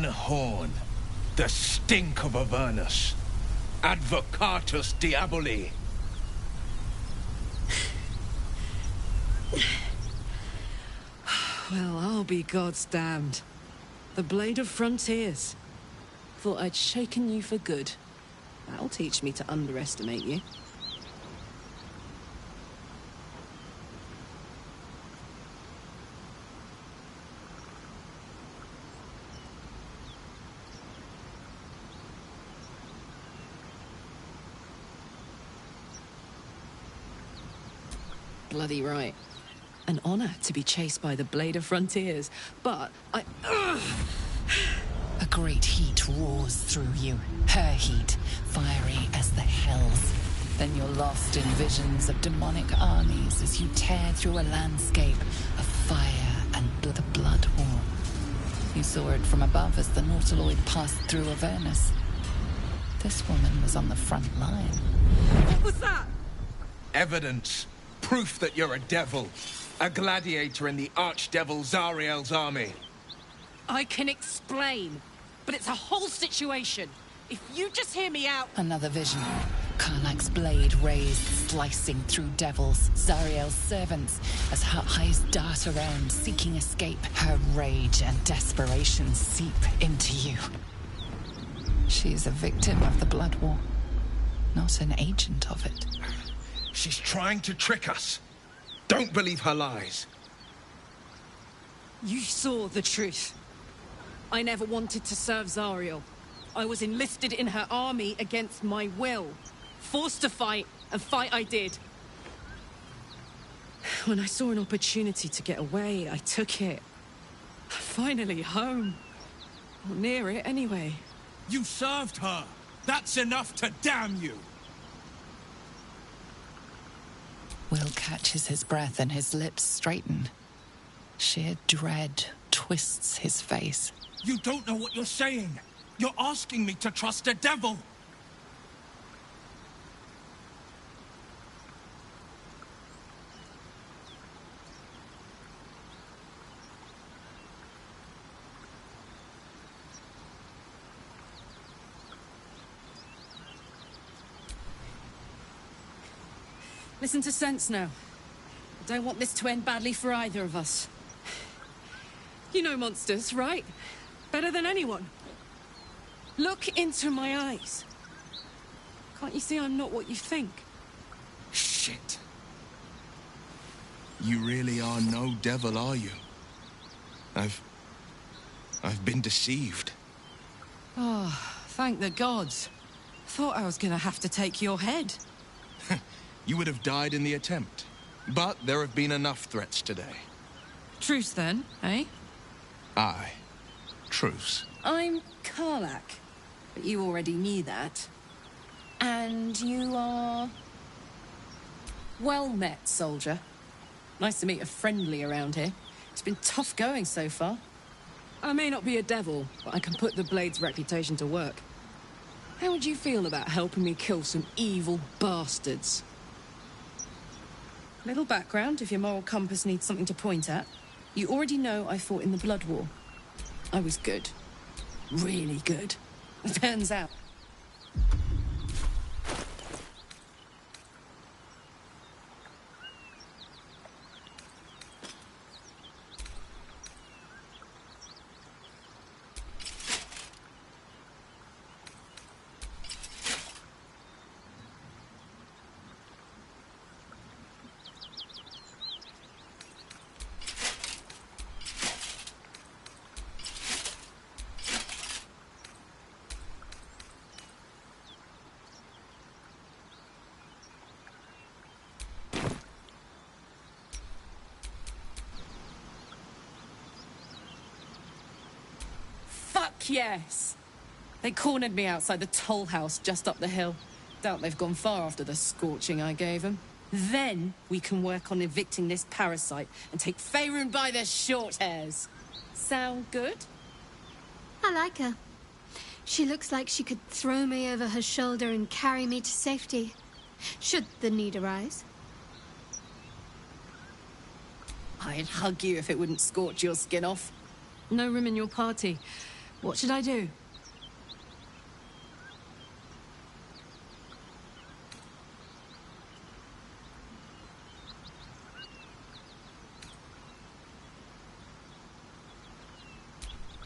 One horn. The stink of Avernus. Advocatus Diaboli. Well, I'll be God's damned. The Blade of Frontiers. Thought I'd shaken you for good. That'll teach me to underestimate you. Bloody right. An honor to be chased by the Blade of Frontiers, but I... A great heat roars through you, her heat, fiery as the hells. Then you're lost in visions of demonic armies as you tear through a landscape of fire and the blood war. You saw it from above as the Nautiloid passed through Avernus. This woman was on the front line. What was that? Evidence. Proof that you're a devil. A gladiator in the archdevil Zariel's army. I can explain, but it's a whole situation. If you just hear me out... Another vision. Karlach's blade raised, slicing through devils, Zariel's servants, as her eyes dart around, seeking escape. Her rage and desperation seep into you. She's a victim of the Blood War, not an agent of it. She's trying to trick us. Don't believe her lies. You saw the truth. I never wanted to serve Zariel. I was enlisted in her army against my will. Forced to fight, and fight I did. When I saw an opportunity to get away, I took it. Finally home. Or near it, anyway. You served her. That's enough to damn you. Will catches his breath and his lips straighten. Sheer dread twists his face. You don't know what you're saying. You're asking me to trust a devil. Listen to sense now. I don't want this to end badly for either of us. You know monsters, right? Better than anyone. Look into my eyes. Can't you see I'm not what you think? Shit. You really are no devil, are you? I've been deceived. Oh, thank the gods. Thought I was gonna have to take your head. You would have died in the attempt. But there have been enough threats today. Truce then, eh? Aye. Truce. I'm Karlach, but you already knew that. And you are... Well met, soldier. Nice to meet a friendly around here. It's been tough going so far. I may not be a devil, but I can put the Blade's reputation to work. How would you feel about helping me kill some evil bastards? Little background, if your moral compass needs something to point at. You already know I fought in the Blood War. I was good. Really good. Turns out. Yes. They cornered me outside the toll house just up the hill. Doubt they've gone far after the scorching I gave them. Then we can work on evicting this parasite and take Faerun by the short hairs. Sound good? I like her. She looks like she could throw me over her shoulder and carry me to safety, should the need arise. I'd hug you if it wouldn't scorch your skin off. No room in your party. What should I do?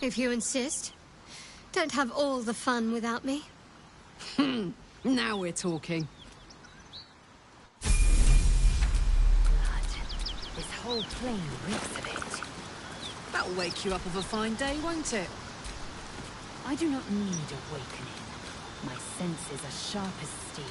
If you insist. Don't have all the fun without me. Now we're talking. Blood. This whole plain reeks of it. That'll wake you up of a fine day, won't it? I do not need awakening. My senses are sharp as steel.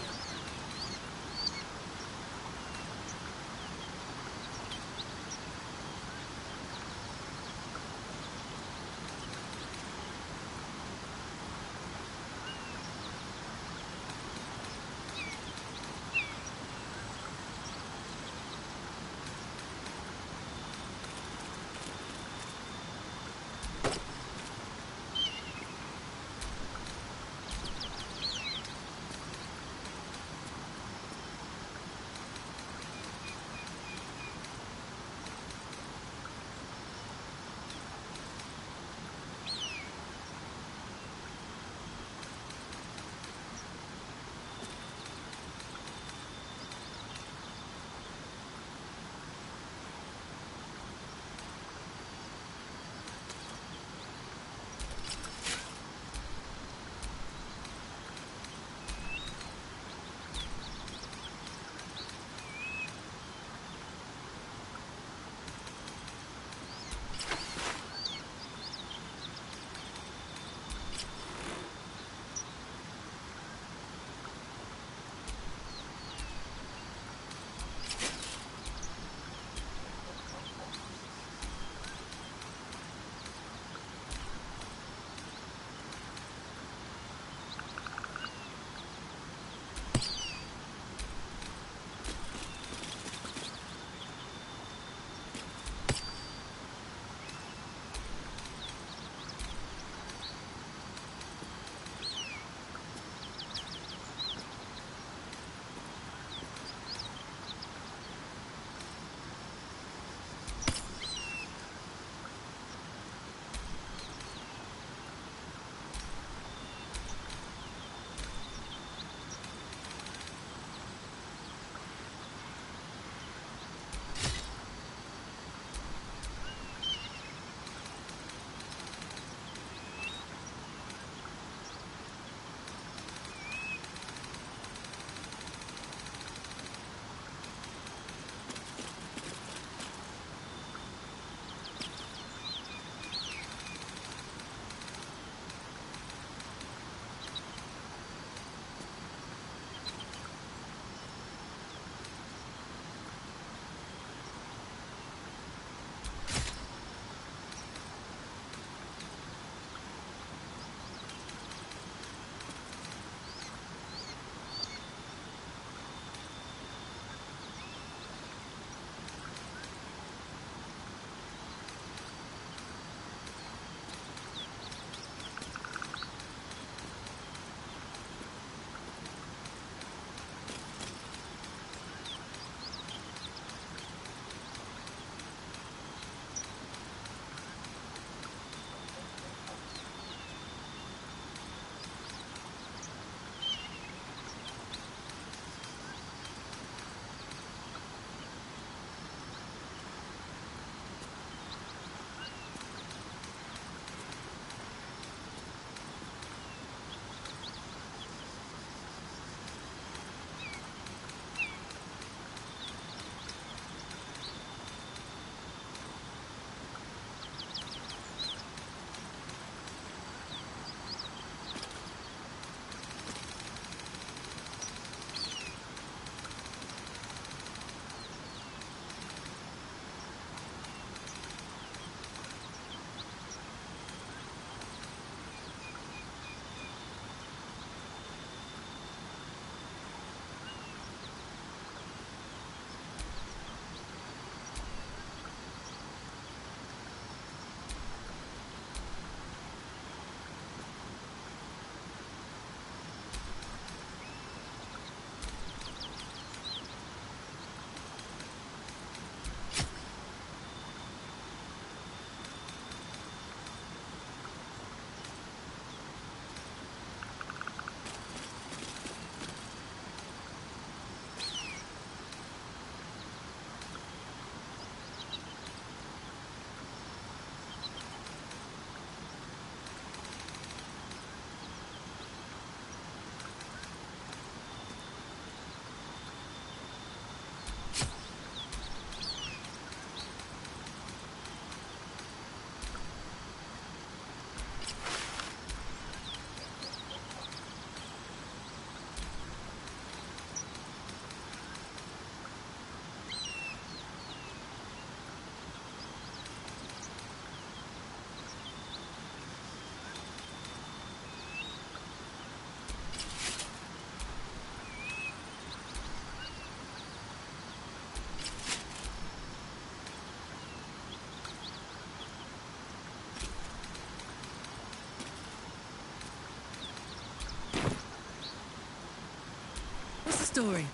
story?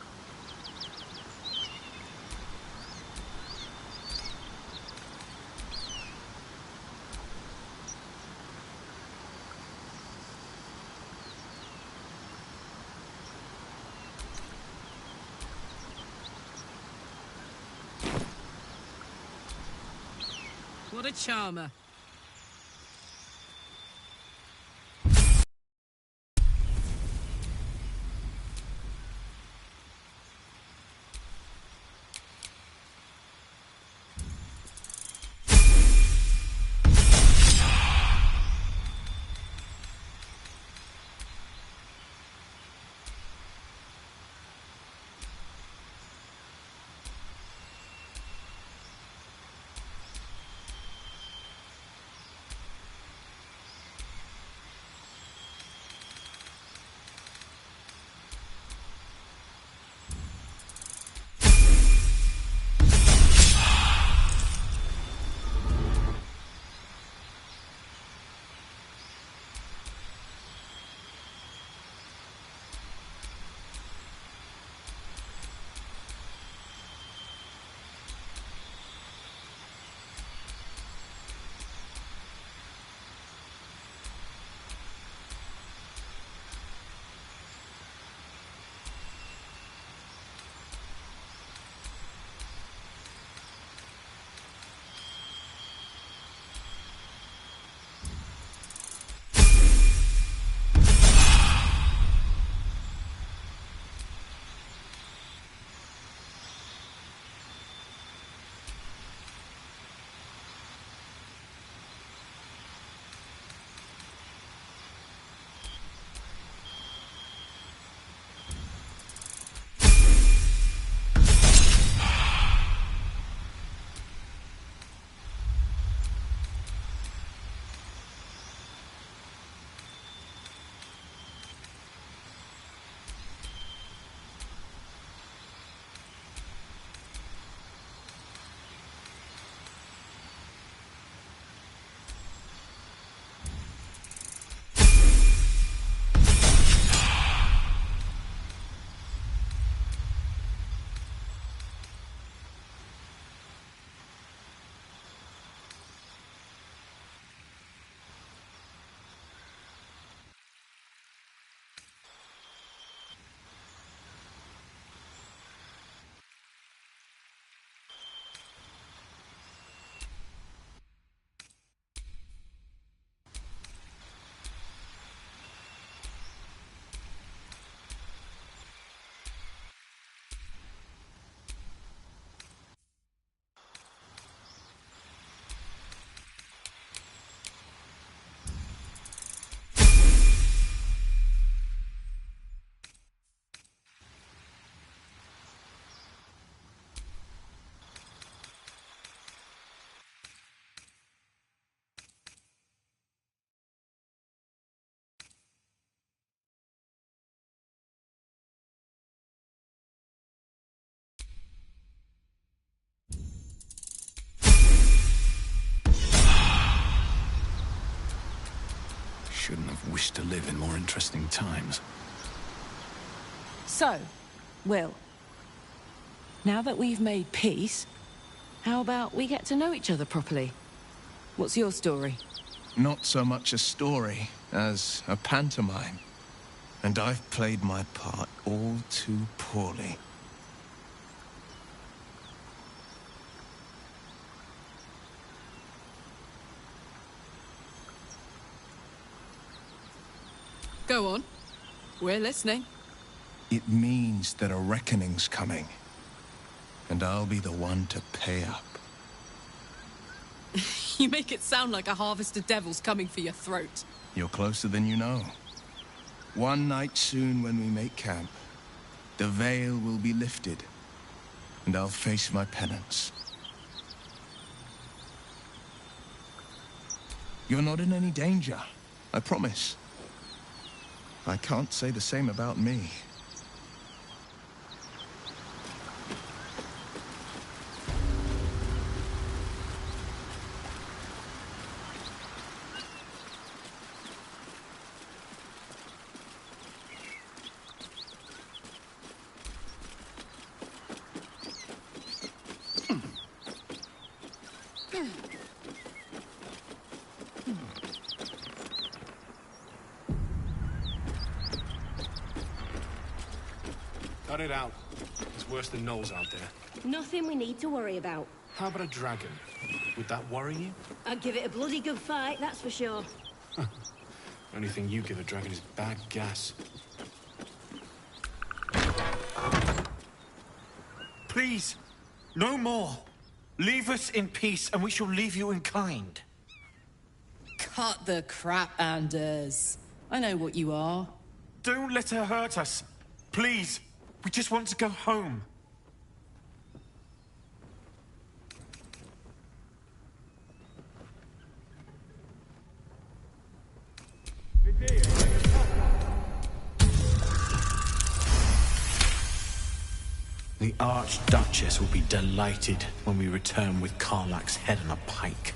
What a charmer. Shouldn't have wished to live in more interesting times. So, Will, now that we've made peace, how about we get to know each other properly? What's your story? Not so much a story as a pantomime. And I've played my part all too poorly. Go on. We're listening. It means that a reckoning's coming. And I'll be the one to pay up. You make it sound like a harvest of devils coming for your throat. You're closer than you know. One night soon when we make camp, the veil will be lifted, and I'll face my penance. You're not in any danger, I promise. I can't say the same about me. Cut it out. It's worse than Knowles out there. Nothing we need to worry about. How about a dragon? Would that worry you? I'd give it a bloody good fight, that's for sure. The only thing you give a dragon is bad gas. Please, no more. Leave us in peace, and we shall leave you in kind. Cut the crap, Anders. I know what you are. Don't let her hurt us. Please, we just want to go home. The Archduchess will be delighted when we return with Karlach's head on a pike.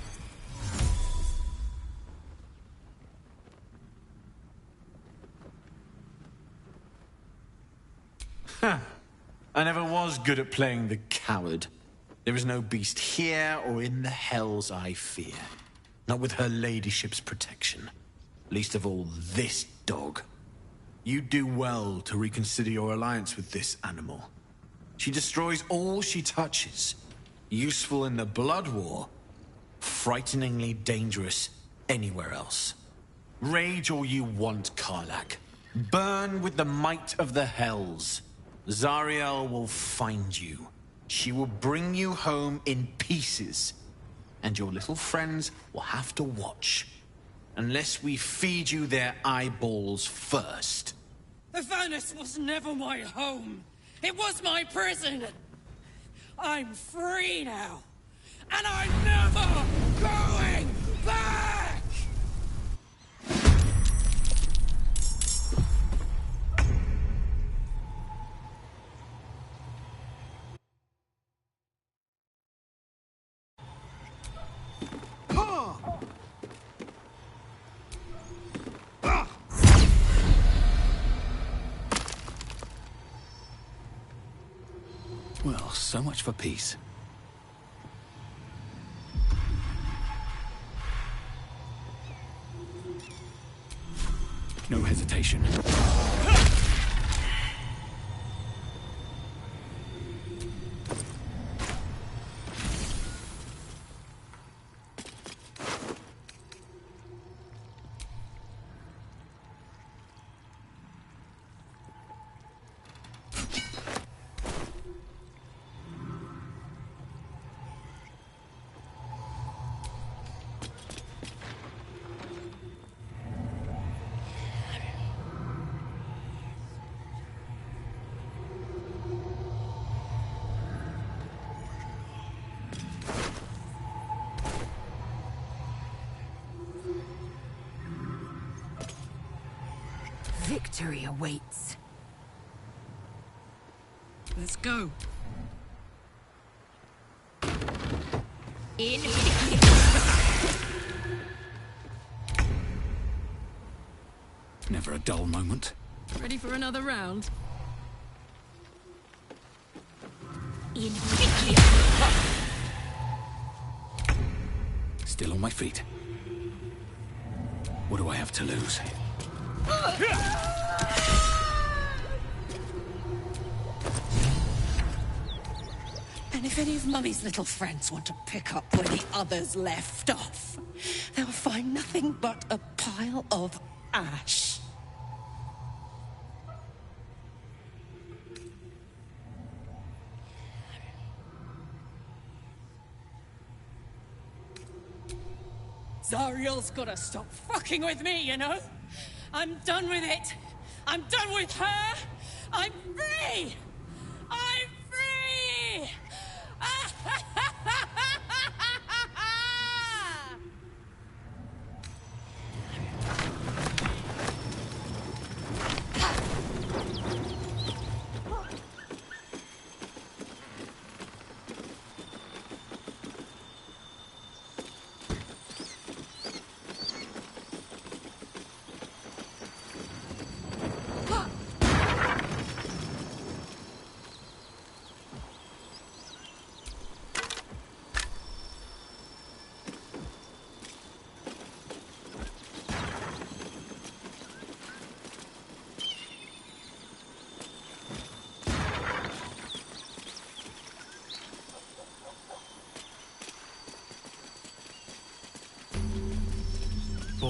Huh. I never was good at playing the coward. There is no beast here or in the hells I fear. Not with her ladyship's protection. Least of all this dog. You do well to reconsider your alliance with this animal. She destroys all she touches. Useful in the blood war. Frighteningly dangerous anywhere else. Rage all you want, Karlach. Burn with the might of the hells. Zariel will find you. She will bring you home in pieces. And your little friends will have to watch. Unless we feed you their eyeballs first. The furnace was never my home. It was my prison. I'm free now. And I'm never going back! Well, so much for peace. No hesitation. Victory awaits. Let's go. In. Never a dull moment. Ready for another round? In. Still on my feet. What do I have to lose? And if any of Mummy's little friends want to pick up where the others left off, they'll find nothing but a pile of ash. Zariel's gotta stop fucking with me, you know? I'm done with it. I'm done with her. I'm free. I'm free.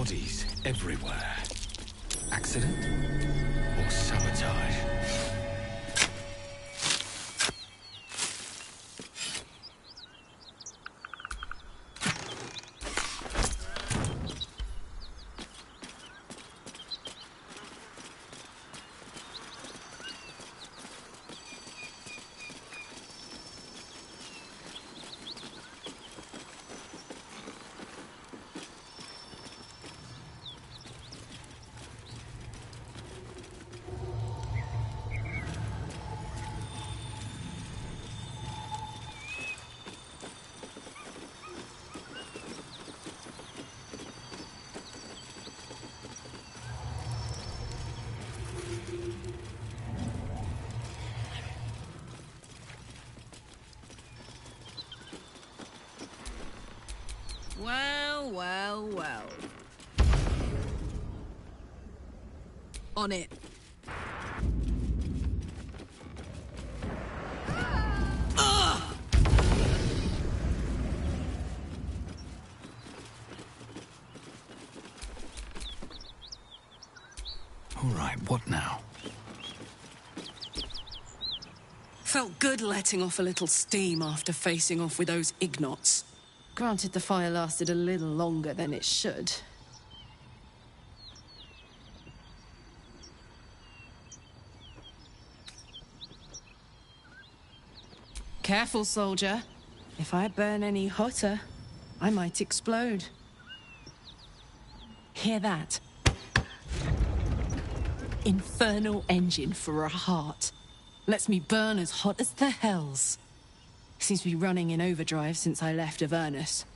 Bodies everywhere. Accident? Or sabotage? Well, well, well. On it. All right, what now? Felt good letting off a little steam after facing off with those ignots. Granted, the fire lasted a little longer than it should. Careful, soldier. If I burn any hotter, I might explode. Hear that? Infernal engine for a heart. Lets me burn as hot as the hells. Seems to be running in overdrive since I left Avernus.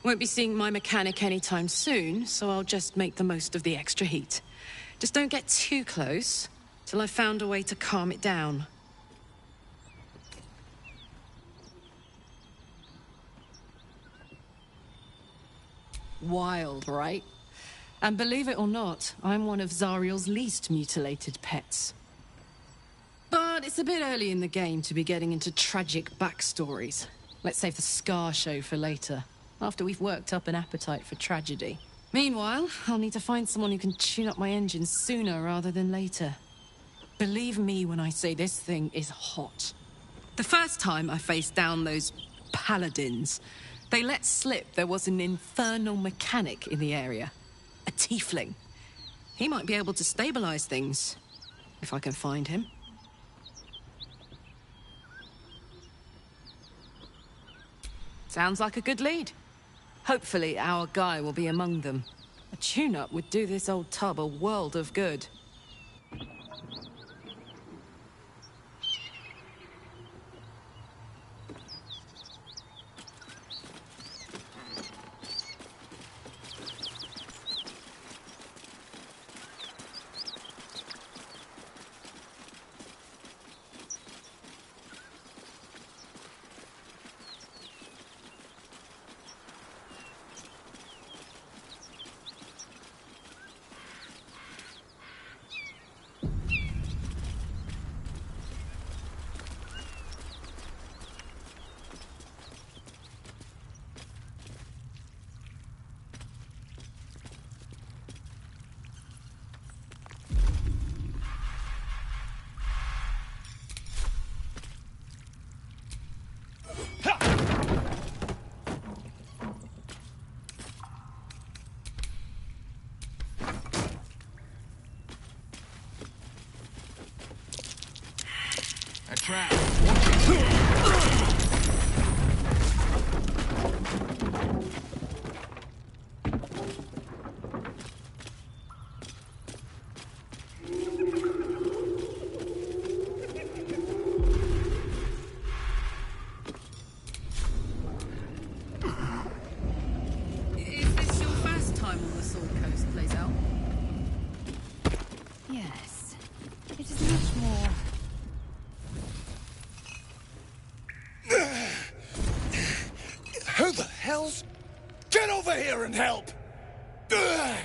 Won't be seeing my mechanic anytime soon, so I'll just make the most of the extra heat. Just don't get too close, till I've found a way to calm it down. Wild, right? And believe it or not, I'm one of Zariel's least mutilated pets. But it's a bit early in the game to be getting into tragic backstories. Let's save the Scar show for later, after we've worked up an appetite for tragedy. Meanwhile, I'll need to find someone who can tune up my engine sooner rather than later. Believe me when I say this thing is hot. The first time I faced down those paladins, they let slip there was an infernal mechanic in the area. A tiefling. He might be able to stabilize things, if I can find him. Sounds like a good lead. Hopefully our guy will be among them. A tune-up would do this old tub a world of good. A trap. Watch it. Is this your first time on the Sword Coast, Blazel? Yes. It is much more... Who the hell's... Get over here and help! Ugh!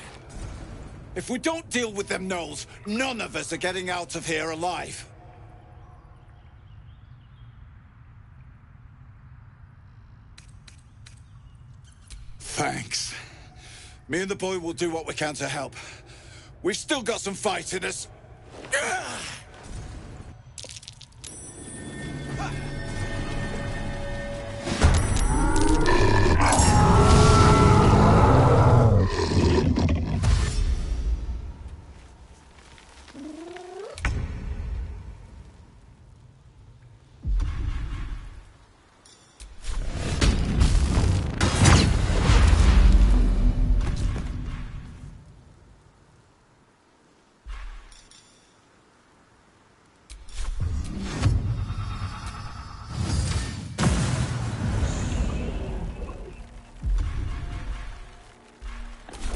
If we don't deal with them gnolls, none of us are getting out of here alive. Thanks. Me and the boy will do what we can to help. We've still got some fight in us.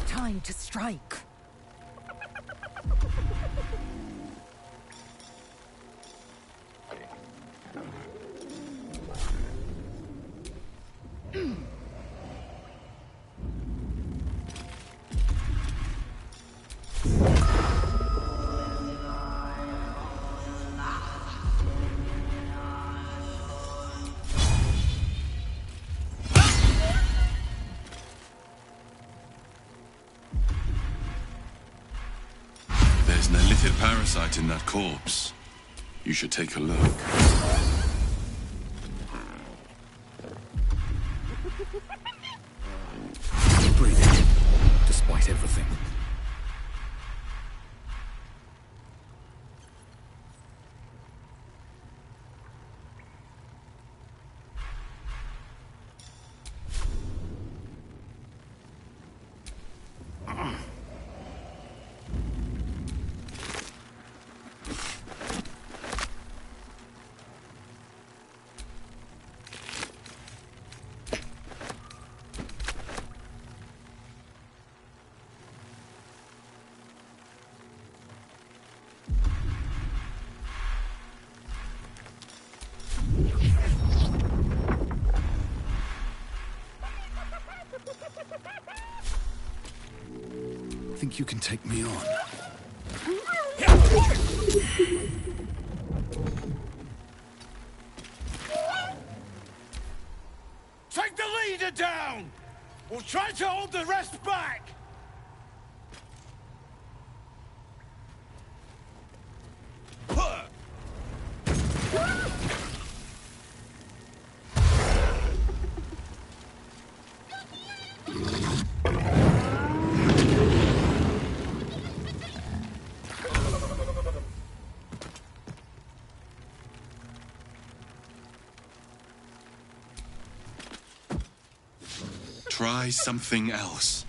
Time to strike. There's an illithid parasite in that corpse. You should take a look. Keep breathing, despite everything. Think you can take me on? Take the leader down! We'll try to hold the rest back! Try something else.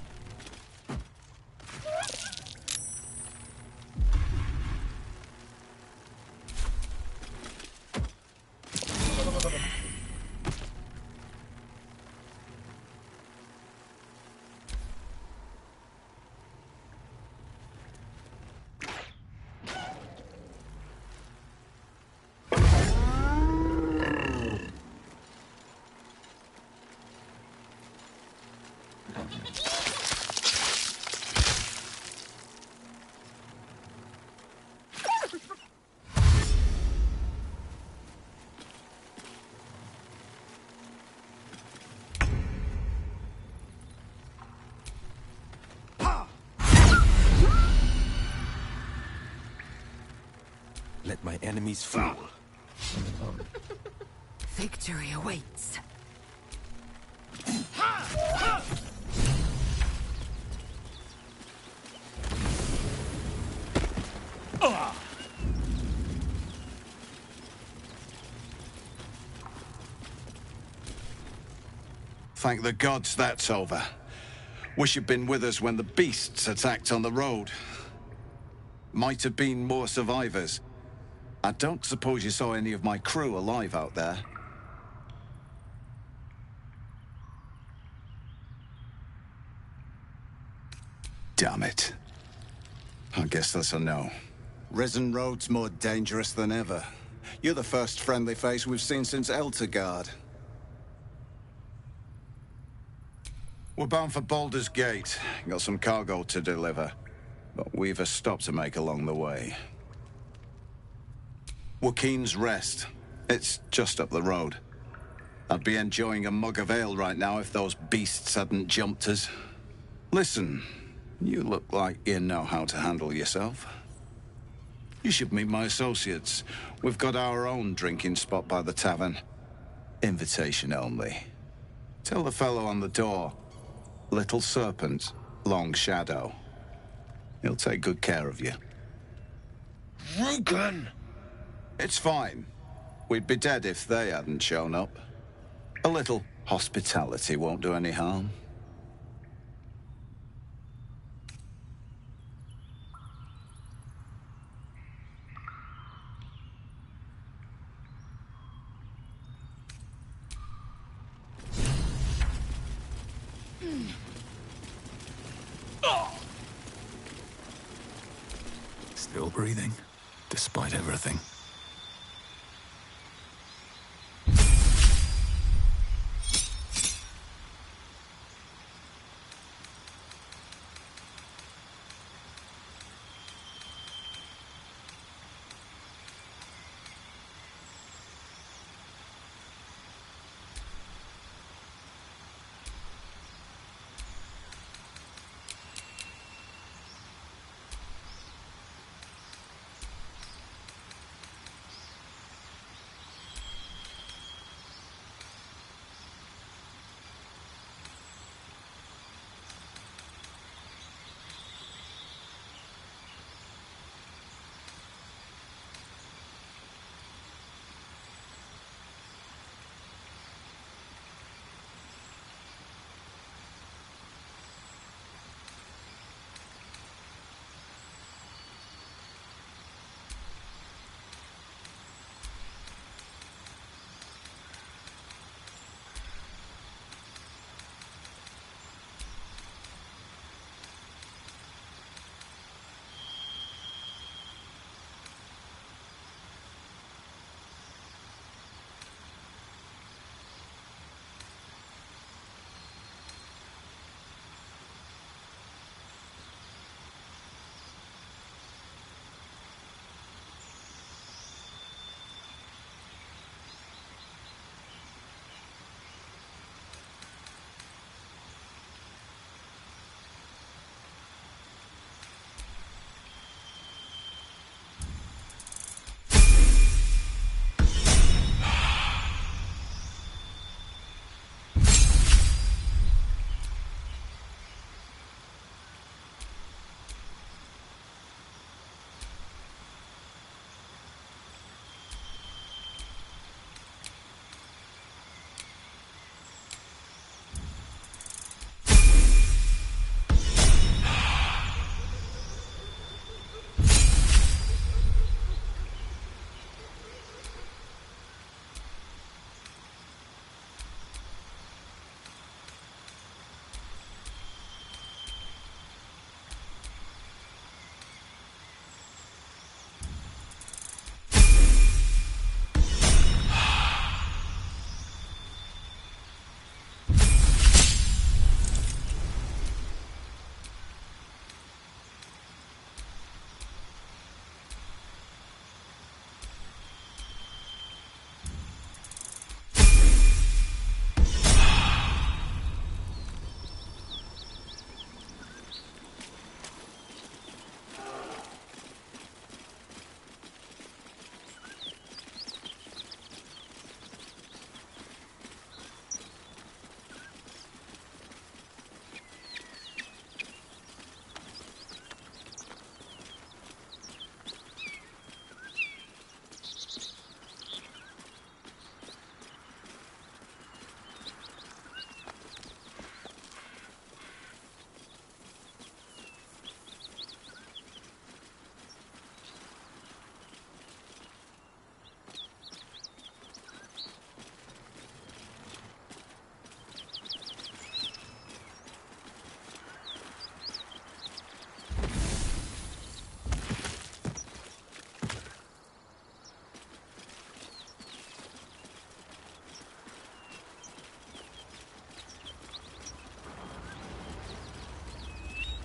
Let my enemies fall. Victory awaits. Thank the gods that's over. Wish you'd been with us when the beasts attacked on the road. Might have been more survivors. I don't suppose you saw any of my crew alive out there. Damn it. I guess that's a no. Risen Road's more dangerous than ever. You're the first friendly face we've seen since Eltergard. We're bound for Baldur's Gate. Got some cargo to deliver. But we've a stop to make along the way. Joaquin's Rest. It's just up the road. I'd be enjoying a mug of ale right now if those beasts hadn't jumped us. Listen, you look like you know how to handle yourself. You should meet my associates. We've got our own drinking spot by the tavern. Invitation only. Tell the fellow on the door. Little Serpent, Long Shadow. He'll take good care of you. Rugen! It's fine. We'd be dead if they hadn't shown up. A little hospitality won't do any harm. Still breathing, despite everything.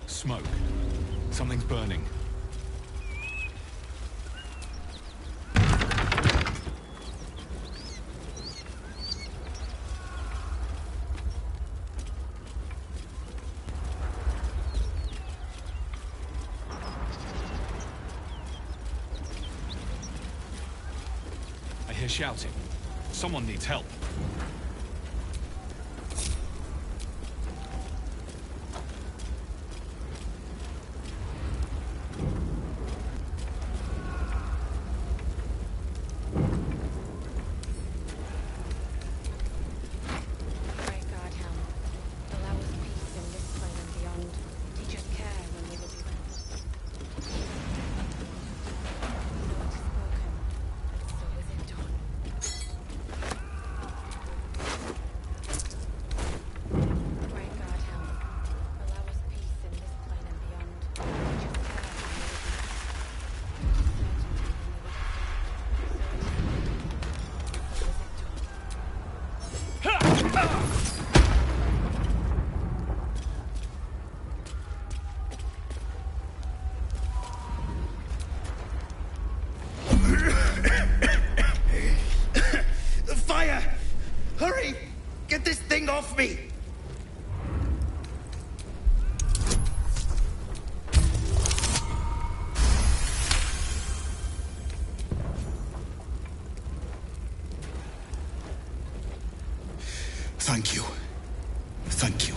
Smoke. Something's burning. hear shouting. Someone needs help. Fire! Hurry! Get this thing off me! Thank you. Thank you.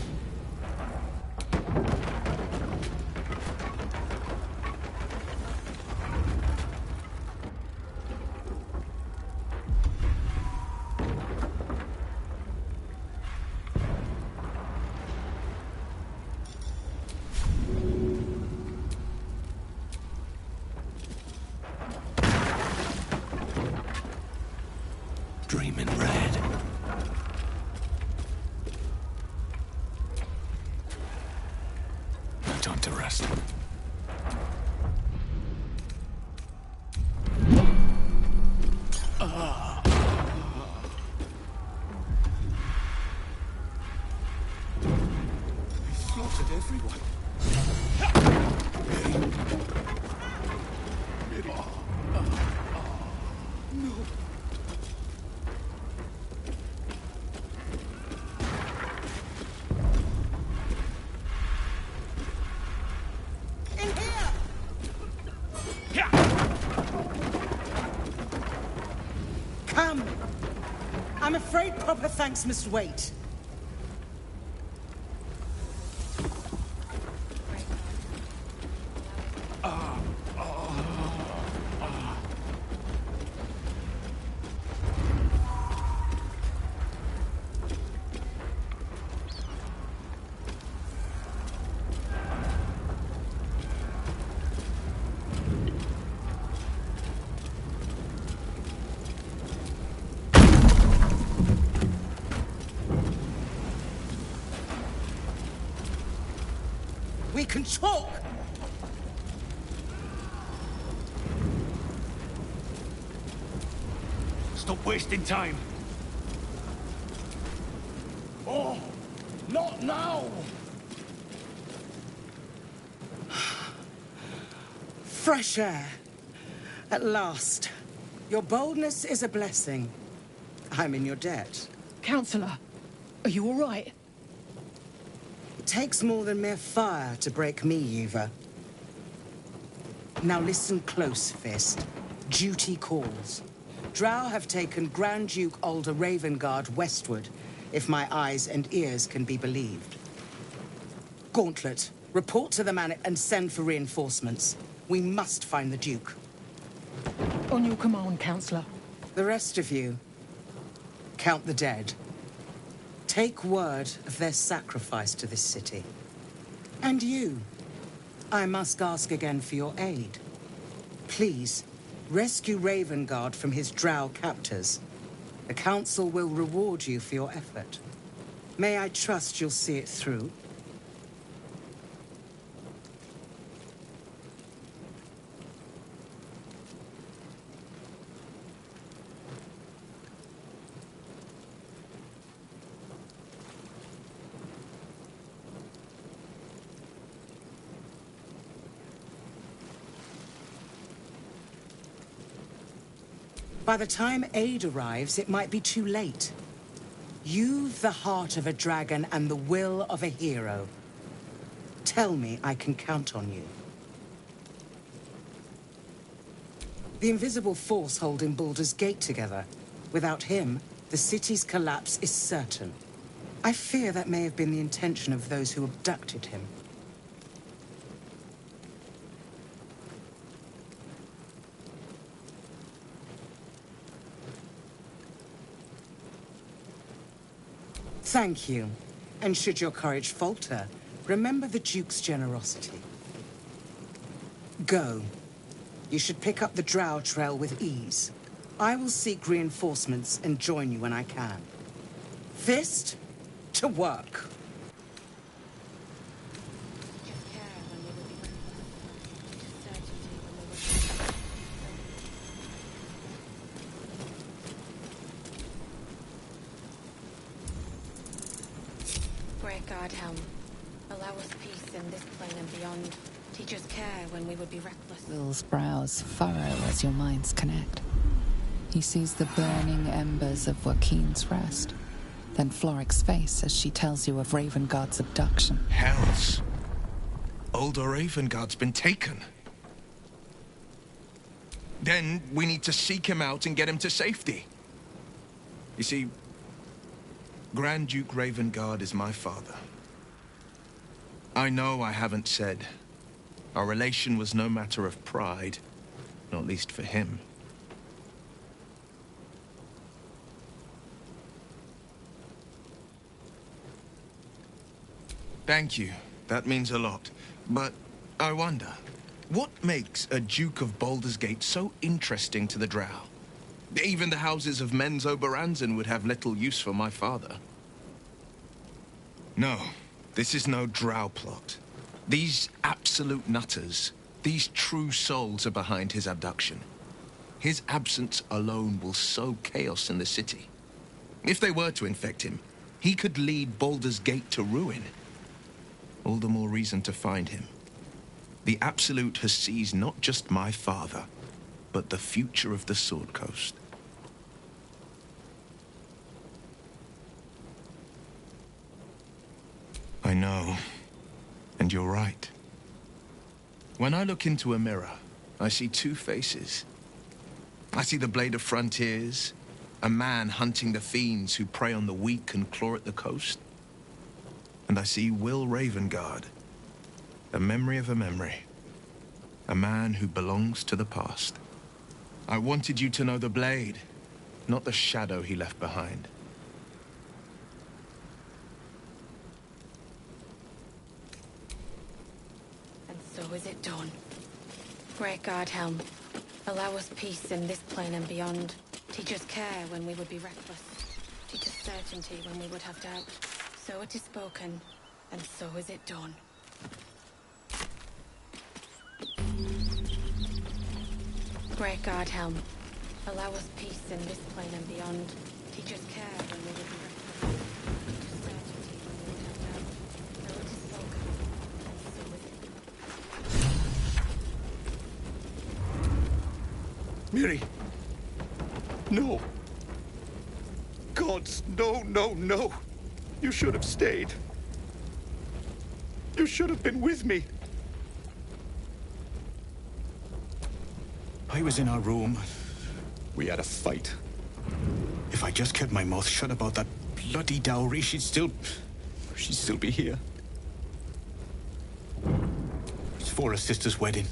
Dreaming red. No time to rest. They slaughtered everyone. No. Come. I'm afraid proper thanks must wait. We can talk! Stop wasting time. Oh, not now! Fresh air. At last. Your boldness is a blessing. I'm in your debt. Counselor, are you all right? It takes more than mere fire to break me, Yuva. Now listen close, Fist. Duty calls. Drow have taken Grand Duke Alder Ravengard westward, if my eyes and ears can be believed. Gauntlet, report to the man and send for reinforcements. We must find the Duke. On your command, Counselor. The rest of you, count the dead. Take word of their sacrifice to this city. And you, I must ask again for your aid. Please, rescue Ravengard from his drow captors. The Council will reward you for your effort. May I trust you'll see it through? By the time aid arrives, it might be too late. You've the heart of a dragon and the will of a hero. Tell me I can count on you. The invisible force holding Baldur's Gate together. Without him, the city's collapse is certain. I fear that may have been the intention of those who abducted him. Thank you. And should your courage falter, remember the Duke's generosity. Go. You should pick up the Drow trail with ease. I will seek reinforcements and join you when I can. Fist to work. Great God, Helm. Allow us peace in this plane and beyond. Teach us care when we would be reckless. Will's brows furrow as your minds connect. He sees the burning embers of Joaquin's rest, then Floric's face as she tells you of Ravengard's abduction. Hells. Older Ravengard's been taken. Then we need to seek him out and get him to safety. You see, Grand Duke Ravengard is my father. I know I haven't said. Our relation was no matter of pride, not least for him. Thank you. That means a lot. But I wonder, what makes a Duke of Baldur's Gate so interesting to the Drow? Even the houses of Men's Oberanzen would have little use for my father. No, this is no Drow plot. These absolute nutters, these true souls are behind his abduction. His absence alone will sow chaos in the city. If they were to infect him, he could lead Baldur's Gate to ruin. All the more reason to find him. The Absolute has seized not just my father, but the future of the Sword Coast. I know, and you're right. When I look into a mirror, I see two faces. I see the Blade of Frontiers, a man hunting the fiends who prey on the weak and claw at the coast. And I see Will Ravengard, a memory of a memory, a man who belongs to the past. I wanted you to know the Blade, not the shadow he left behind. And so is it done. Great God, Helm. Allow us peace in this plane and beyond. Teach us care when we would be reckless. Teach us certainty when we would have doubt. So it is spoken, and so is it done. Great God, Helm. Allow us peace in this plane and beyond. Teach us care when we would be reckless. Teach us certainty when we would have doubt. So it is spoken, and so is it done. Miri! No! Gods, no, no, no! You should have stayed. You should have been with me. I was in our room. We had a fight. If I just kept my mouth shut about that bloody dowry, she'd still be here. It's for her sister's wedding.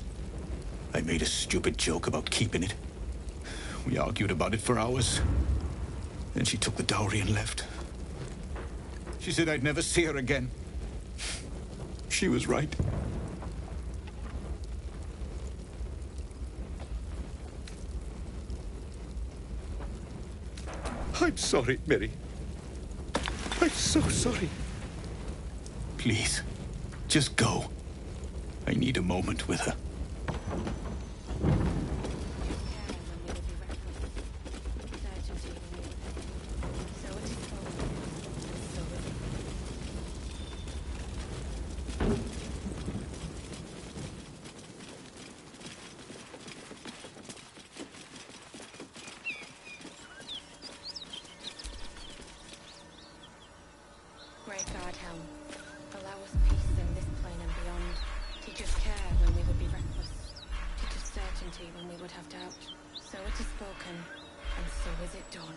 I made a stupid joke about keeping it. We argued about it for hours. Then she took the dowry and left. She said I'd never see her again. She was right. I'm sorry, Miri. I'm so sorry. Please, just go. I need a moment with her. Great God, Helm. Allow us peace in this plane and beyond. Teach us care when we would be reckless. Teach us certainty certainty when we would have doubt. So it is spoken, and so is it done.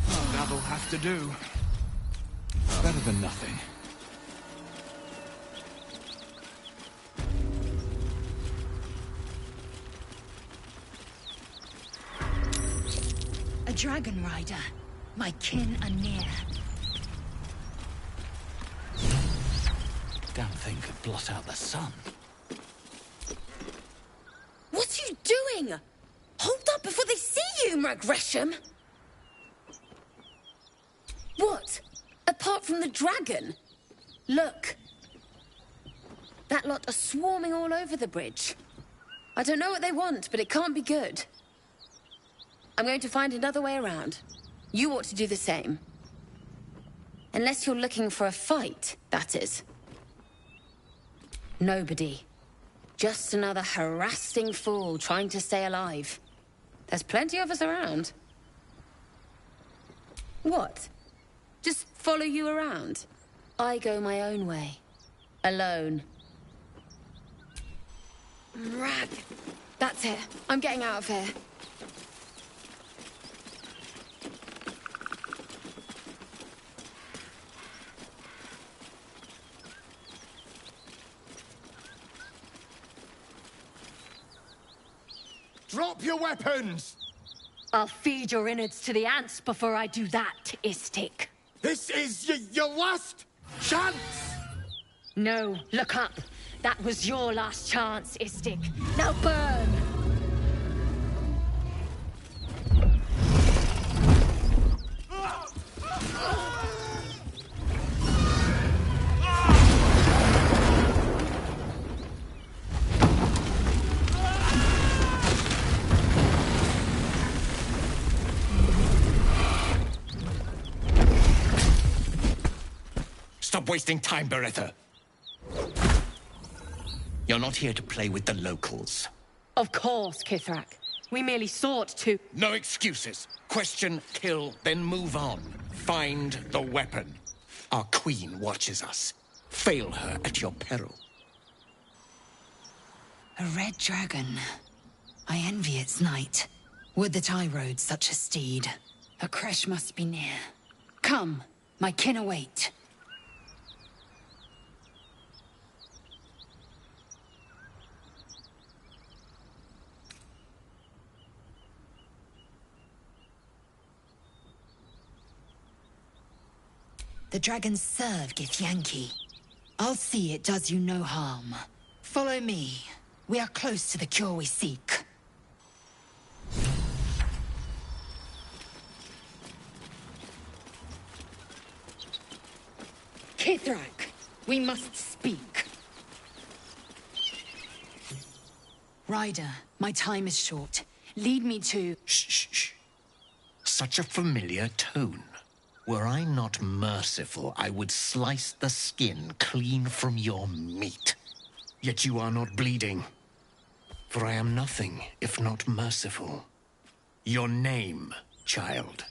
Oh, that'll have to do. Better than nothing. A dragon rider. My kin are near. Damn thing could blot out the sun. What are you doing? Hold up before they see you, Gresham. What? Apart from the dragon? Look. That lot are swarming all over the bridge. I don't know what they want, but it can't be good. I'm going to find another way around. You ought to do the same. Unless you're looking for a fight, that is. Nobody. Just another harassing fool trying to stay alive. There's plenty of us around. What? Just follow you around? I go my own way. Alone. Rag. That's it. I'm getting out of here. Drop your weapons! I'll feed your innards to the ants before I do that, Istik. This is your last chance! No, look up. That was your last chance, Istik. Now burn! Stop wasting time, Beretta. You're not here to play with the locals. Of course, Kithrak. We merely sought to... No excuses. Question, kill, then move on. Find the weapon. Our queen watches us. Fail her at your peril. A red dragon. I envy its knight. Would that I rode such a steed. A crash must be near. Come, my kin await. The dragons serve Githyanki. I'll see it does you no harm. Follow me. We are close to the cure we seek. Kithrak, we must speak. Ryder, my time is short. Lead me to... Shh. Such a familiar tone. Were I not merciful, I would slice the skin clean from your meat. Yet you are not bleeding. For I am nothing if not merciful. Your name, child.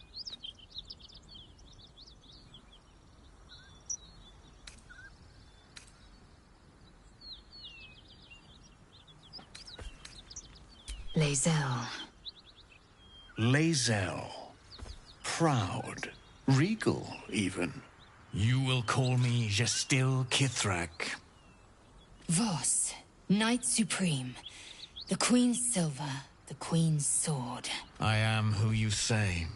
Lae'zel. Lae'zel. Proud. Regal, even. You will call me Gestil Kithrak. Voss, Knight Supreme. The Queen's silver, the Queen's sword. I am who you say.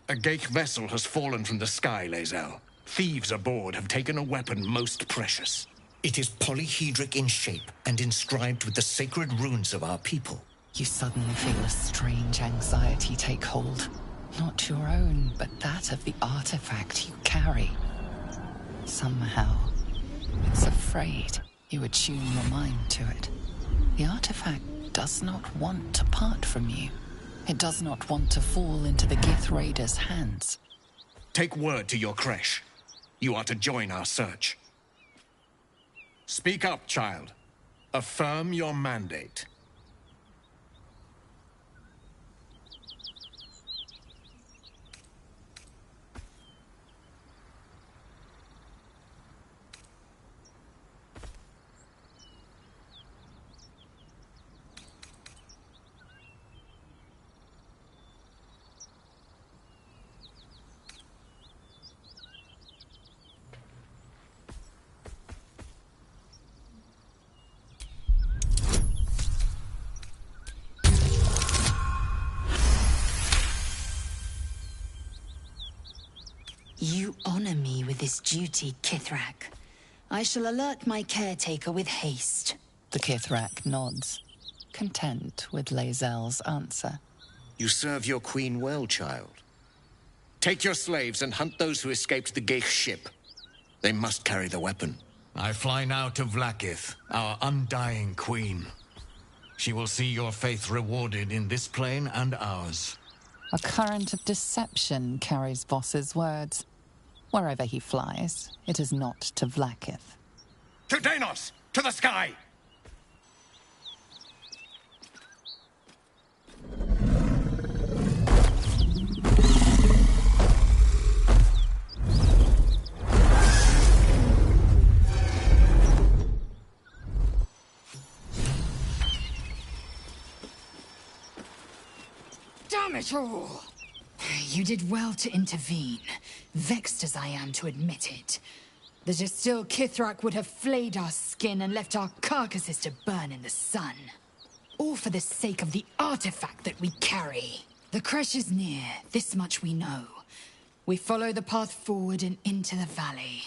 A Geich vessel has fallen from the sky, Lae'zel. Thieves aboard have taken a weapon most precious. It is polyhedric in shape and inscribed with the sacred runes of our people. You suddenly feel a strange anxiety take hold. Not your own, but that of the artifact you carry. Somehow, it's afraid you would tune your mind to it. The artifact does not want to part from you. It does not want to fall into the Gith Raiders' hands. Take word to your creche. You are to join our search. Speak up, child. Affirm your mandate. You honor me with this duty, Kithrak. I shall alert my caretaker with haste. The Kithrak nods, content with Lae'zel's answer. You serve your queen well, child. Take your slaves and hunt those who escaped the Geich ship. They must carry the weapon. I fly now to Vlaakith, our undying queen. She will see your faith rewarded in this plane and ours. A current of deception carries Voss's words. Wherever he flies, it is not to Vlaakith. To Danos! To the sky! Damn it all! You did well to intervene, vexed as I am to admit it. The Jastil Kithrak would have flayed our skin and left our carcasses to burn in the sun. All for the sake of the artifact that we carry. The crash is near, this much we know. We follow the path forward and into the valley.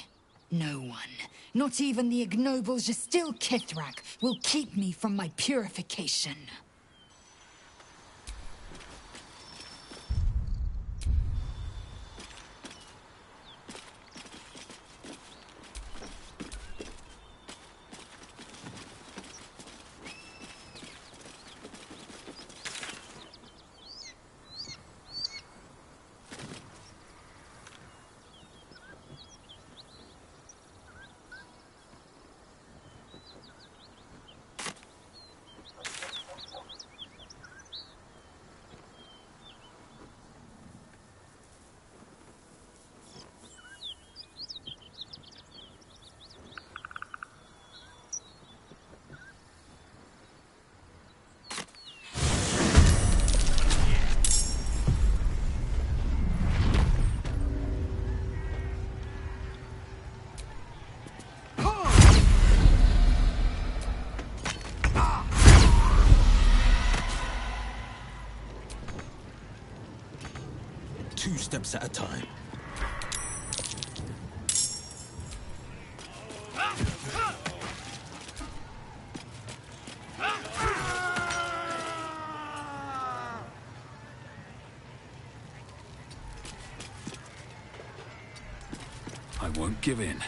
No one, not even the ignoble Jastil Kithrak, will keep me from my purification. Two steps at a time. I won't give in.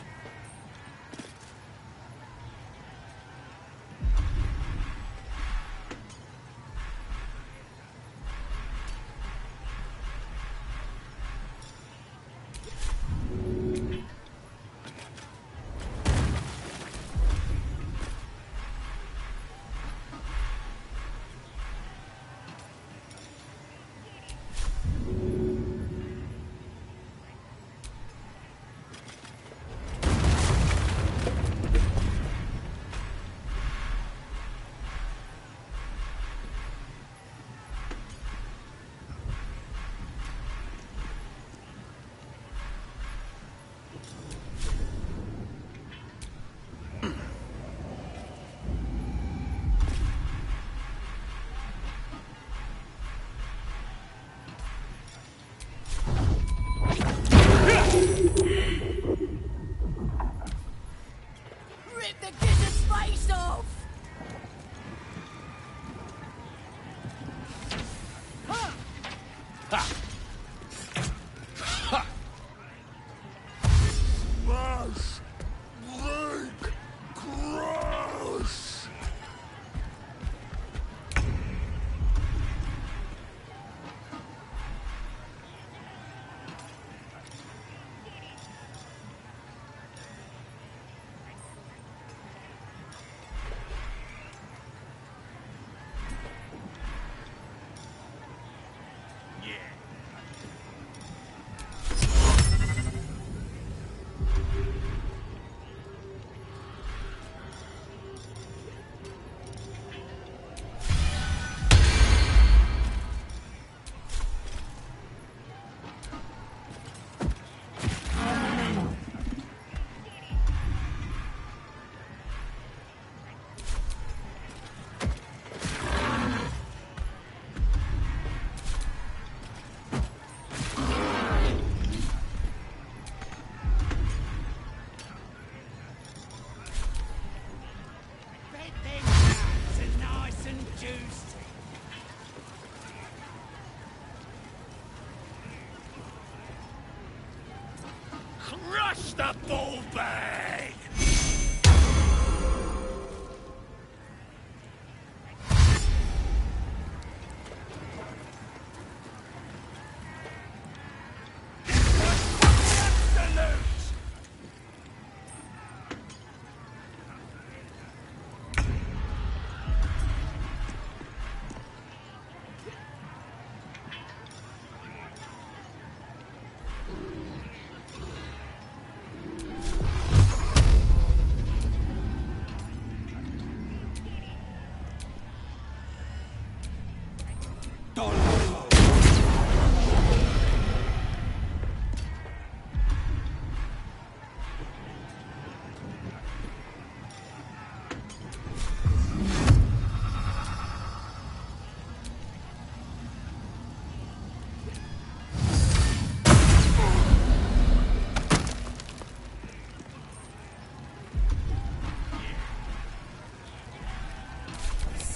Bull bag!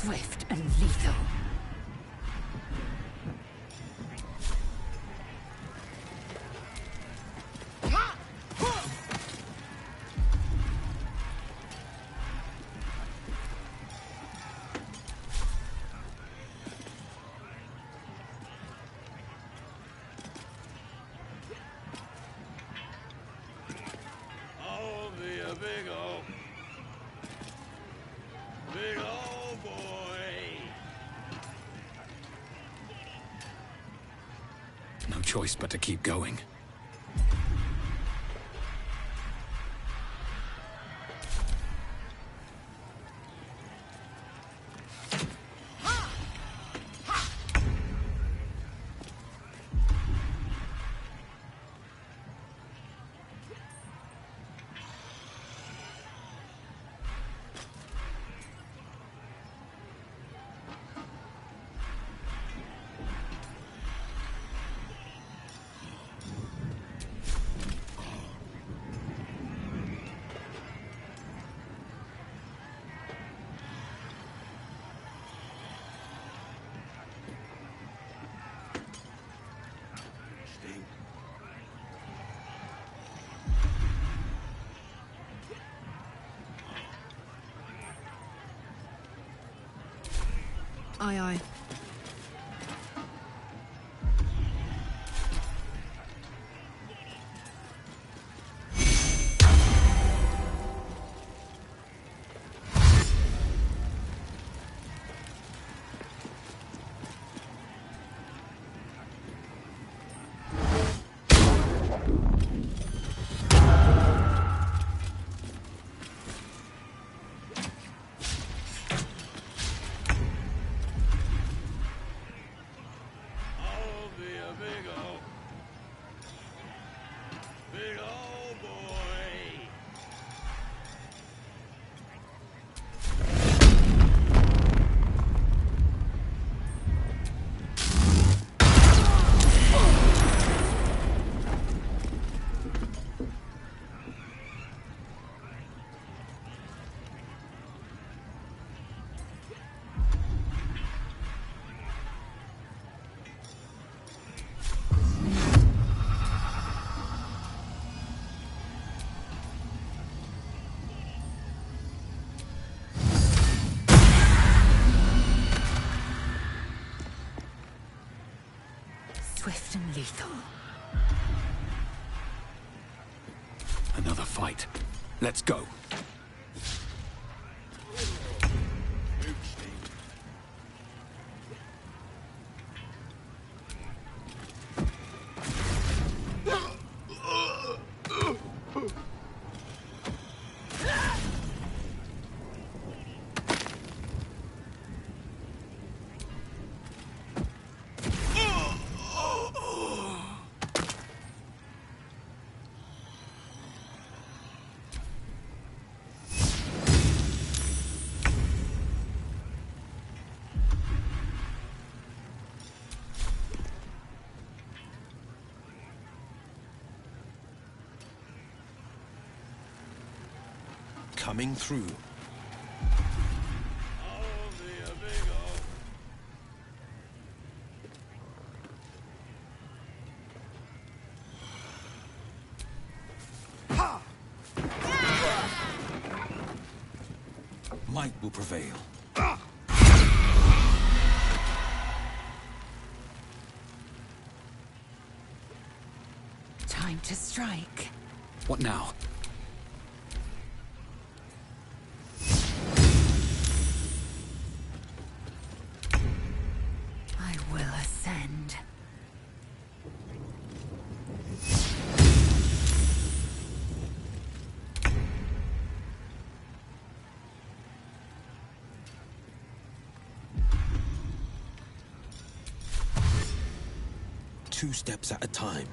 Swift and lethal. I'll be a big old boy. No choice but to keep going. Aye, aye. Big old boy. Swift and lethal. Another fight. Let's go. Coming through. will prevail. Time to strike. What now? I will ascend. Two steps at a time.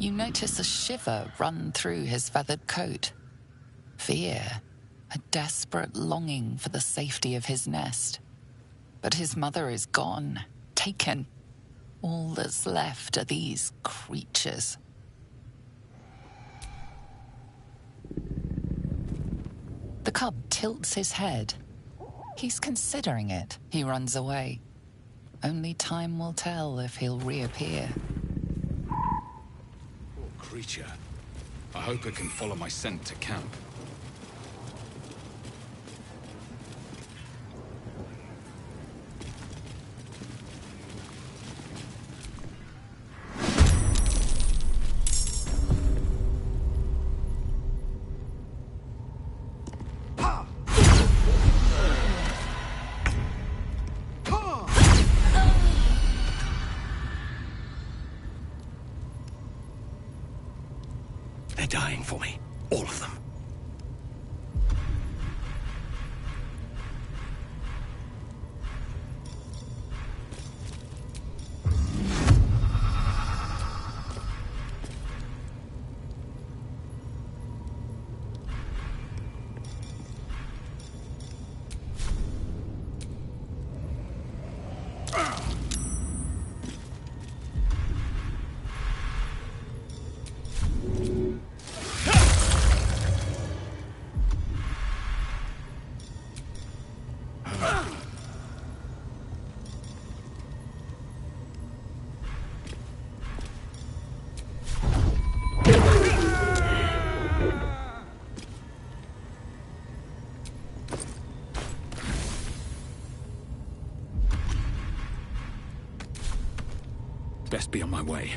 You notice a shiver run through his feathered coat. Fear, a desperate longing for the safety of his nest. But his mother is gone, taken. All that's left are these creatures. The cub tilts his head. He's considering it. He runs away. Only time will tell if he'll reappear. Creature. I hope it can follow my scent to camp. They're dying for me. All of them. Best be on my way.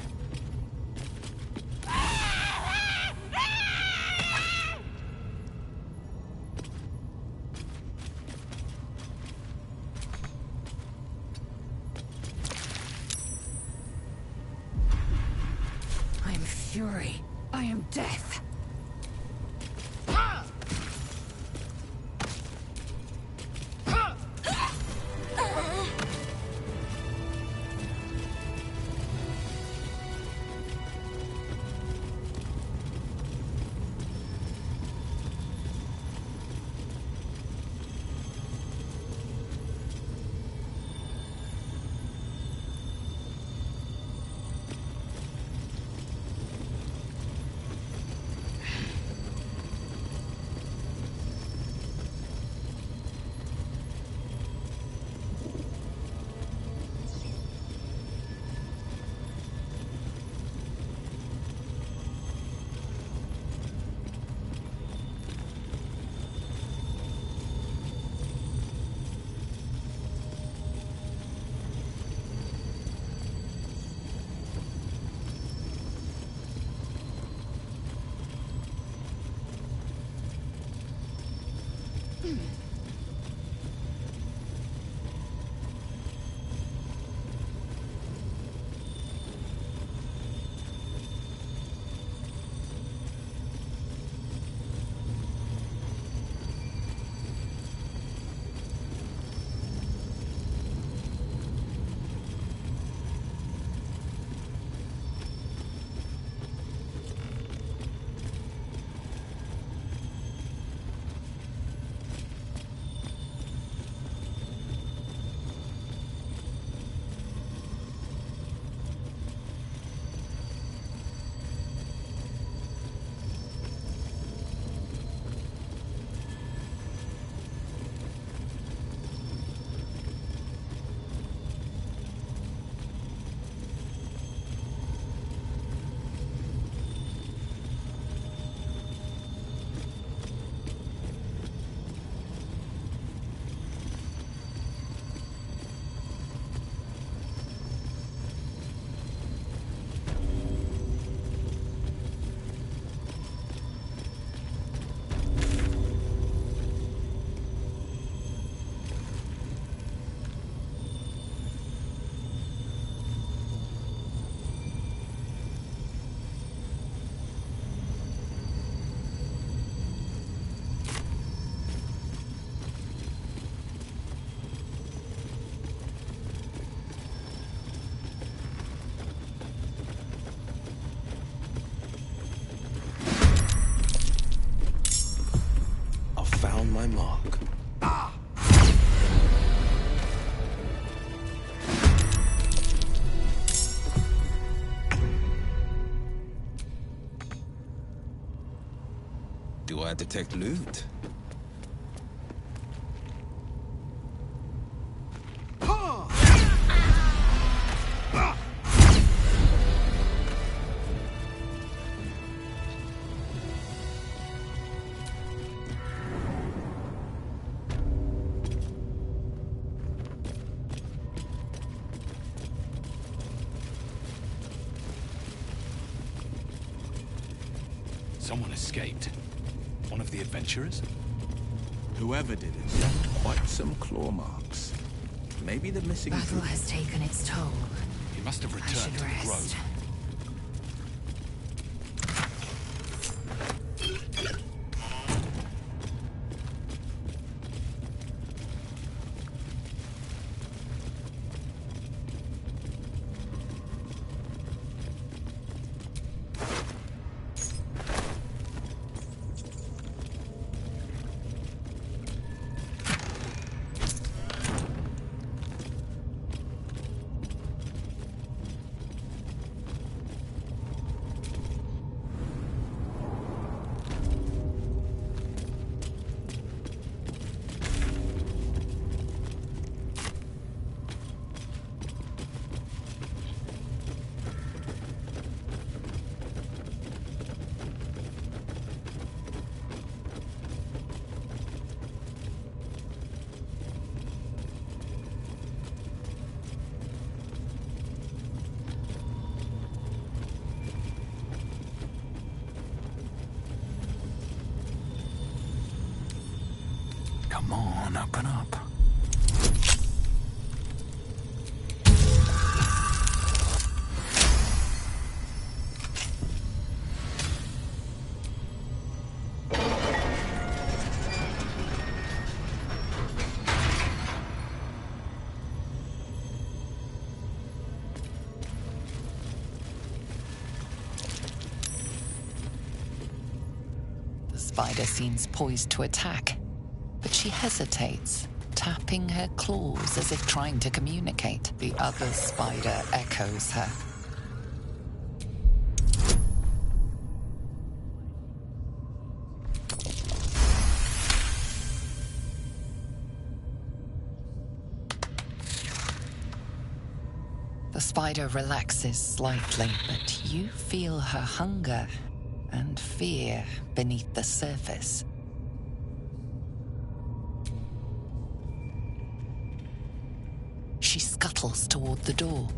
I am fury. I am death. my mark. Do I detect loot? Someone escaped. One of the adventurers? Whoever did it left quite some claw marks. Maybe the missing... Battle has taken its toll. He must have I returned should to the rest. grove. Come on, open up. The spider seems poised to attack, but she hesitates, tapping her claws as if trying to communicate. The other spider echoes her. The spider relaxes slightly, but you feel her hunger and fear beneath the surface. She scuttles toward the door.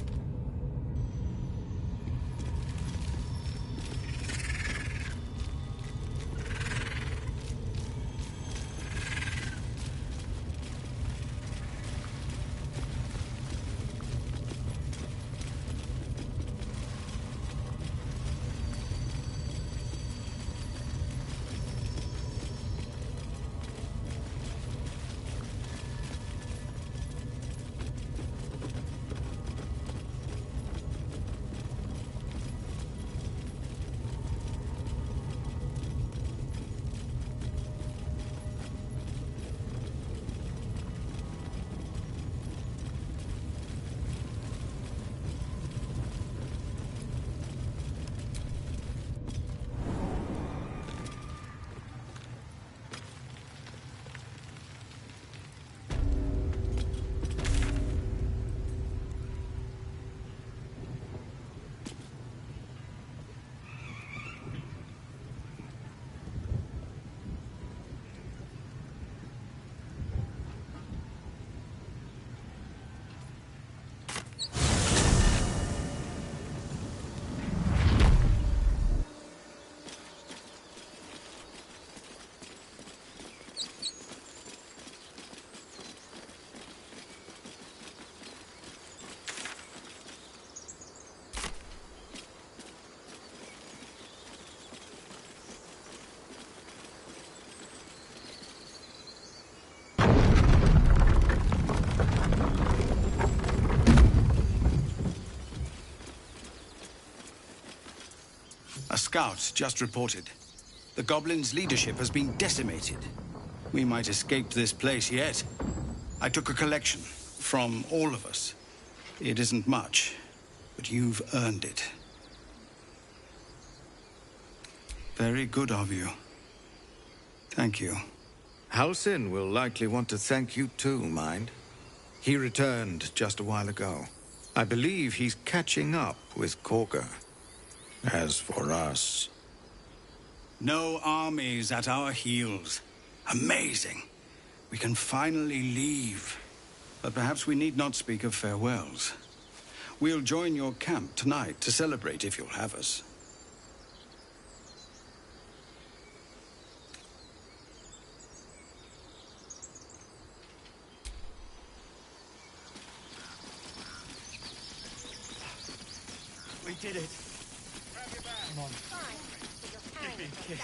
A scout just reported. The goblins' leadership has been decimated. We might escape this place yet. I took a collection from all of us. It isn't much, but you've earned it. Very good of you. Thank you. Halsin will likely want to thank you too, mind. He returned just a while ago. I believe he's catching up with Korga. As for us... No armies at our heels. Amazing. We can finally leave. But perhaps we need not speak of farewells. We'll join your camp tonight to celebrate if you'll have us. We did it. Come on. Give me a kiss.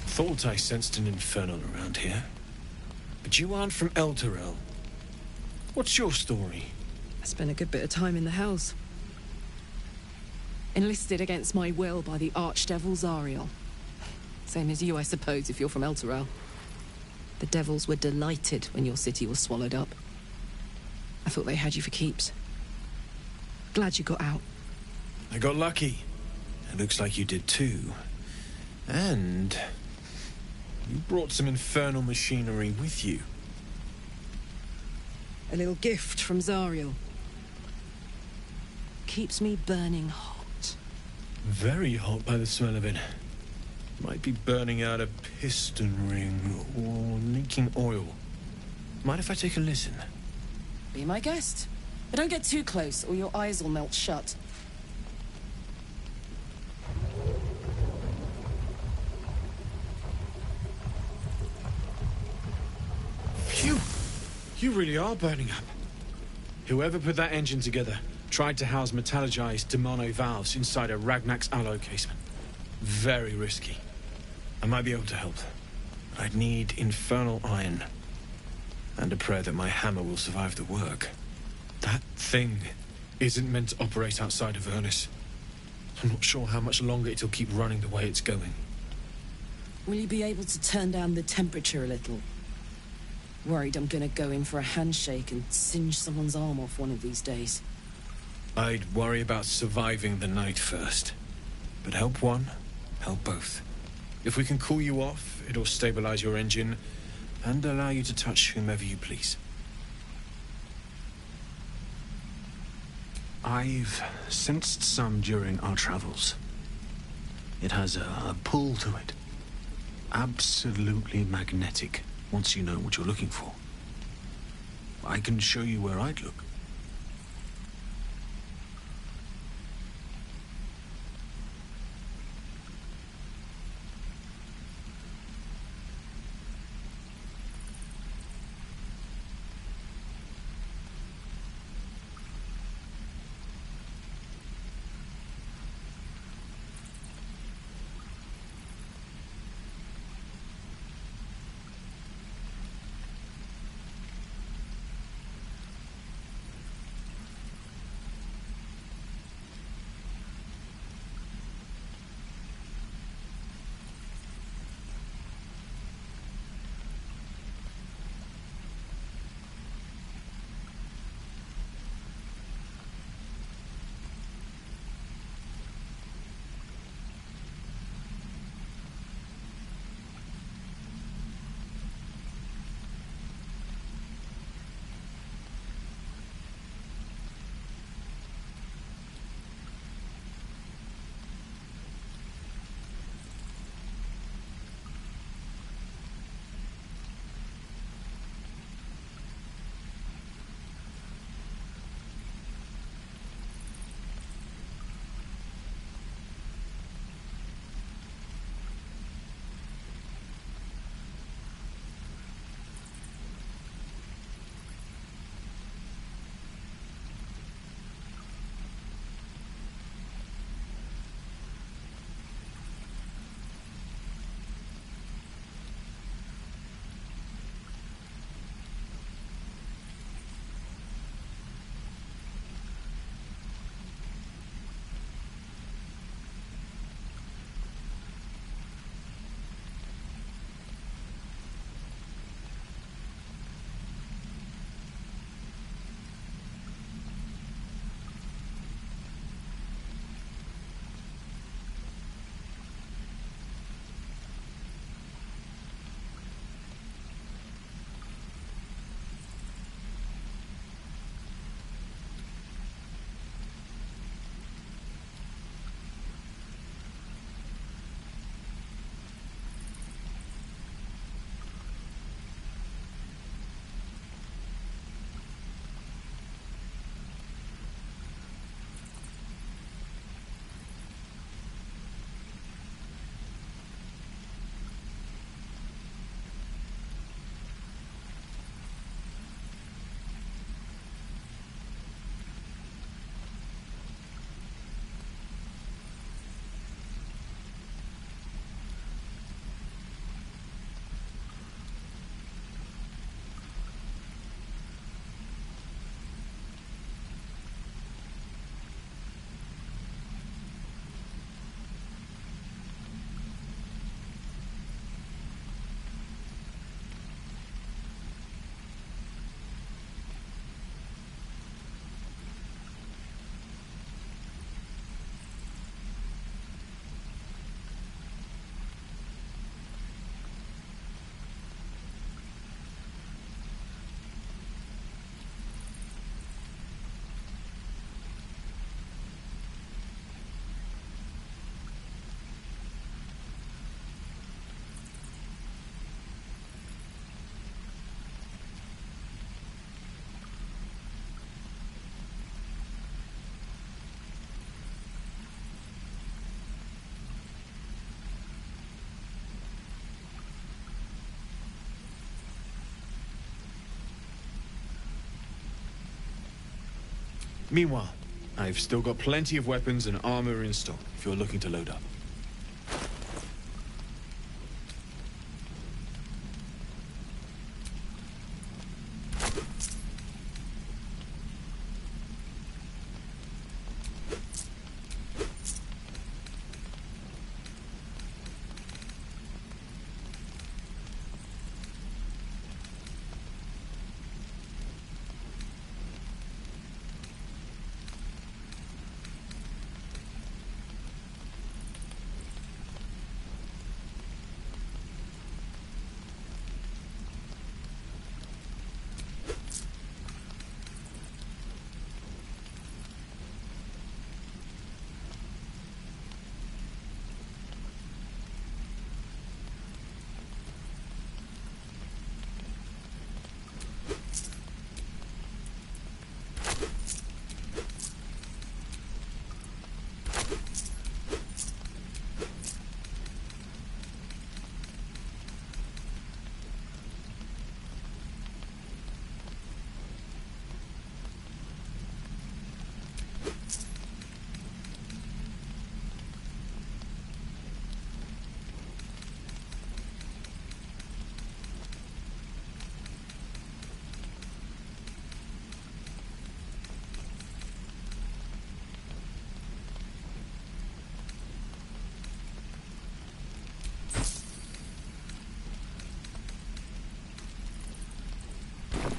Thought I sensed an infernal around here. But you aren't from Elturel. What's your story? I spent a good bit of time in the Hells. Enlisted against my will by the Archdevil Zariel. Same as you, I suppose, if you're from Elturel. The devils were delighted when your city was swallowed up. I thought they had you for keeps. Glad you got out. I got lucky. It looks like you did too. And... you brought some infernal machinery with you. A little gift from Zariel. Keeps me burning hot. Very hot by the smell of it. Might be burning out a piston ring or leaking oil. Mind if I take a listen? Be my guest. But don't get too close or your eyes will melt shut. Phew! You really are burning up. Whoever put that engine together tried to house metallogized demono valves inside a Ragnak's alloy casement. Very risky. I might be able to help. I'd need infernal iron. And a prayer that my hammer will survive the work. That thing isn't meant to operate outside of Ernest. I'm not sure how much longer it'll keep running the way it's going. Will you be able to turn down the temperature a little? Worried I'm gonna go in for a handshake and singe someone's arm off one of these days. I'd worry about surviving the night first. But help one, help both. If we can cool you off, it'll stabilize your engine and allow you to touch whomever you please. I've sensed some during our travels. It has a pull to it. Absolutely magnetic, once you know what you're looking for. I can show you where I'd look. Meanwhile, I've still got plenty of weapons and armor in stock if you're looking to load up.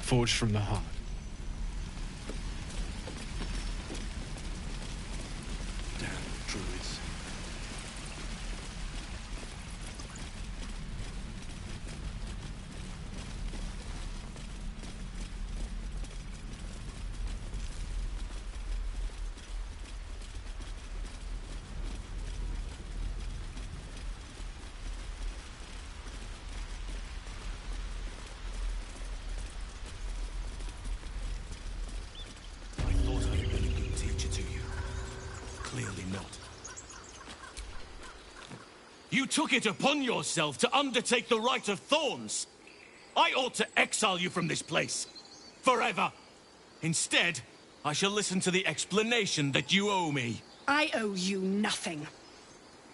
Forged from the heart. Damn druids. You took it upon yourself to undertake the Rite of Thorns. I ought to exile you from this place. Forever. Instead, I shall listen to the explanation that you owe me. I owe you nothing.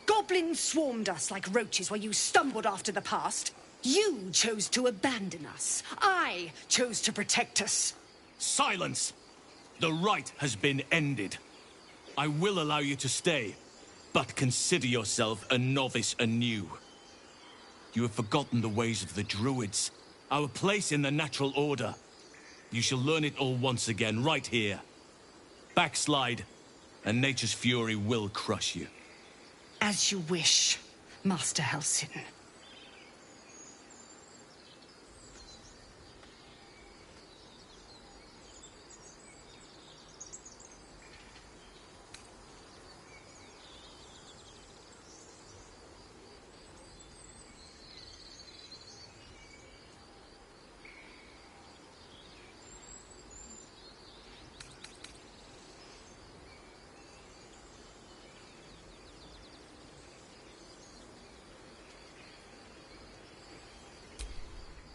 Goblins swarmed us like roaches while you stumbled after the past. You chose to abandon us. I chose to protect us. Silence! The rite has been ended. I will allow you to stay. But consider yourself a novice anew. You have forgotten the ways of the druids, our place in the natural order. You shall learn it all once again, right here. Backslide, and nature's fury will crush you. As you wish, Master Halsin.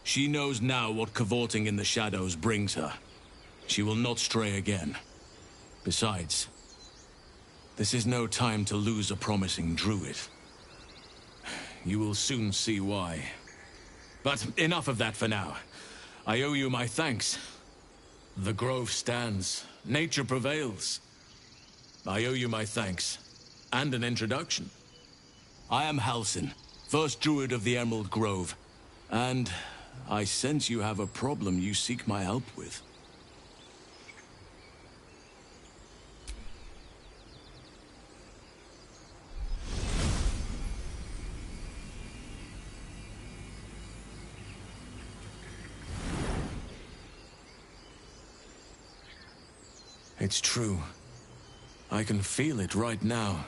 She knows now what cavorting in the shadows brings her. She will not stray again. Besides, this is no time to lose a promising druid. You will soon see why. But enough of that for now. I owe you my thanks. The grove stands. Nature prevails. I owe you my thanks. And an introduction. I am Halsin, first druid of the Emerald Grove. And I sense you have a problem you seek my help with. It's true. I can feel it right now.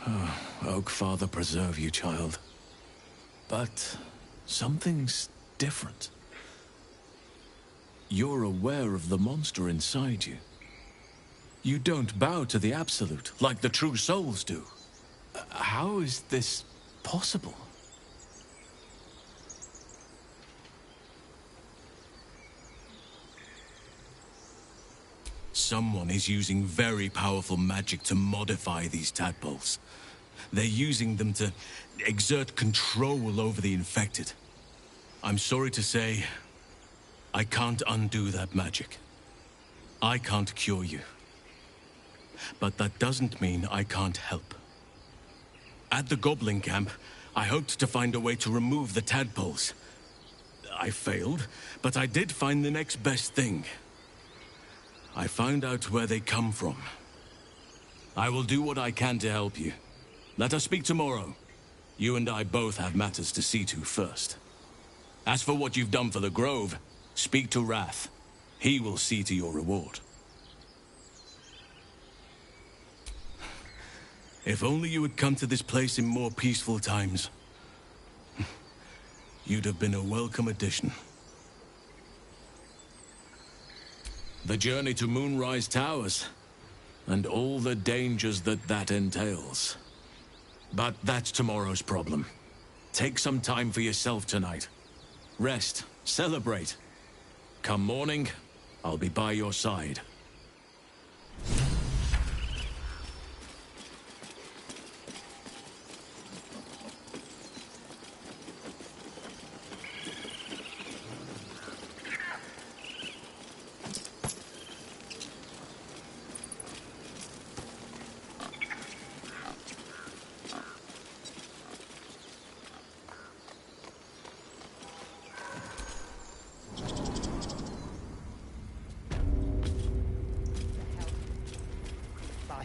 Oh, Oak Father preserve you, child. But something's different. You're aware of the monster inside you. You don't bow to the Absolute like the true souls do. How is this possible? Someone is using very powerful magic to modify these tadpoles. They're using them to exert control over the infected. I'm sorry to say, I can't undo that magic. I can't cure you. But that doesn't mean I can't help. At the Goblin camp, I hoped to find a way to remove the tadpoles. I failed, but I did find the next best thing. I found out where they come from. I will do what I can to help you. Let us speak tomorrow. You and I both have matters to see to first. As for what you've done for the Grove, speak to Wrath. He will see to your reward. If only you had come to this place in more peaceful times. You'd have been a welcome addition. The journey to Moonrise Towers, and all the dangers that entails. But that's tomorrow's problem. Take some time for yourself tonight. Rest, celebrate. Come morning, I'll be by your side.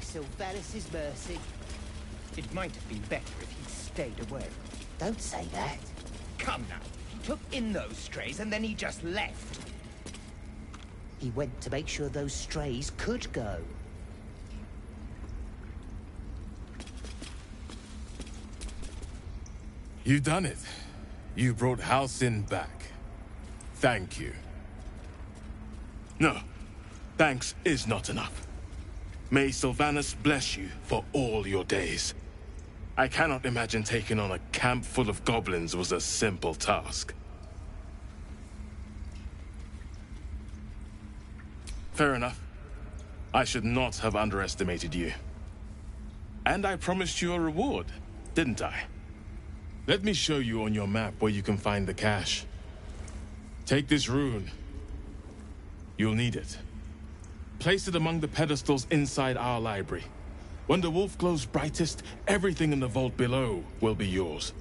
Sylvanas' mercy. It might have been better if he'd stayed away. Don't say that. Come now. He took in those strays and then he just left. He went to make sure those strays could go. You've done it. You brought Halcyon back. Thank you. No, thanks is not enough. May Sylvanas bless you for all your days. I cannot imagine taking on a camp full of goblins was a simple task. Fair enough. I should not have underestimated you. And I promised you a reward, didn't I? Let me show you on your map where you can find the cache. Take this rune. You'll need it. Place it among the pedestals inside our library. When the wolf glows brightest, everything in the vault below will be yours.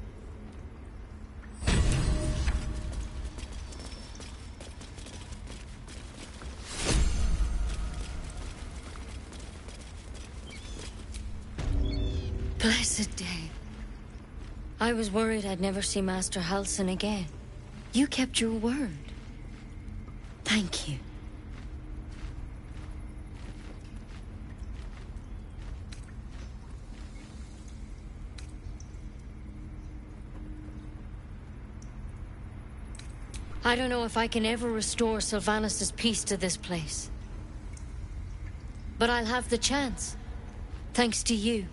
Blessed day. I was worried I'd never see Master Halcyon again. You kept your word. Thank you. I don't know if I can ever restore Sylvanas' peace to this place. But I'll have the chance. Thanks to you.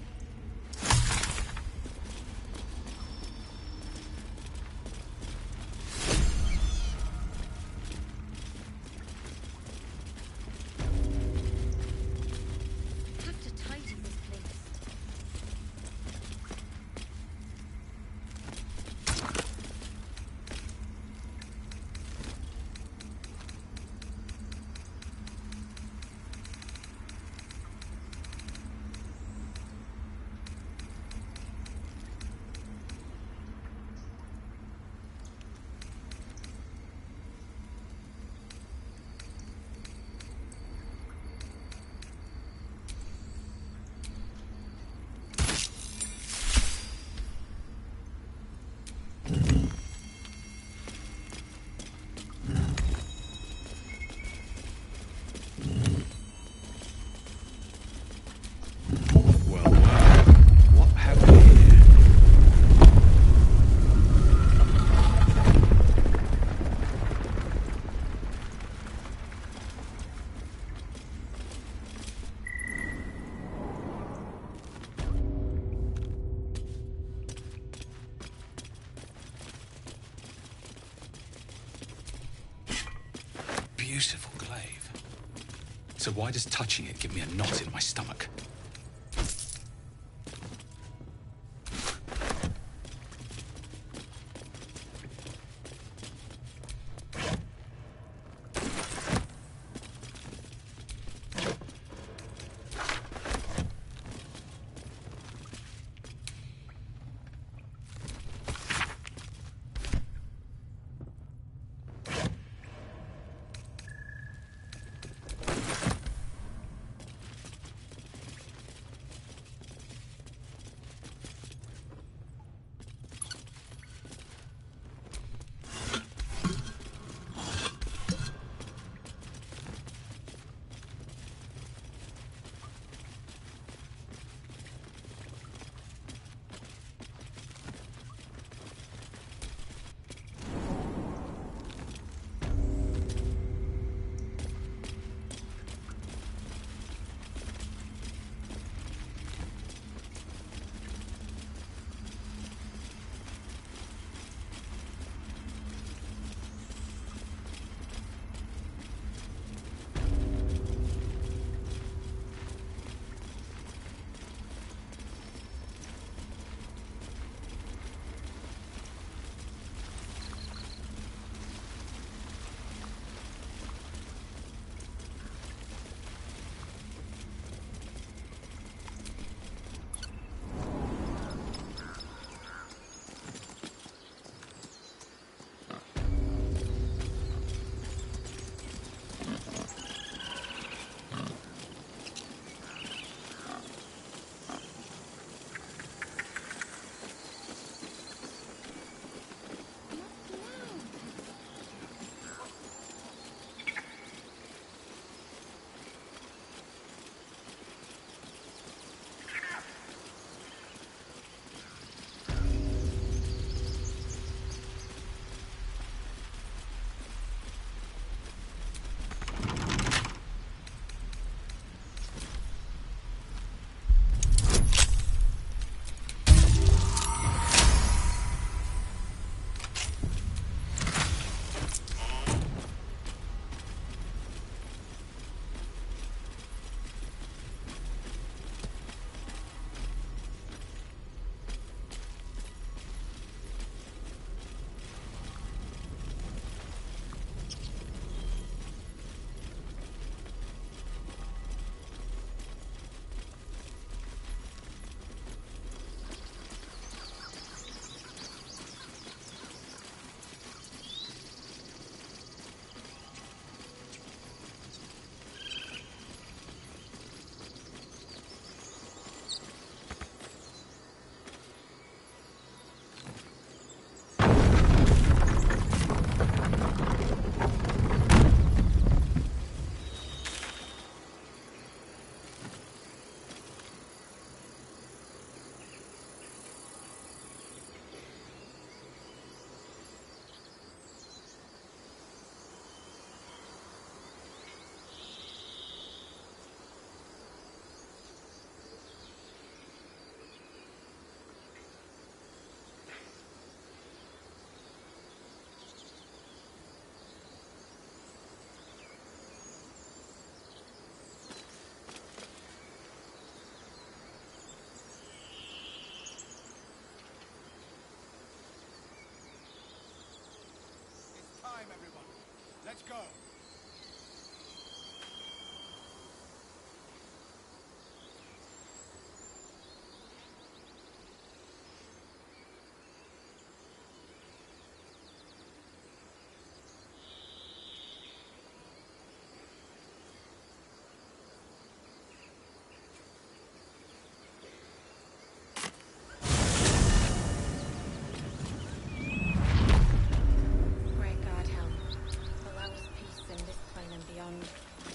Beautiful glaive. So why does touching it give me a knot in my stomach? Let's go.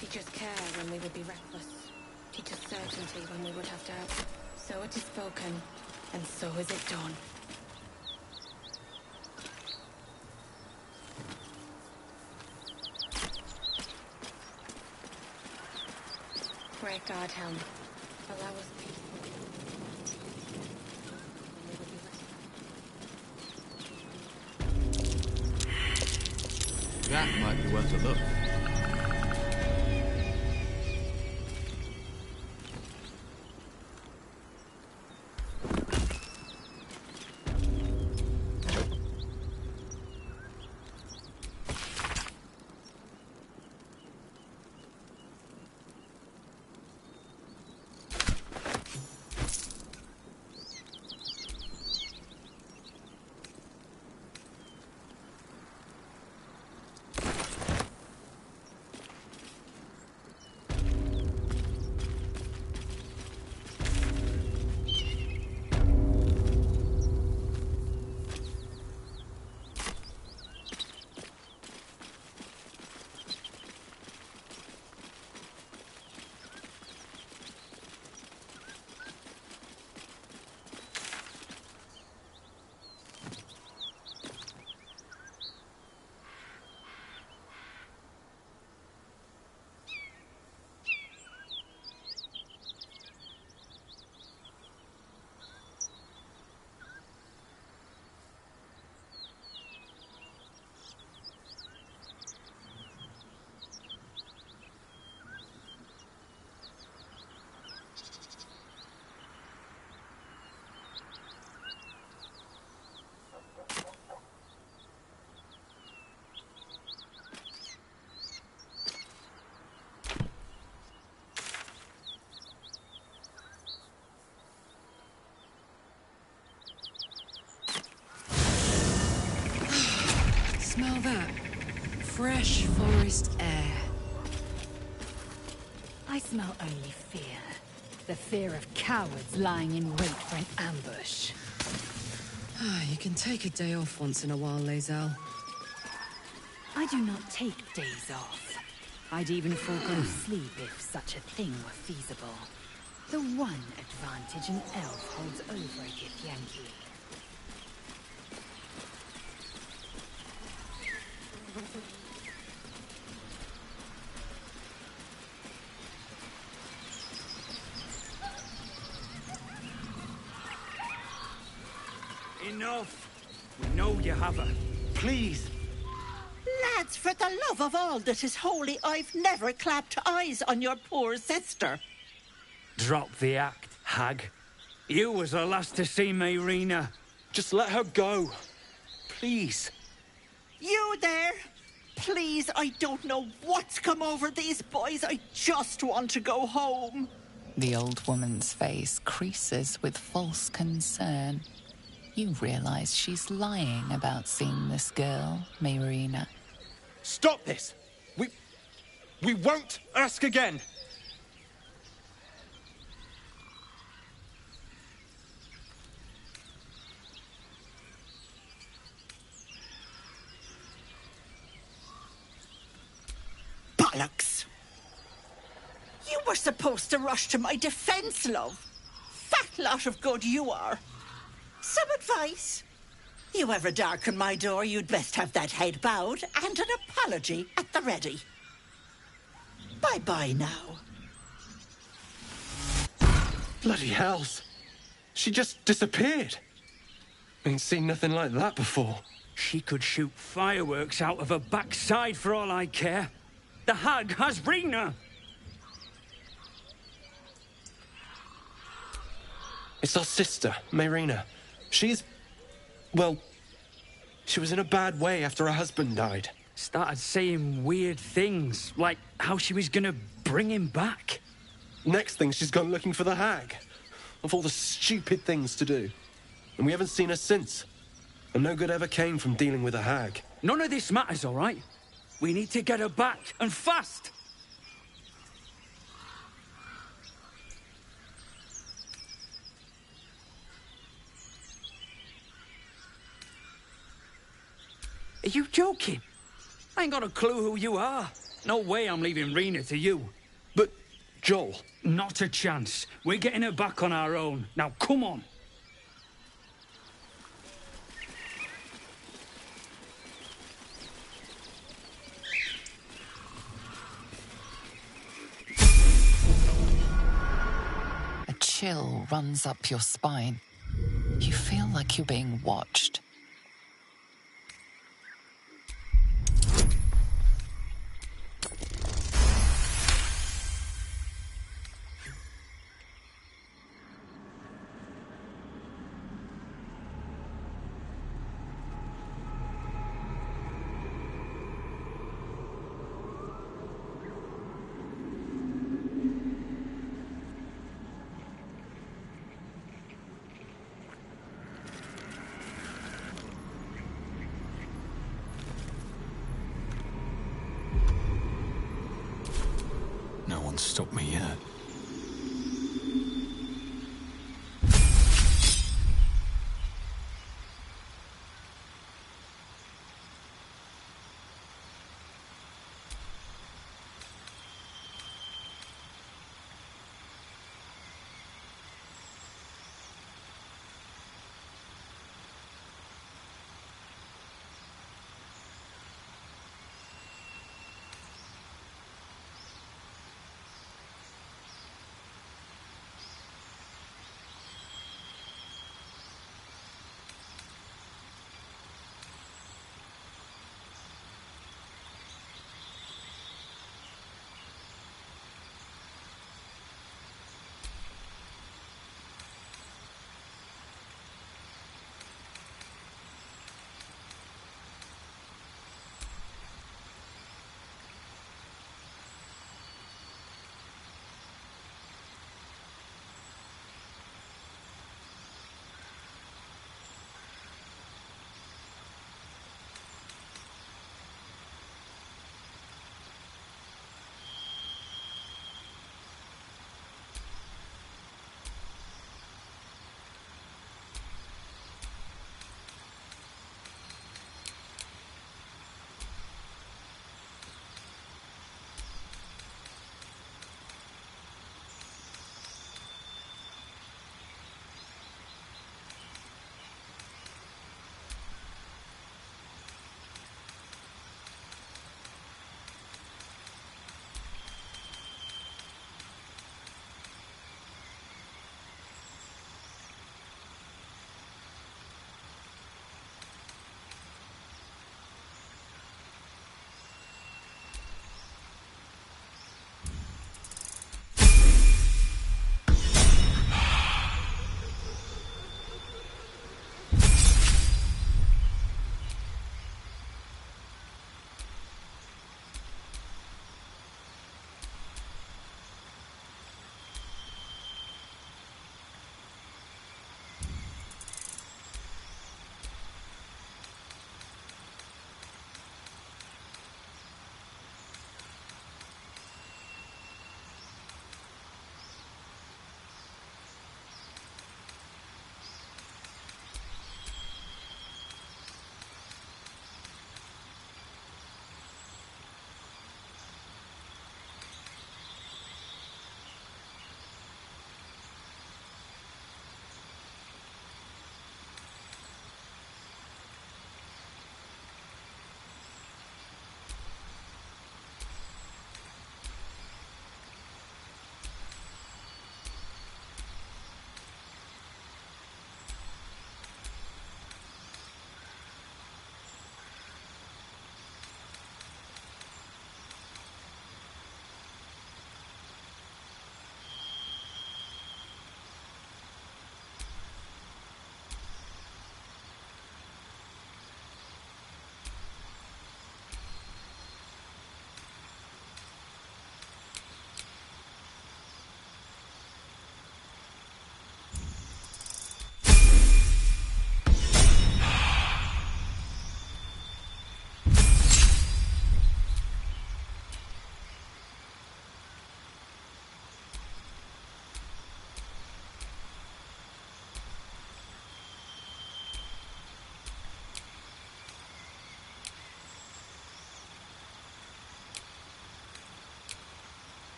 Teach us care when we would be reckless. Teach us certainty when we would have doubt. So it is spoken, and so is it done. Great God, Helm, allow us peace. That might be worth a look. Smell that? Fresh forest air. I smell only fear. The fear of cowards lying in wait for an ambush. You can take a day off once in a while, Lae'zel. I do not take days off. I'd even forego sleep if such a thing were feasible. The one advantage an elf holds over a Githyanki. Enough! We know you have her. Please. Lads, for the love of all that is holy, I've never clapped eyes on your poor sister. Drop the act, hag. You was the last to see Mayrina. Just let her go. Please. You there? Please, I don't know what's come over these boys. I just want to go home. The old woman's face creases with false concern. You realize she's lying about seeing this girl, Mayrina. Stop this! We won't ask again! Bollocks! You were supposed to rush to my defense, love. Fat lot of good you are. Some advice? You ever darken my door, you'd best have that head bowed and an apology at the ready. Bye-bye now. Bloody hells. She just disappeared. Ain't seen nothing like that before. She could shoot fireworks out of her backside for all I care. The hag has Rena. It's our sister, Mayrina. She's... well... she was in a bad way after her husband died. Started saying weird things, like how she was gonna bring him back. Next thing, she's gone looking for the hag. Of all the stupid things to do. And we haven't seen her since. And no good ever came from dealing with a hag. None of this matters, all right? We need to get her back, and fast! Are you joking? I ain't got a clue who you are. No way I'm leaving Rena to you. But, Joel... Not a chance. We're getting her back on our own. Now, come on. A chill runs up your spine. You feel like you're being watched. No one's stopped me yet.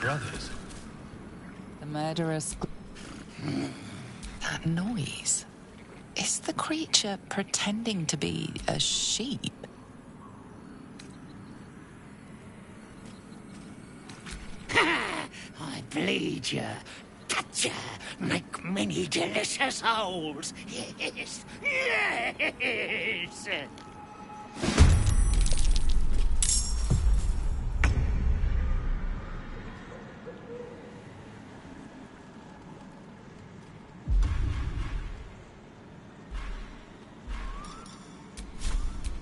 brothers. The murderous... That noise. Is the creature pretending to be a sheep? I bleed you, touch you, make many delicious holes. Yes, yes.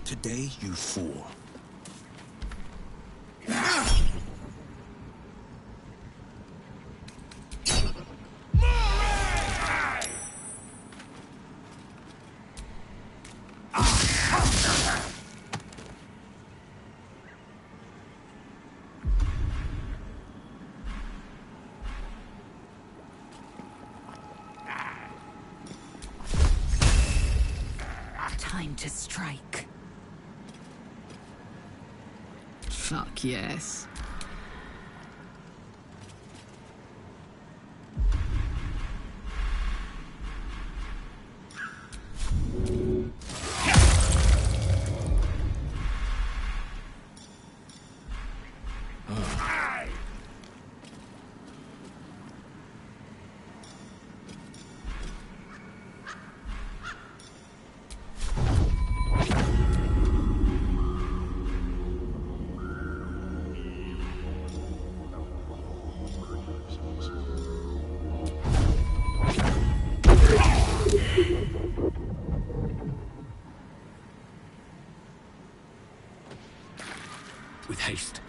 Today you fall. Time to strike. Fuck yes. With haste.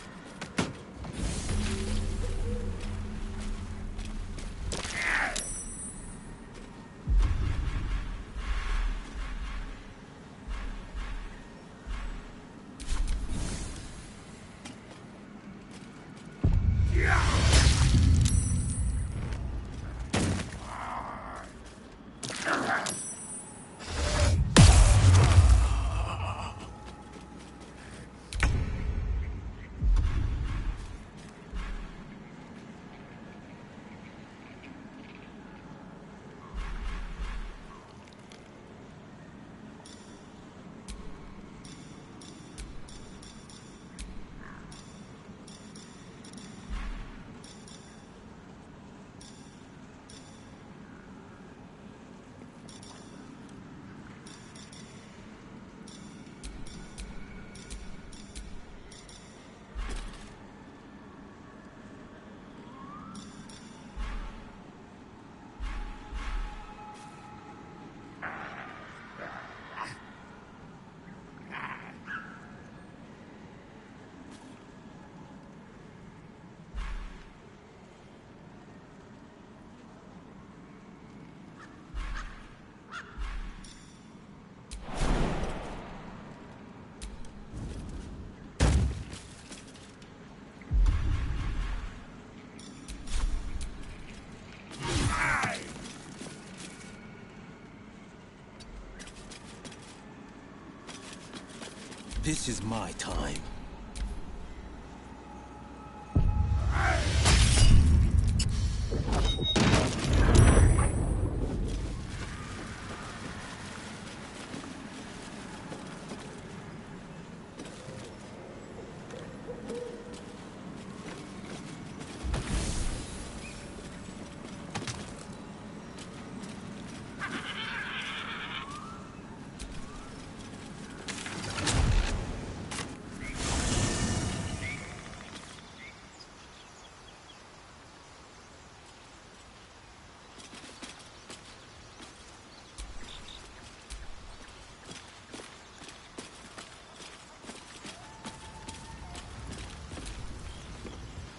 This is my time.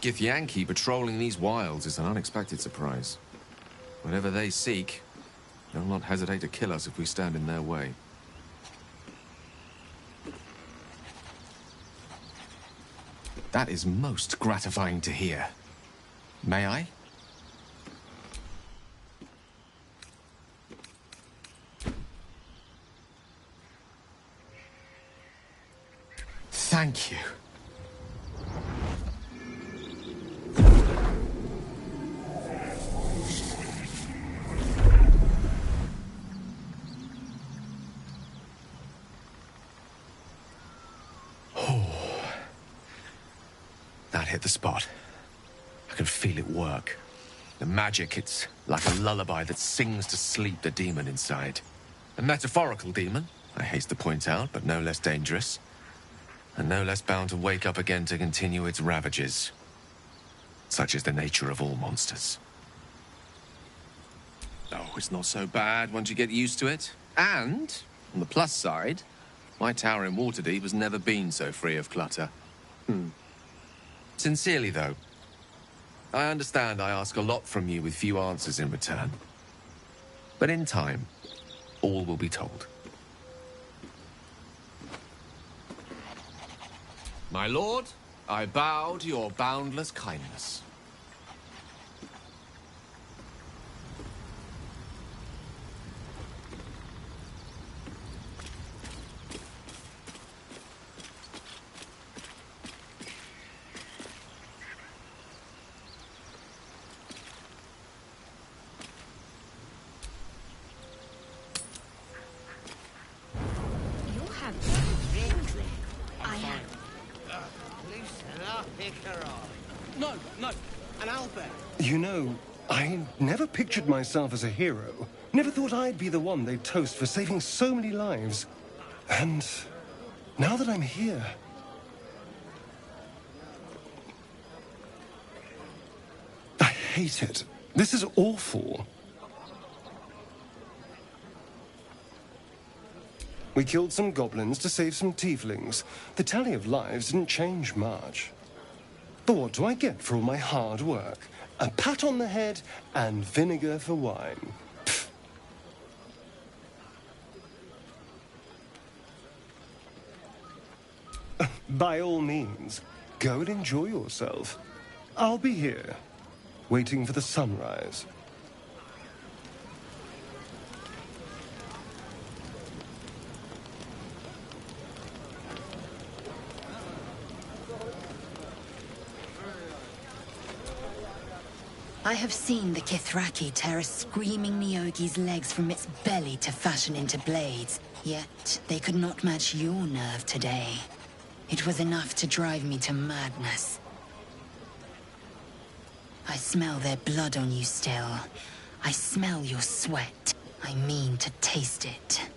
Githyanki patrolling these wilds is an unexpected surprise. Whatever they seek, they'll not hesitate to kill us if we stand in their way. That is most gratifying to hear. May I? Thank you. That hit the spot. I can feel it work. The magic, it's like a lullaby that sings to sleep the demon inside. A metaphorical demon, I haste to point out, but no less dangerous. And no less bound to wake up again to continue its ravages. Such is the nature of all monsters. Oh, it's not so bad once you get used to it. And, on the plus side, my tower in Waterdeep has never been so free of clutter. Sincerely, though, I understand I ask a lot from you with few answers in return. But in time, all will be told. My lord, I bow to your boundless kindness. No, no, an owlbear. You know, I never pictured myself as a hero. Never thought I'd be the one they'd toast for saving so many lives. And now that I'm here... I hate it. This is awful. We killed some goblins to save some tieflings. The tally of lives didn't change much. But what do I get for all my hard work? A pat on the head and vinegar for wine. Pfft. By all means, go and enjoy yourself. I'll be here, waiting for the sunrise. I have seen the Kithraki tear a screaming Neogi's legs from its belly to fashion into blades. Yet they could not match your nerve today. It was enough to drive me to madness. I smell their blood on you still. I smell your sweat. I mean to taste it.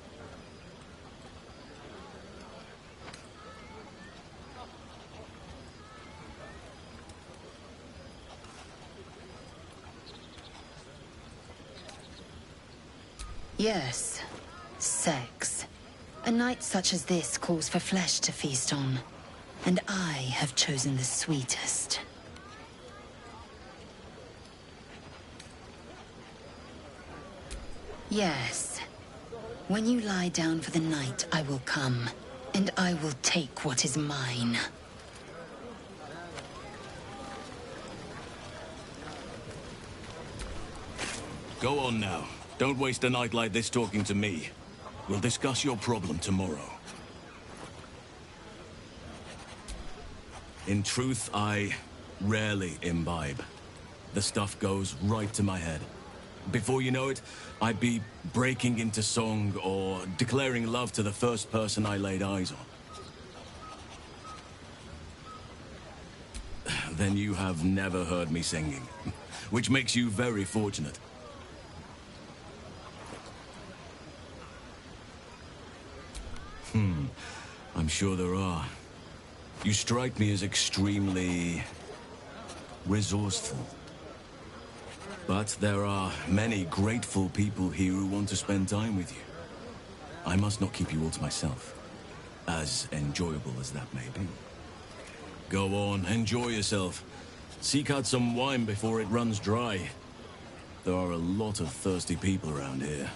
Yes, sex. A night such as this calls for flesh to feast on, and I have chosen the sweetest. Yes. When you lie down for the night, I will come, and I will take what is mine. Go on now. Don't waste a night like this talking to me. We'll discuss your problem tomorrow. In truth, I rarely imbibe. The stuff goes right to my head. Before you know it, I'd be breaking into song or declaring love to the first person I laid eyes on. Then you have never heard me singing, which makes you very fortunate. I'm sure there are. You strike me as extremely resourceful. But there are many grateful people here who want to spend time with you. I must not keep you all to myself, as enjoyable as that may be. Go on, enjoy yourself. Seek out some wine before it runs dry. There are a lot of thirsty people around here.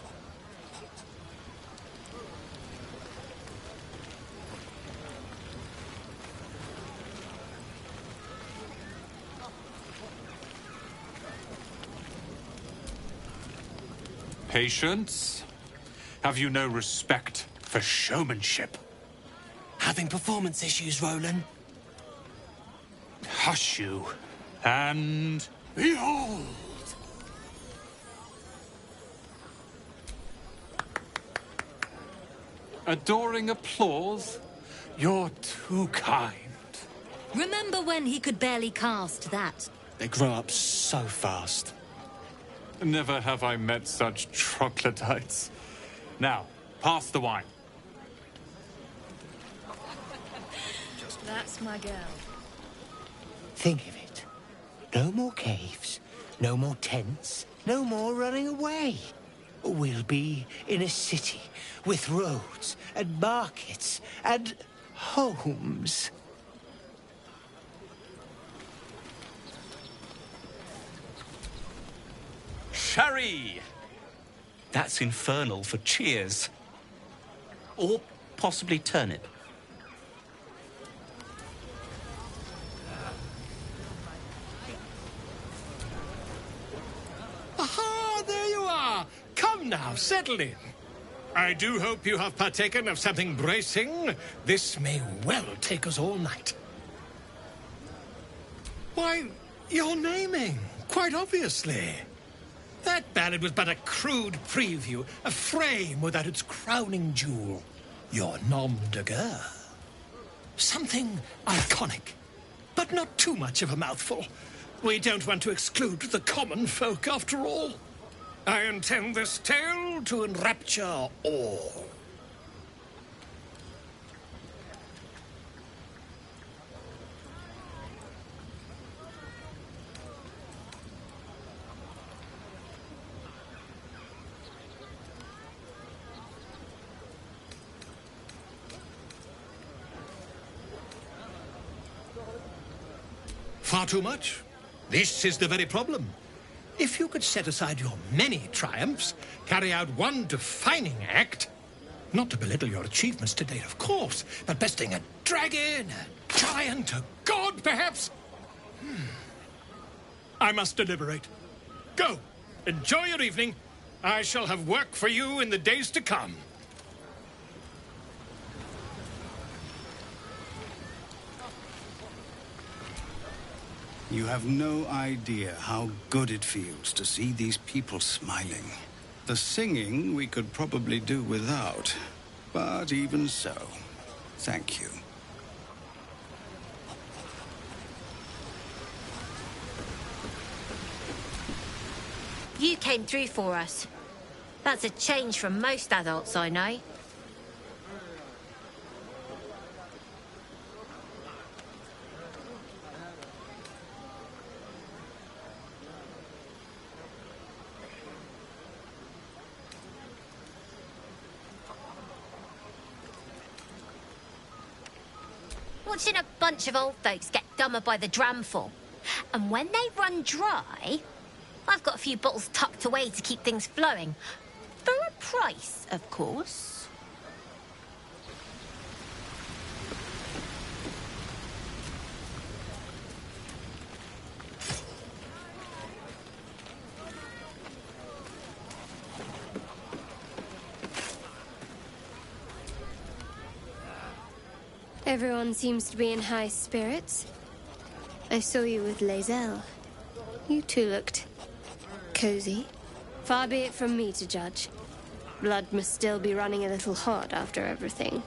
Patience? Have you no respect for showmanship? Having performance issues, Roland? Hush you, and behold! Adoring applause? You're too kind. Remember when he could barely cast that? They grow up so fast. Never have I met such troglodytes. Now, pass the wine. That's my girl. Think of it. No more caves, no more tents, no more running away. We'll be in a city with roads and markets and homes. Sherry! That's infernal for cheers. Or possibly turnip. Aha, there you are. Come now, settle in. I do hope you have partaken of something bracing. This may well take us all night. Why, you're naming, quite obviously. That ballad was but a crude preview, a frame without its crowning jewel. Your nom de guerre. Something iconic, but not too much of a mouthful. We don't want to exclude the common folk, after all. I intend this tale to enrapture all. Far too much. This is the very problem. If you could set aside your many triumphs, carry out one defining act, not to belittle your achievements to date, of course, but besting a dragon, a giant, a god, perhaps. I must deliberate. Go. Enjoy your evening. I shall have work for you in the days to come. You have no idea how good it feels to see these people smiling. The singing we could probably do without, but even so, thank you. You came through for us. That's a change from most adults I know. Watching a bunch of old folks get dumber by the dramful. And when they run dry, I've got a few bottles tucked away to keep things flowing. For a price, of course. Everyone seems to be in high spirits. I saw you with Lae'zel. You two looked cozy. Far be it from me to judge. Blood must still be running a little hot after everything.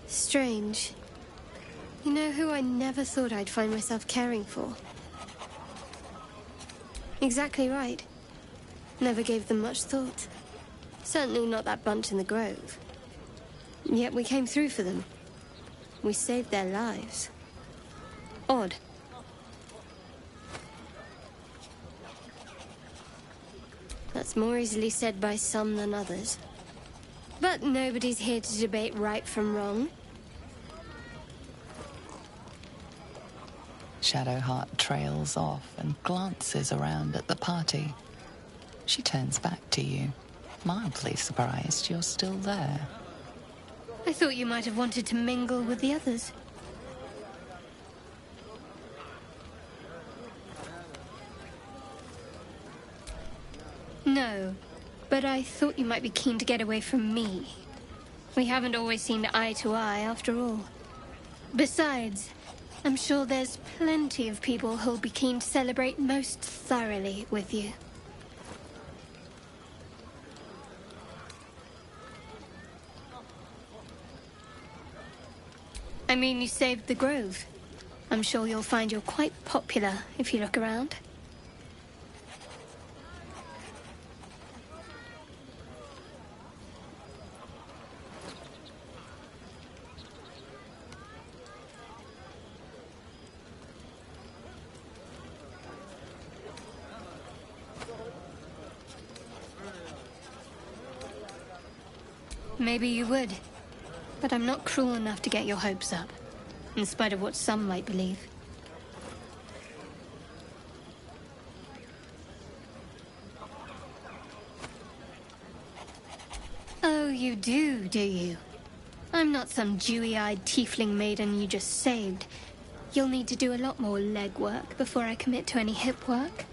Strange. You know who I never thought I'd find myself caring for? Exactly right. Never gave them much thought. Certainly not that bunch in the grove. Yet we came through for them. We saved their lives. Odd. That's more easily said by some than others. But nobody's here to debate right from wrong. Shadowheart trails off and glances around at the party. She turns back to you, mildly surprised you're still there. I thought you might have wanted to mingle with the others. No, but I thought you might be keen to get away from me. We haven't always seen eye to eye, after all. Besides, I'm sure there's plenty of people who'll be keen to celebrate most thoroughly with you. I mean, you saved the grove. I'm sure you'll find you're quite popular if you look around. Maybe you would, but I'm not cruel enough to get your hopes up, in spite of what some might believe. Oh, you do you? I'm not some dewy-eyed tiefling maiden you just saved. You'll need to do a lot more legwork before I commit to any hip work.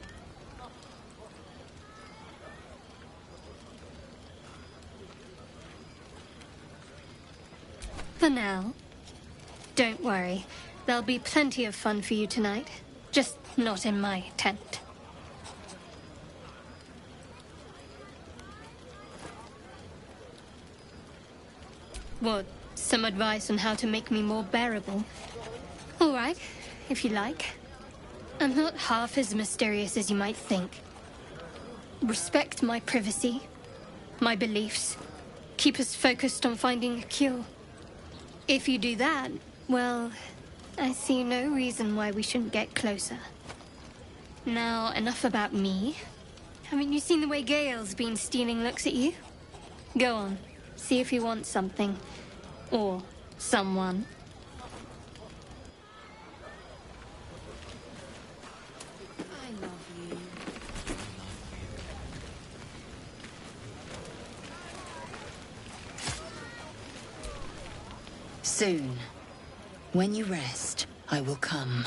For now. Don't worry. There'll be plenty of fun for you tonight. Just not in my tent. What? Some advice on how to make me more bearable? All right, if you like. I'm not half as mysterious as you might think. Respect my privacy, my beliefs. Keep us focused on finding a cure. If you do that, well, I see no reason why we shouldn't get closer. Now, enough about me. Haven't you seen the way Gale's been stealing looks at you? Go on, see if you want something. Or someone. I love you. Soon. When you rest, I will come.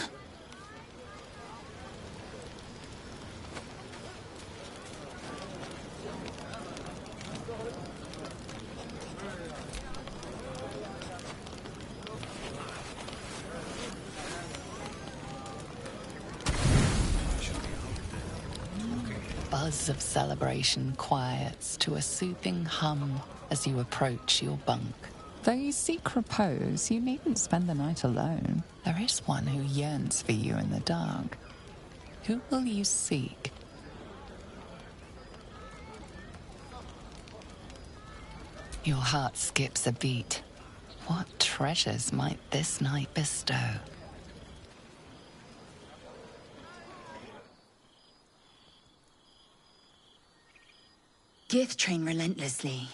Buzz of celebration quiets to a soothing hum as you approach your bunk. Though you seek repose, you needn't spend the night alone. There is one who yearns for you in the dark. Who will you seek? Your heart skips a beat. What treasures might this night bestow? Gith train relentlessly.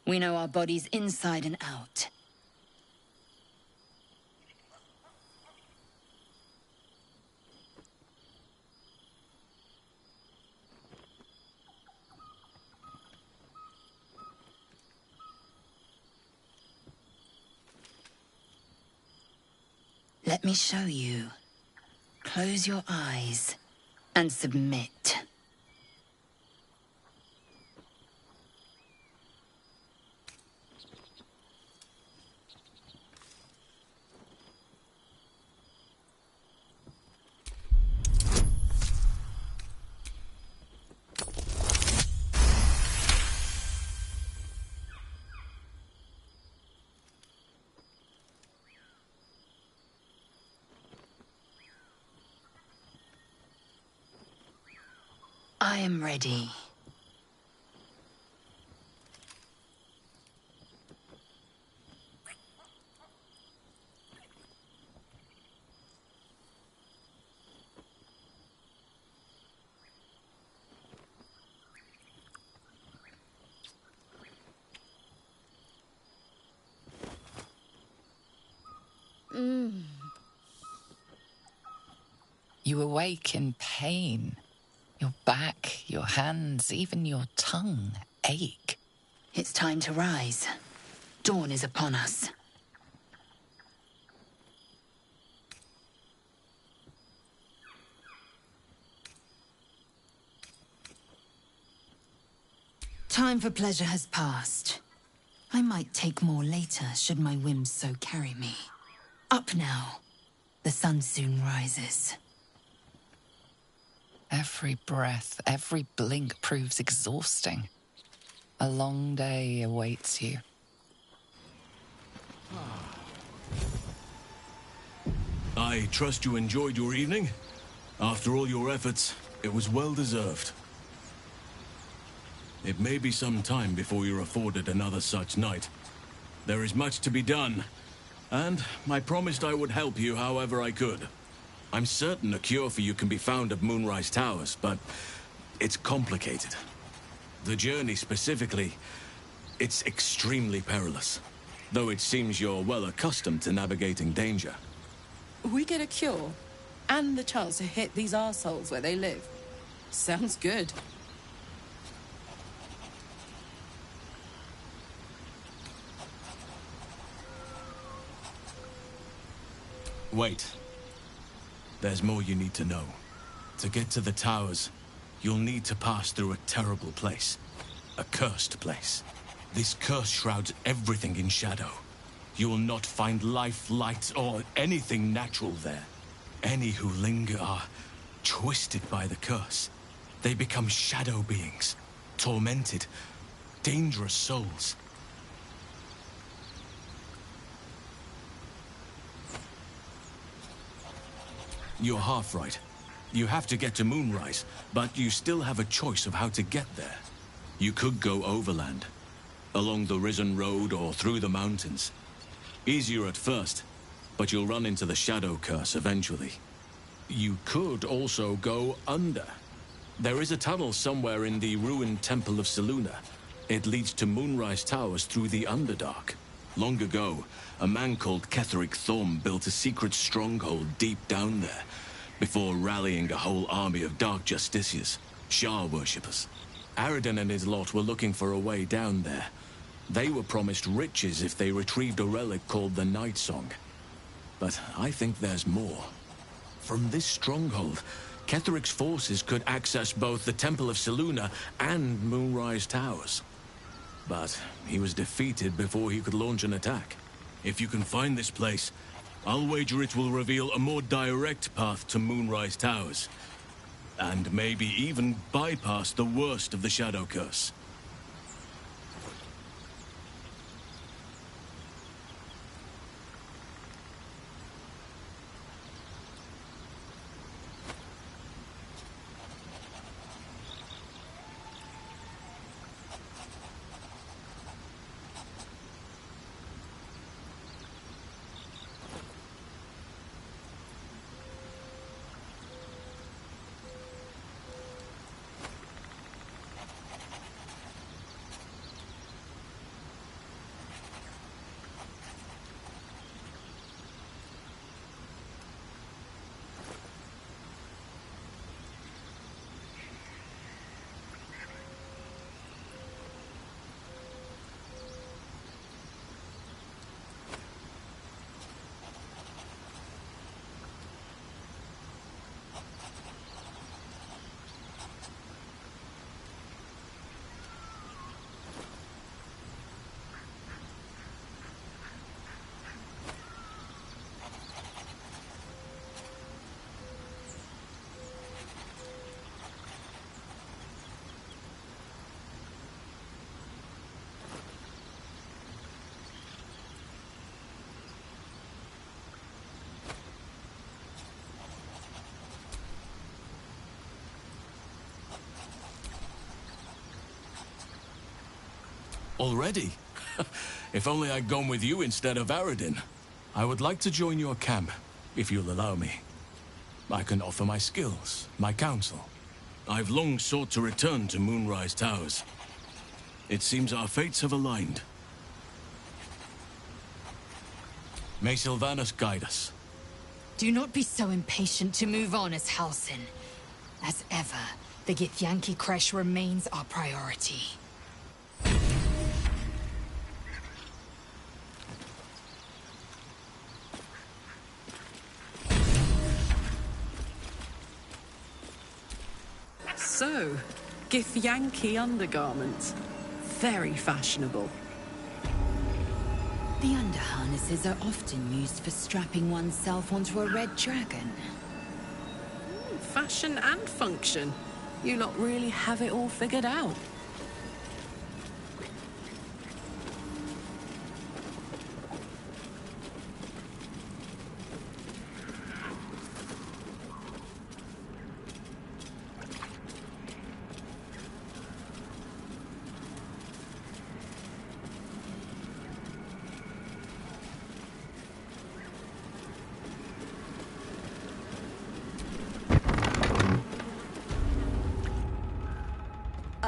We know our bodies inside and out. Let me show you. Close your eyes and submit. I am ready. You awake in pain. Your back, your hands, even your tongue ache. It's time to rise. Dawn is upon us. Time for pleasure has passed. I might take more later, should my whims so carry me. Up now. The sun soon rises. Every breath, every blink proves exhausting. A long day awaits you. I trust you enjoyed your evening. After all your efforts, it was well deserved. It may be some time before you're afforded another such night. There is much to be done, and I promised I would help you however I could. I'm certain a cure for you can be found at Moonrise Towers, but it's complicated. The journey specifically, it's extremely perilous, though it seems you're well accustomed to navigating danger. We get a cure, and the chance to hit these arseholes where they live. Sounds good. Wait. There's more you need to know. To get to the towers, you'll need to pass through a terrible place. A cursed place. This curse shrouds everything in shadow. You will not find life, light, or anything natural there. Any who linger are twisted by the curse. They become shadow beings, tormented, dangerous souls. You're half right. You have to get to Moonrise, but you still have a choice of how to get there. You could go overland, along the Risen Road or through the mountains. Easier at first, but you'll run into the Shadow Curse eventually. You could also go under. There is a tunnel somewhere in the ruined Temple of Selûne. It leads to Moonrise Towers through the Underdark. Long ago, a man called Ketheric Thorm built a secret stronghold deep down there, before rallying a whole army of Dark Justiciars, Shah worshippers. Aradin and his lot were looking for a way down there. They were promised riches if they retrieved a relic called the Night Song. But I think there's more. From this stronghold, Ketheric's forces could access both the Temple of Selûne and Moonrise Towers. But he was defeated before he could launch an attack. If you can find this place, I'll wager it will reveal a more direct path to Moonrise Towers. And maybe even bypass the worst of the Shadow Curse. Already? If only I'd gone with you instead of Aradin. I would like to join your camp, if you'll allow me. I can offer my skills, my counsel. I've long sought to return to Moonrise Towers. It seems our fates have aligned. May Sylvanas guide us. Do not be so impatient to move on as Halsin. As ever, the Githyanki Kresh remains our priority. So, Githyanki undergarments. Very fashionable. The underharnesses are often used for strapping oneself onto a red dragon. Fashion and function. You lot really have it all figured out.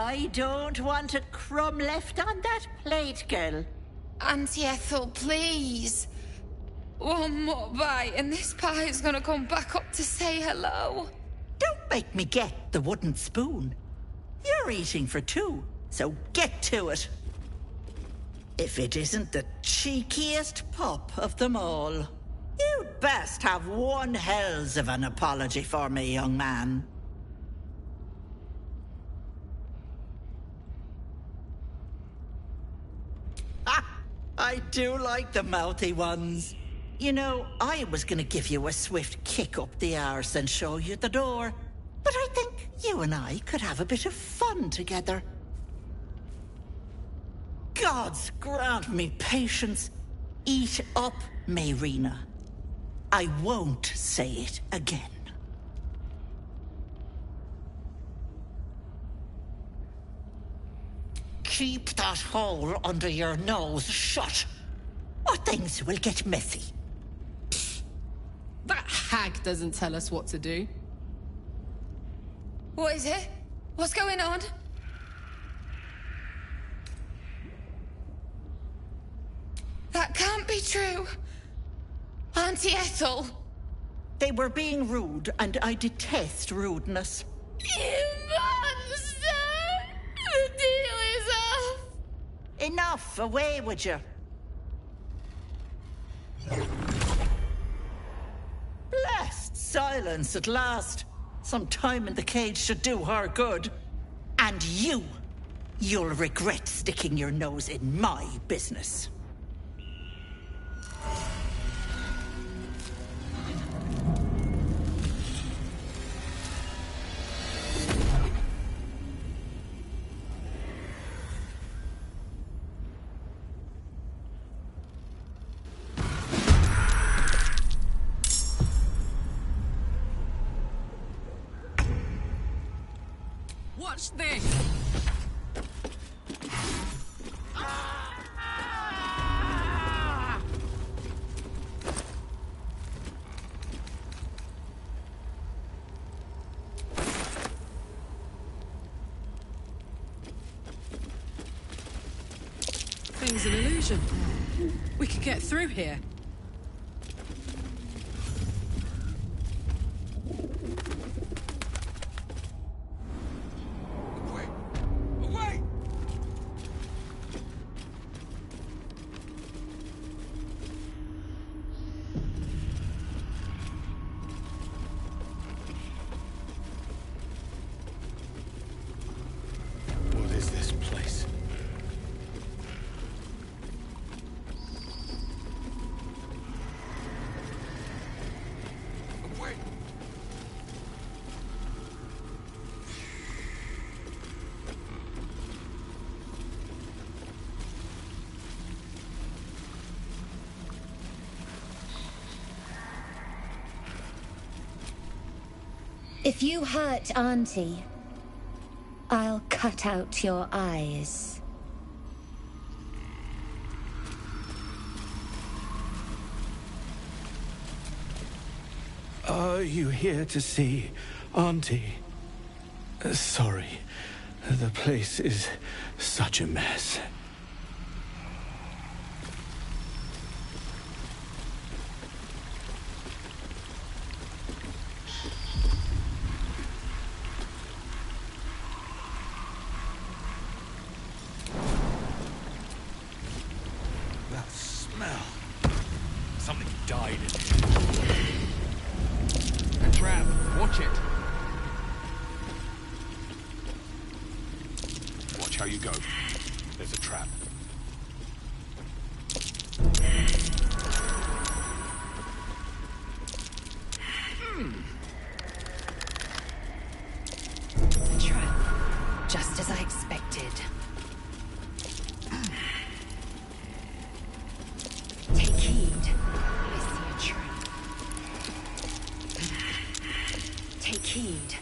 I don't want a crumb left on that plate, girl. Auntie Ethel, please. One more bite and this pie is gonna come back up to say hello. Don't make me get the wooden spoon. You're eating for two, so get to it. If it isn't the cheekiest pup of them all. You'd best have one hells of an apology for me, young man. Ah, I do like the mouthy ones. You know, I was gonna give you a swift kick up the arse and show you the door. But I think you and I could have a bit of fun together. Gods grant me patience. Eat up, Mayrina. I won't say it again. Keep that hole under your nose shut, or things will get messy. That hag doesn't tell us what to do. What is it? What's going on? That can't be true. Auntie Ethel. They were being rude, and I detest rudeness. You monster! The deal is off! Enough! Away with you! Blessed silence at last. Some time in the cage should do her good. And you'll regret sticking your nose in my business. Watch this! Thing's an illusion. We could get through here. What is this place? Wait! If you hurt Auntie, I'll cut out your eyes. Are you here to see Auntie? Sorry, the place is such a mess. That smell. Something died in here. A trap. Watch it. Watch how you go. There's a trap. A trap. Just as I expected. Take heed. I see a trap. Take heed.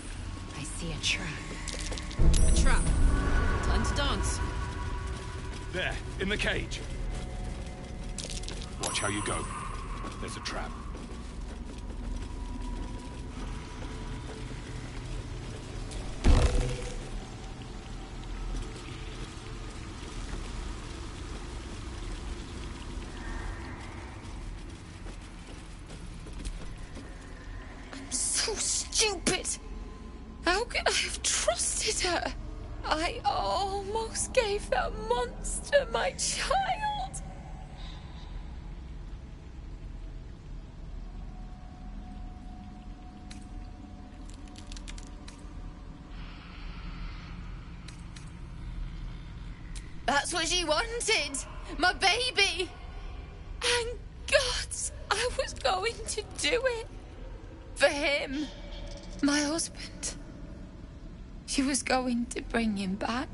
I see a trap. A trap. Time to dance. There, in the cage. Watch how you go. There's a trap. so stupid. How could I have trusted her? I almost gave that monster my child. That's what she wanted. My baby. And gods, I was going to do it. For him. My husband. She was going to bring him back.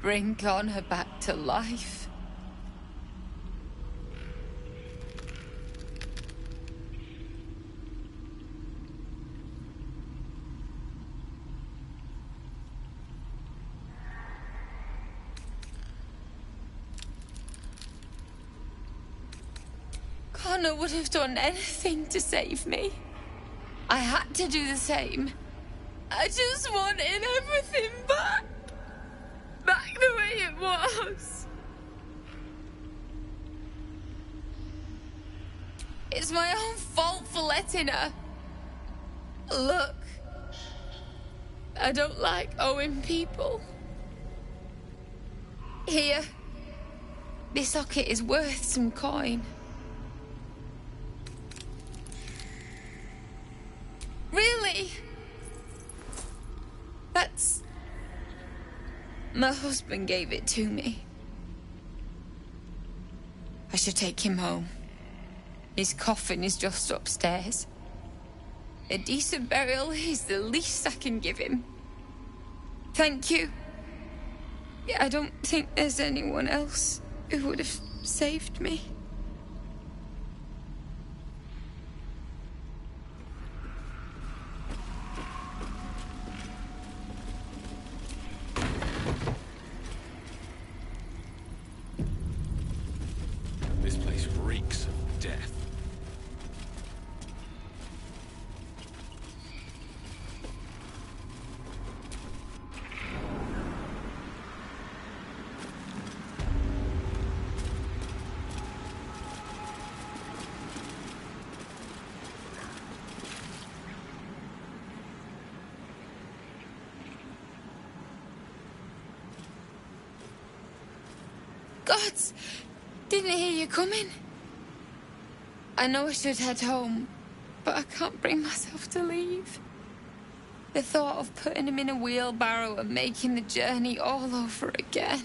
Bring Connor back to life. Connor would have done anything to save me. I had to do the same. I just wanted everything back. Back the way it was. It's my own fault for letting her. Look. I don't like owing people. Here. This socket is worth some coin. Really? That's... My husband gave it to me. I should take him home. His coffin is just upstairs. A decent burial is the least I can give him. Thank you. I don't think there's anyone else who would have saved me. This place reeks of death. Gods! Didn't hear you coming. I know I should head home, but I can't bring myself to leave. The thought of putting him in a wheelbarrow and making the journey all over again.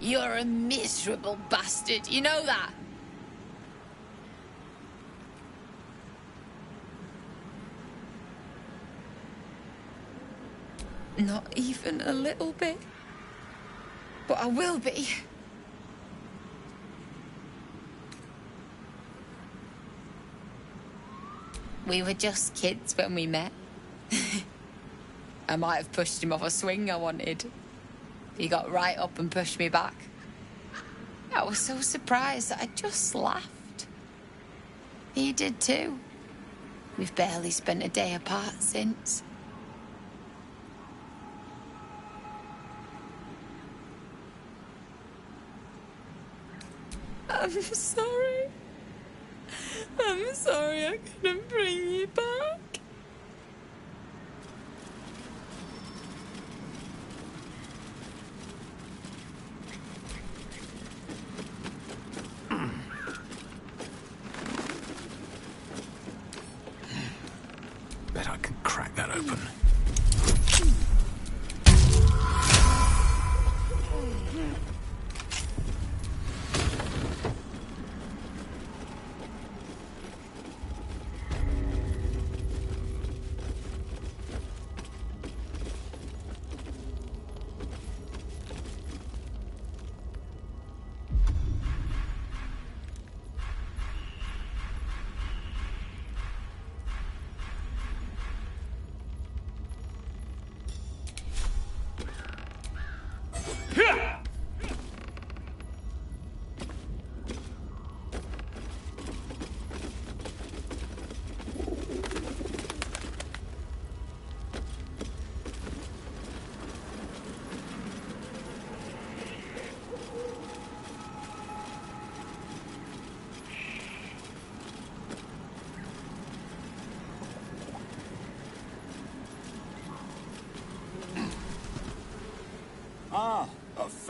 You're a miserable bastard, you know that? Not even a little bit. But I will be. We were just kids when we met. I might have pushed him off a swing I wanted. He got right up and pushed me back. I was so surprised that I just laughed. He did too. We've barely spent a day apart since. I'm sorry. I'm sorry I couldn't bring you back. Bet I can crack that open.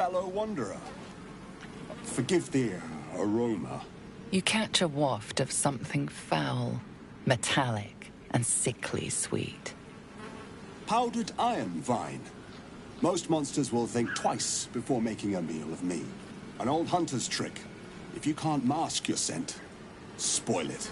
fellow wanderer. Forgive the aroma. You catch a waft of something foul, metallic, and sickly sweet. Powdered iron vine. Most monsters will think twice before making a meal of me. An old hunter's trick. If you can't mask your scent, spoil it.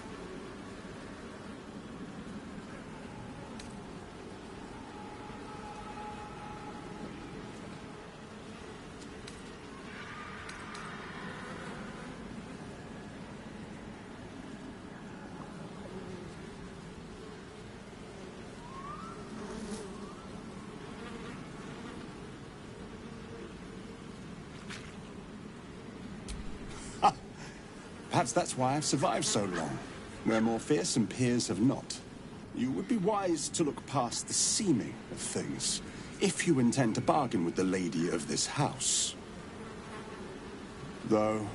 Perhaps that's why I've survived so long, where more fearsome peers have not. You would be wise to look past the seeming of things, if you intend to bargain with the lady of this house. Though,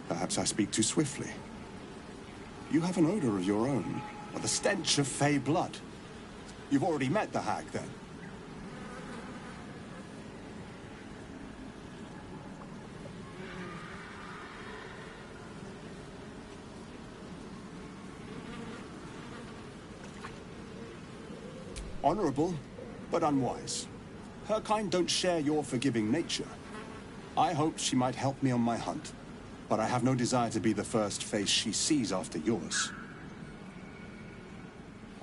perhaps I speak too swiftly. You have an odor of your own, or the stench of fey blood. You've already met the hag, then. Honorable, but unwise. Her kind don't share your forgiving nature. I hoped she might help me on my hunt, but I have no desire to be the first face she sees after yours.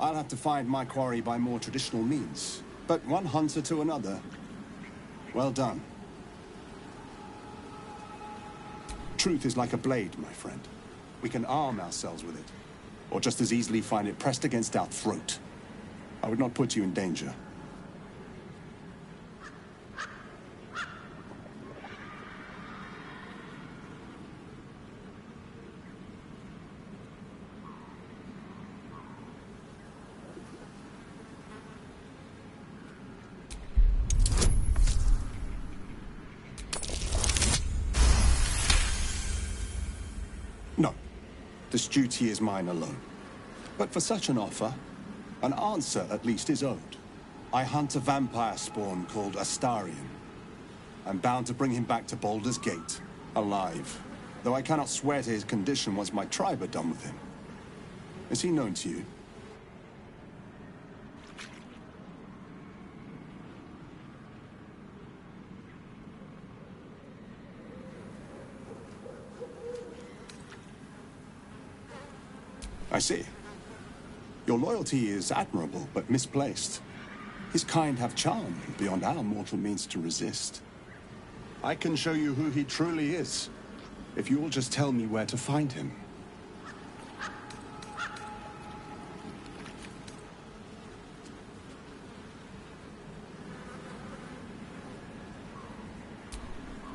I'll have to find my quarry by more traditional means, but one hunter to another. Well done. Truth is like a blade, my friend. We can arm ourselves with it, or just as easily find it pressed against our throat. I would not put you in danger. No. This duty is mine alone. But for such an offer, an answer, at least, is owed. I hunt a vampire spawn called Astarion. I'm bound to bring him back to Baldur's Gate, alive. Though I cannot swear to his condition once my tribe are done with him. Is he known to you? I see. Your loyalty is admirable, but misplaced. His kind have charm beyond our mortal means to resist. I can show you who he truly is, if you will just tell me where to find him.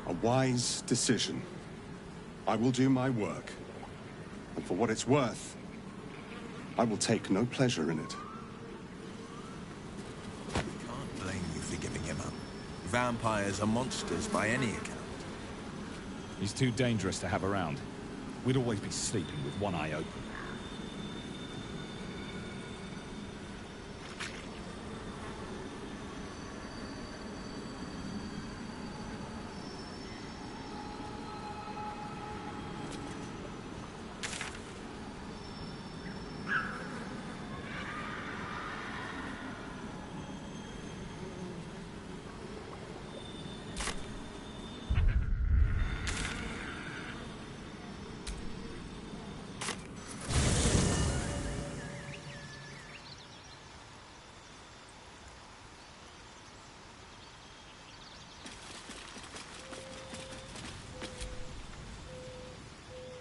A wise decision. I will do my work. And for what it's worth, I will take no pleasure in it. Can't blame you for giving him up. Vampires are monsters by any account. He's too dangerous to have around. We'd always be sleeping with one eye open.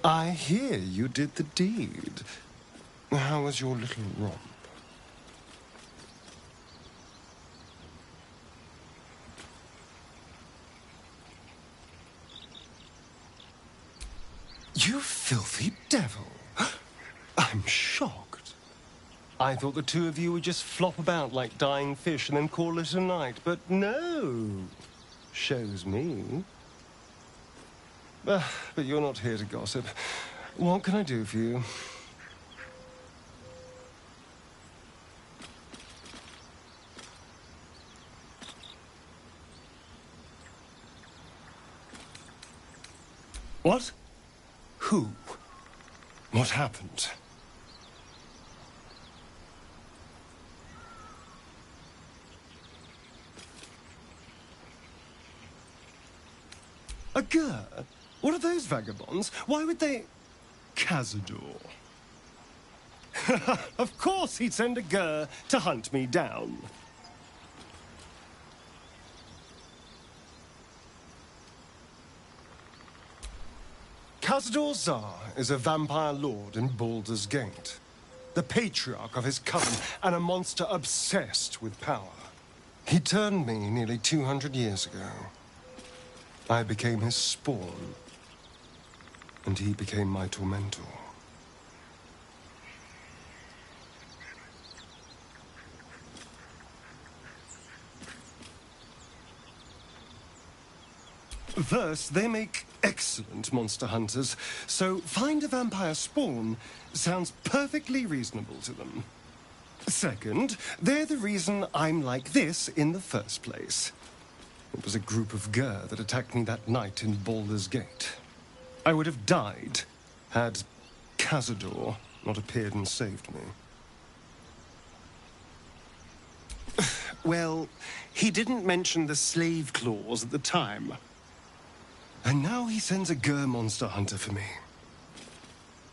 I hear you did the deed. How was your little romp? You filthy devil! I'm shocked. I thought the two of you would just flop about like dying fish and then call it a night, but no. Shows me. But you're not here to gossip. What can I do for you? What? Who? What happened? A Gur? What are those vagabonds? Why would they... Cazador. Of course he'd send a Gur to hunt me down. Cazador Zar is a vampire lord in Baldur's Gate. The patriarch of his coven and a monster obsessed with power. He turned me nearly 200 years ago. I became his spawn, and he became my tormentor. First, they make excellent monster hunters, so find a vampire spawn sounds perfectly reasonable to them. Second, they're the reason I'm like this in the first place. It was a group of Gur that attacked me that night in Baldur's Gate. I would have died had Cazador not appeared and saved me. Well, he didn't mention the slave clause at the time. And now he sends a Gur monster hunter for me.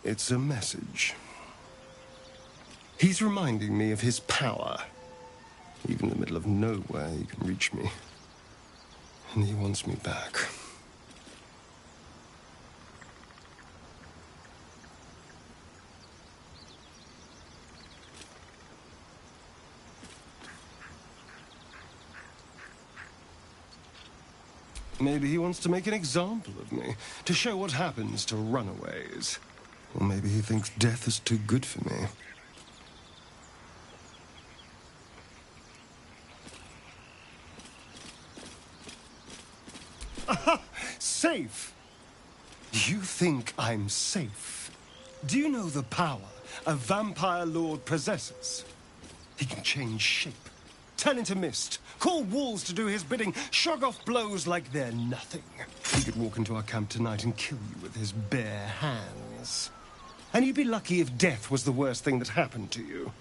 It's a message. He's reminding me of his power. Even in the middle of nowhere, he can reach me. And he wants me back. Maybe he wants to make an example of me, to show what happens to runaways. Or maybe he thinks death is too good for me. Aha! Safe! You think I'm safe? Do you know the power a vampire lord possesses? He can change shape, turn into mist, call wolves to do his bidding, shrug off blows like they're nothing. He could walk into our camp tonight and kill you with his bare hands. And you'd be lucky if death was the worst thing that happened to you.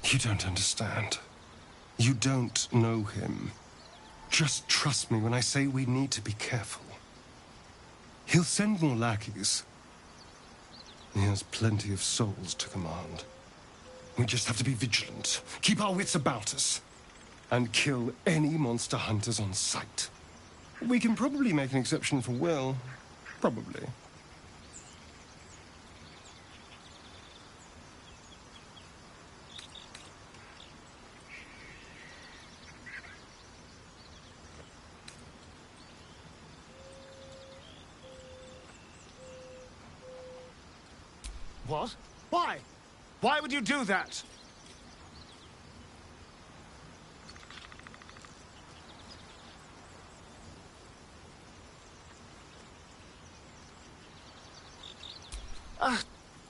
You don't understand. You don't know him. Just trust me when I say we need to be careful. He'll send more lackeys. He has plenty of souls to command. We just have to be vigilant, keep our wits about us, and kill any monster hunters on sight. We can probably make an exception for Will. Probably. What? Why? Why would you do that?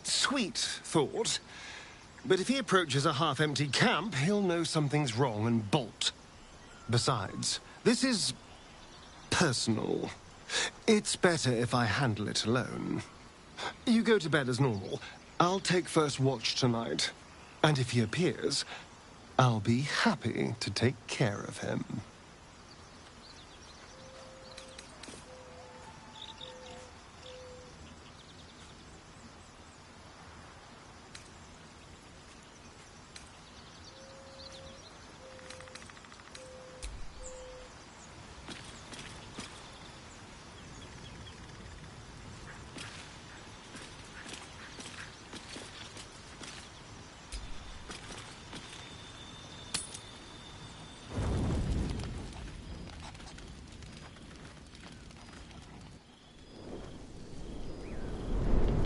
Sweet thought. But if he approaches a half-empty camp, he'll know something's wrong and bolt. Besides, this is personal. It's better if I handle it alone. You go to bed as normal. I'll take first watch tonight. And if he appears, I'll be happy to take care of him.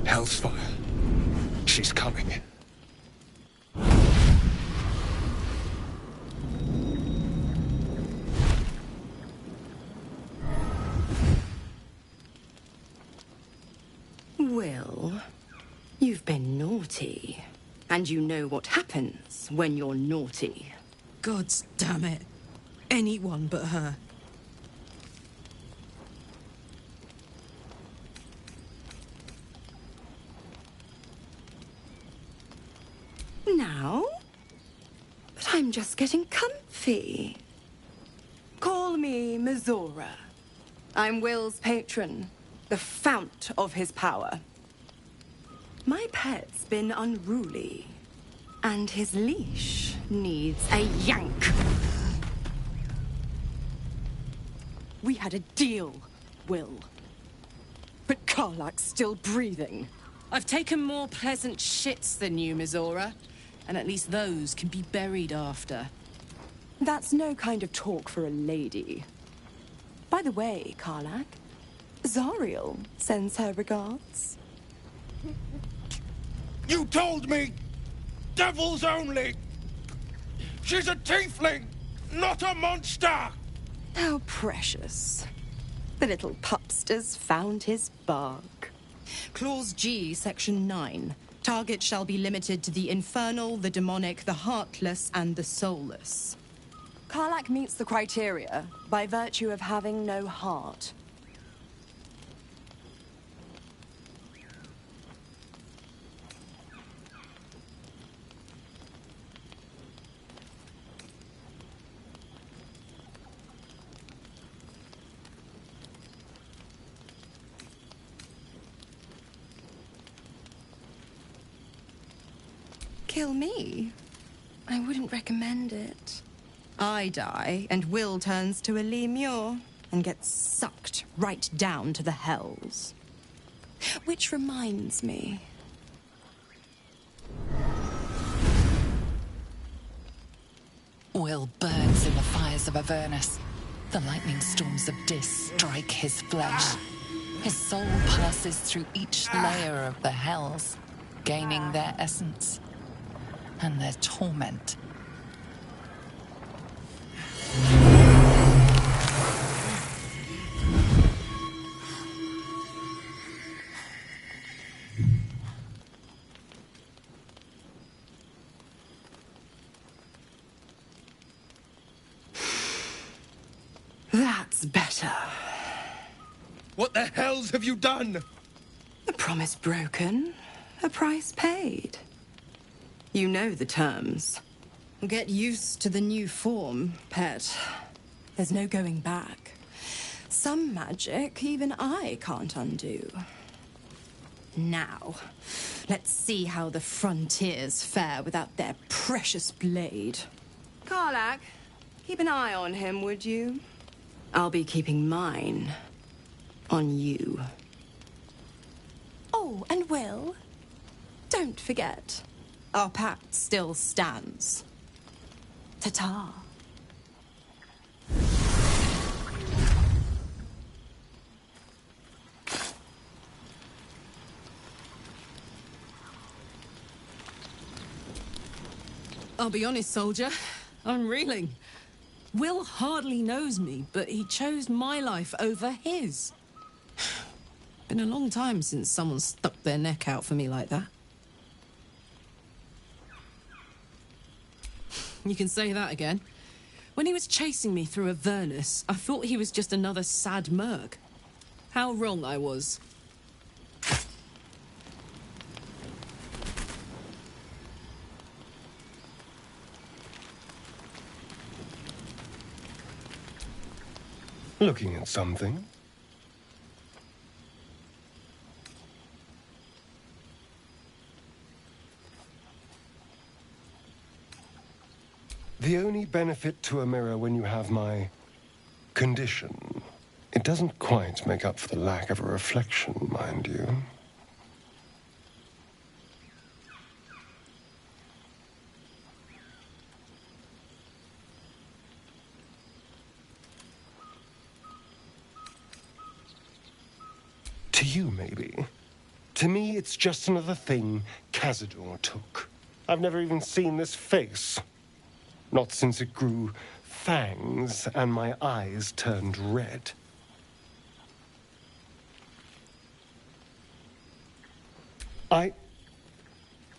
Hellsfire. She's coming. Well, You've been naughty. And you know what happens when you're naughty. Gods damn it. Anyone but her. Now? But I'm just getting comfy. Call me Mizora. I'm Will's patron, the fount of his power. My pet's been unruly, and his leash needs a yank. We had a deal, Will. But Karlak's still breathing. I've taken more pleasant shits than you, Mizora. And at least those can be buried after. That's no kind of talk for a lady. By the way, Karlak, Zariel sends her regards. You told me! Devils only! She's a tiefling, not a monster! How precious. The little pupster's found his bark. Clause G, Section 9. Target shall be limited to the infernal, the demonic, the heartless, and the soulless. Karlak meets the criteria by virtue of having no heart. Kill me? I wouldn't recommend it. I die, and Will turns to a lemure and gets sucked right down to the hells. Which reminds me. Will burns in the fires of Avernus. The lightning storms of Dis strike his flesh. His soul passes through each layer of the hells, gaining their essence and their torment. That's better. What the hells have you done? A promise broken, a price paid. You know the terms. Get used to the new form, pet. There's no going back. Some magic even I can't undo. Now, let's see how the frontiers fare without their precious blade. Karlak, keep an eye on him, would you? I'll be keeping mine on you. Oh, and Will, don't forget, our pact still stands. Ta-ta. I'll be honest, soldier. I'm reeling. Will hardly knows me, but he chose my life over his. Been a long time since someone stuck their neck out for me like that. You can say that again. When he was chasing me through Avernus, I thought he was just another sad merc. How wrong I was. Looking at something? The only benefit to a mirror when you have my condition, it doesn't quite make up for the lack of a reflection, mind you. To you, maybe. To me, it's just another thing Cazador took. I've never even seen this face. Not since it grew fangs and my eyes turned red.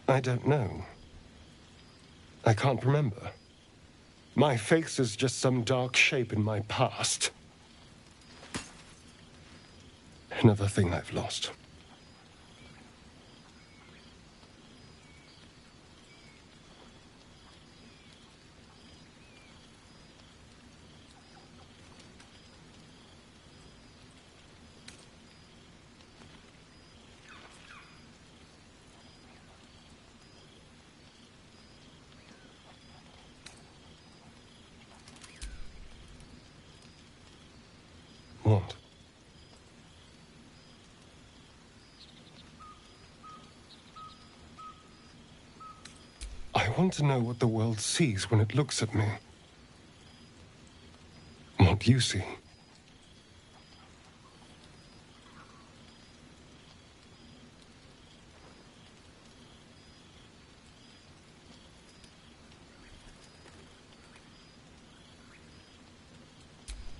I don't know. I can't remember. My face is just some dark shape in my past. Another thing I've lost. What? I want to know what the world sees when it looks at me. What you see.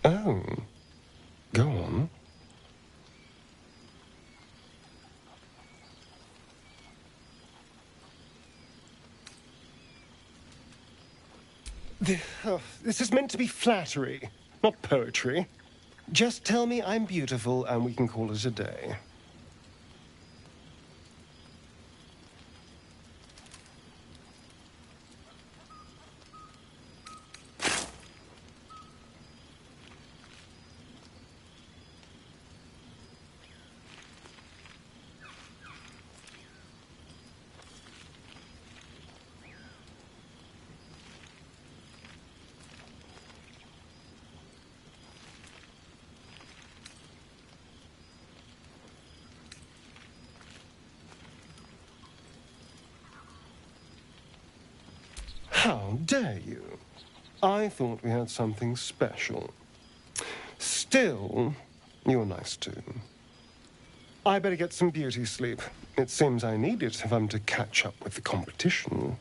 Oh. Go on. This is meant to be flattery, not poetry. Just tell me I'm beautiful and we can call it a day. How dare you? I thought we had something special. Still, you're nice too. I better get some beauty sleep. It seems I need it if I'm to catch up with the competition.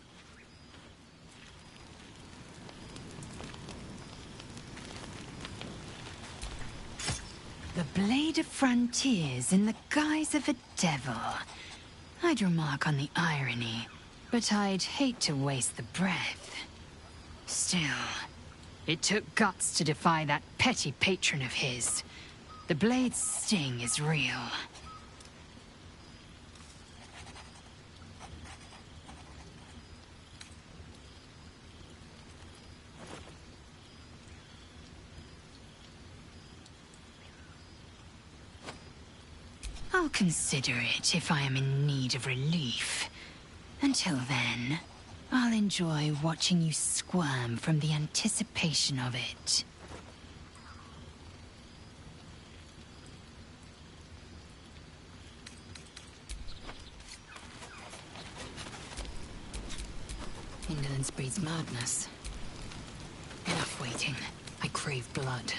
The Blade of Frontiers in the guise of a devil. I'd remark on the irony, but I'd hate to waste the breath. Still, it took guts to defy that petty patron of his. The Blade's sting is real. I'll consider it if I am in need of relief. Until then, I'll enjoy watching you squirm from the anticipation of it. Indolence breeds madness. Enough waiting. I crave blood.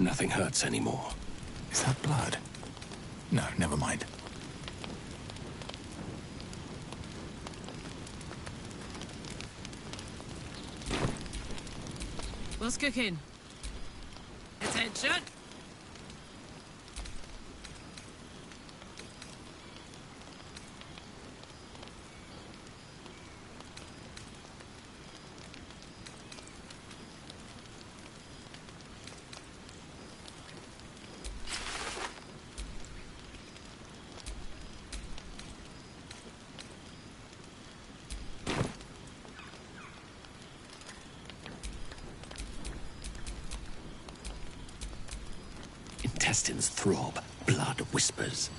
Nothing hurts anymore. Is that blood? No, never mind. What's cooking? Attention! intestines throb, blood whispers.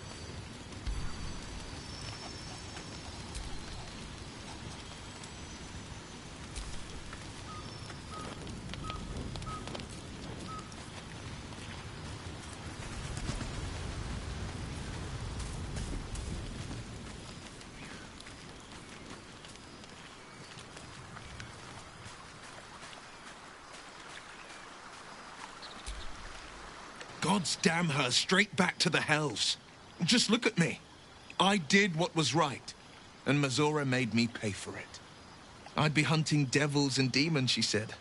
Gods damn her, straight back to the hells. Just look at me. I did what was right, and Mazora made me pay for it. I'd be hunting devils and demons, she said.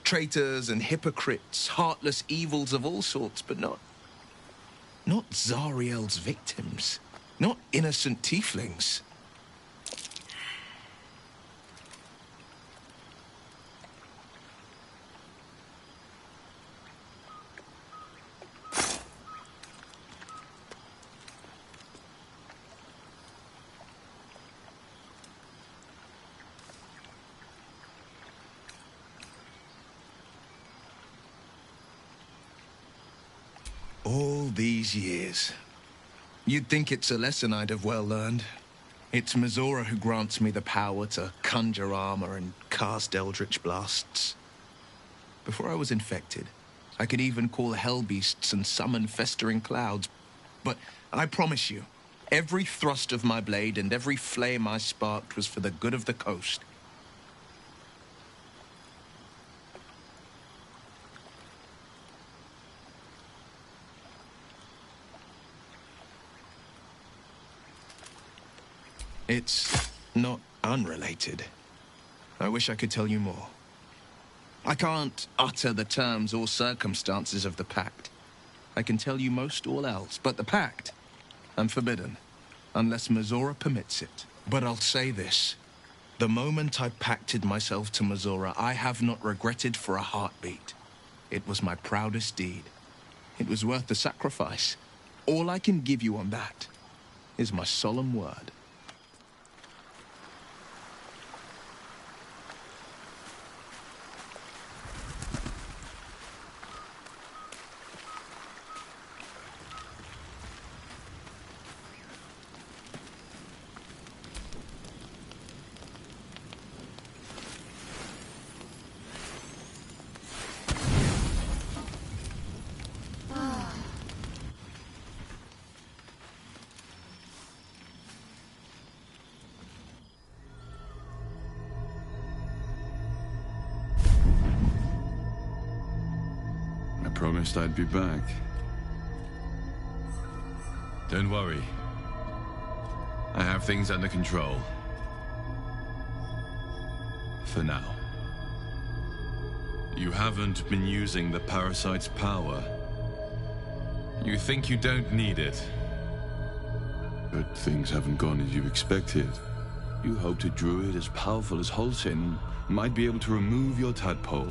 Traitors and hypocrites, heartless evils of all sorts, but not Zariel's victims. Not innocent tieflings. All these years. You'd think it's a lesson I'd have well learned. It's Mazora who grants me the power to conjure armor and cast eldritch blasts. Before I was infected, I could even call hell beasts and summon festering clouds. But I promise you, every thrust of my blade and every flame I sparked was for the good of the coast. It's not unrelated. I wish I could tell you more. I can't utter the terms or circumstances of the pact. I can tell you most all else, but the pact, I'm forbidden, unless Mazora permits it. But I'll say this. The moment I pacted myself to Mazora, I have not regretted for a heartbeat. It was my proudest deed. It was worth the sacrifice. All I can give you on that is my solemn word. Promised I'd be back. Don't worry. I have things under control. For now. You haven't been using the parasite's power. You think you don't need it. But things haven't gone as you expected. You hoped a druid as powerful as Holsin might be able to remove your tadpole.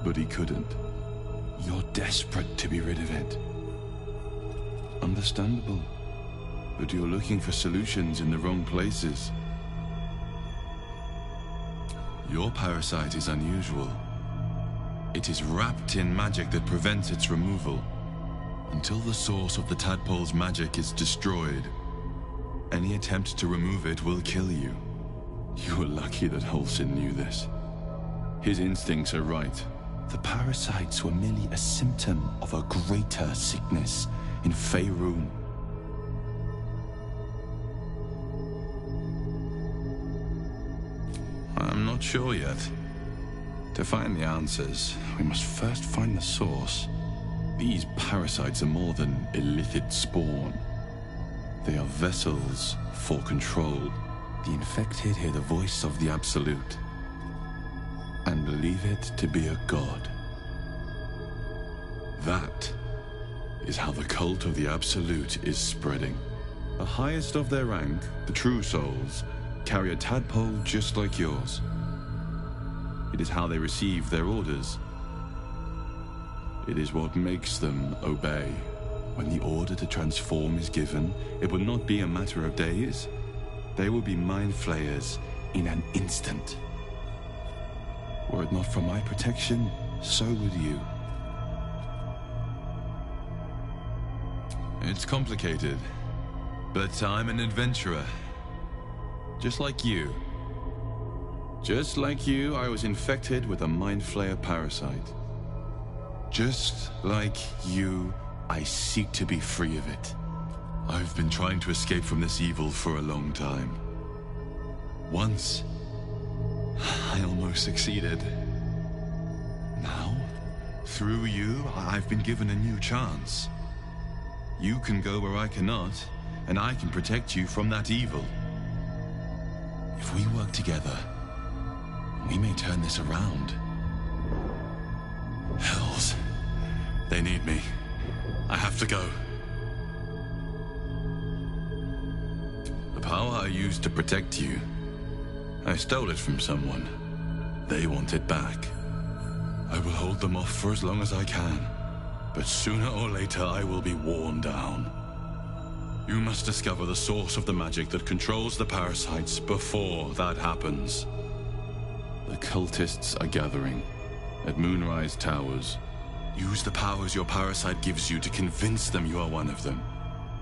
But he couldn't. You're desperate to be rid of it. Understandable. But you're looking for solutions in the wrong places. Your parasite is unusual. It is wrapped in magic that prevents its removal. Until the source of the tadpole's magic is destroyed, any attempt to remove it will kill you. You were lucky that Holsin knew this. His instincts are right. The parasites were merely a symptom of a greater sickness in Faerun. I'm not sure yet. To find the answers, we must first find the source. These parasites are more than illicit spawn. They are vessels for control. The infected hear the voice of the Absolute and believe it to be a god. That is how the cult of the Absolute is spreading. The highest of their rank, the true souls, carry a tadpole just like yours. It is how they receive their orders. It is what makes them obey. When the order to transform is given, it will not be a matter of days. They will be mind flayers in an instant. Were it not for my protection, so would you. It's complicated, but I'm an adventurer. Just like you. Just like you, I was infected with a Mind Flayer parasite. Just like you, I seek to be free of it. I've been trying to escape from this evil for a long time. Once, I almost succeeded. Now, through you, I've been given a new chance. You can go where I cannot, and I can protect you from that evil. If we work together, we may turn this around. Hells. They need me. I have to go. The power I used to protect you, I stole it from someone. They want it back. I will hold them off for as long as I can, but sooner or later I will be worn down. You must discover the source of the magic that controls the parasites before that happens. The cultists are gathering at Moonrise Towers. Use the powers your parasite gives you to convince them you are one of them.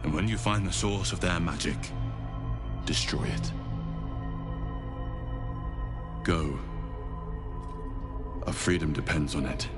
And when you find the source of their magic, destroy it. Go. Our freedom depends on it.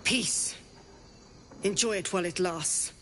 Peace. Enjoy it while it lasts.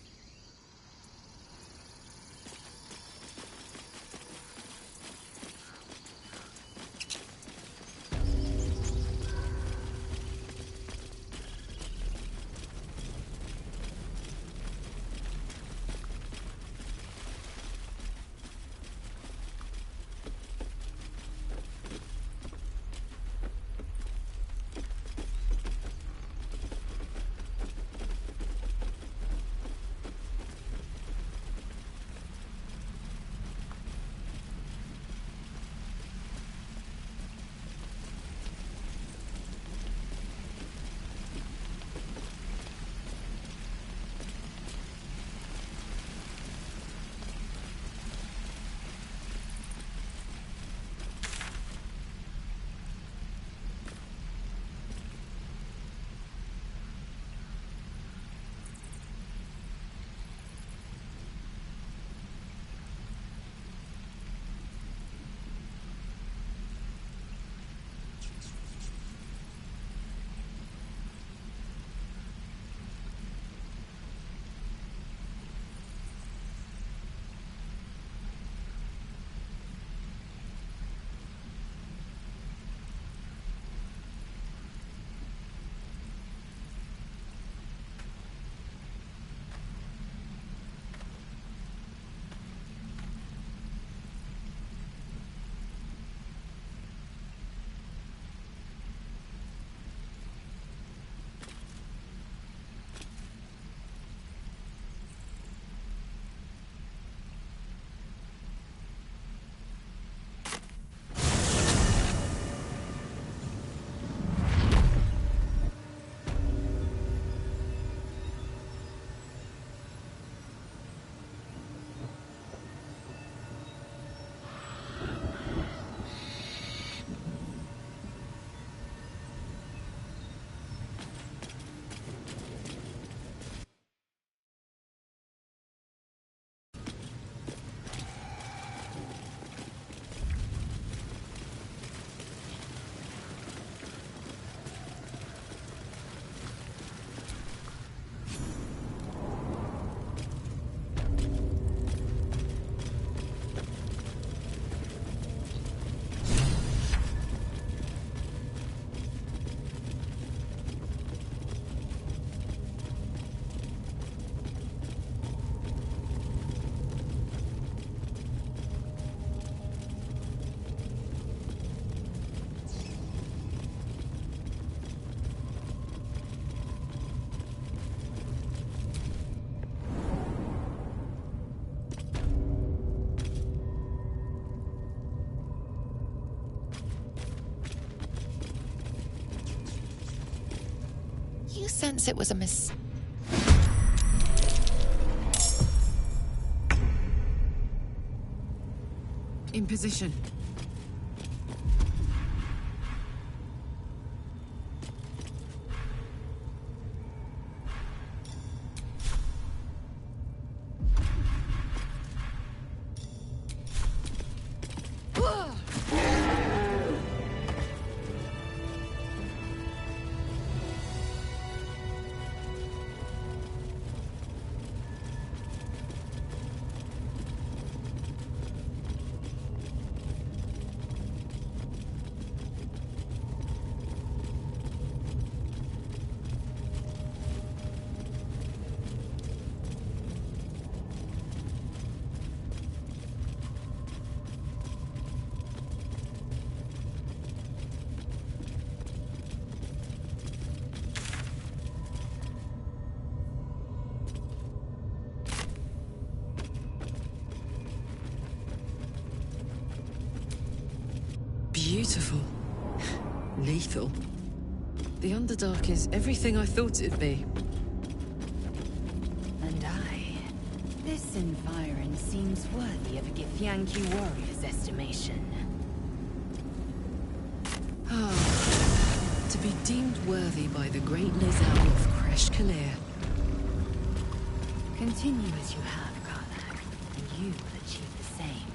You sense it was a In position. Beautiful. Lethal. The Underdark is everything I thought it'd be. And this environ seems worthy of a Githyanki warrior's estimation. To be deemed worthy by the great Lizelle of Kresh Kalir. Continue as you have, Karlak, and you will achieve the same.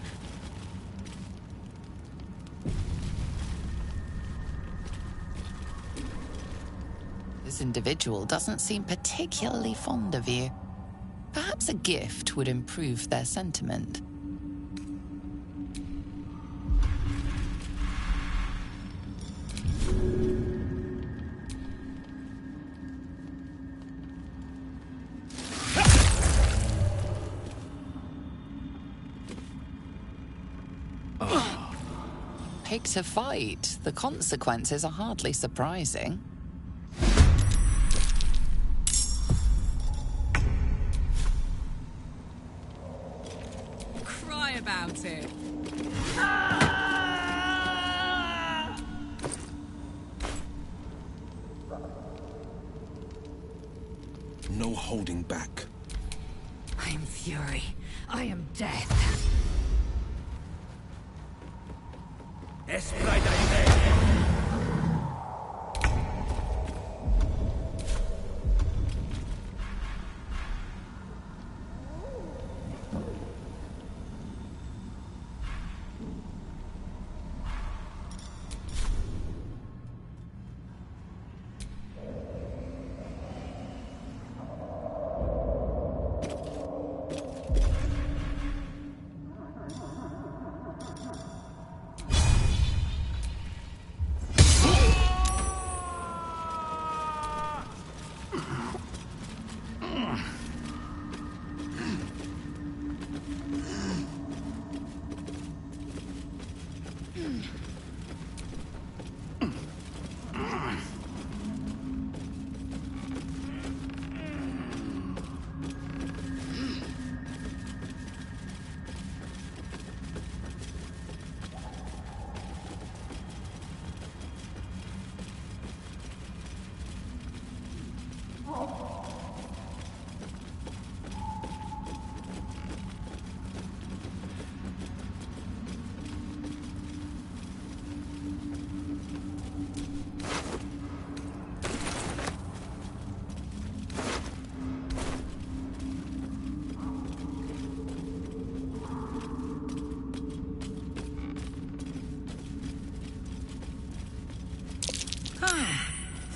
This individual doesn't seem particularly fond of you. Perhaps a gift would improve their sentiment. Picked a fight. The consequences are hardly surprising. Cry about it. No holding back. I am fury. I am death.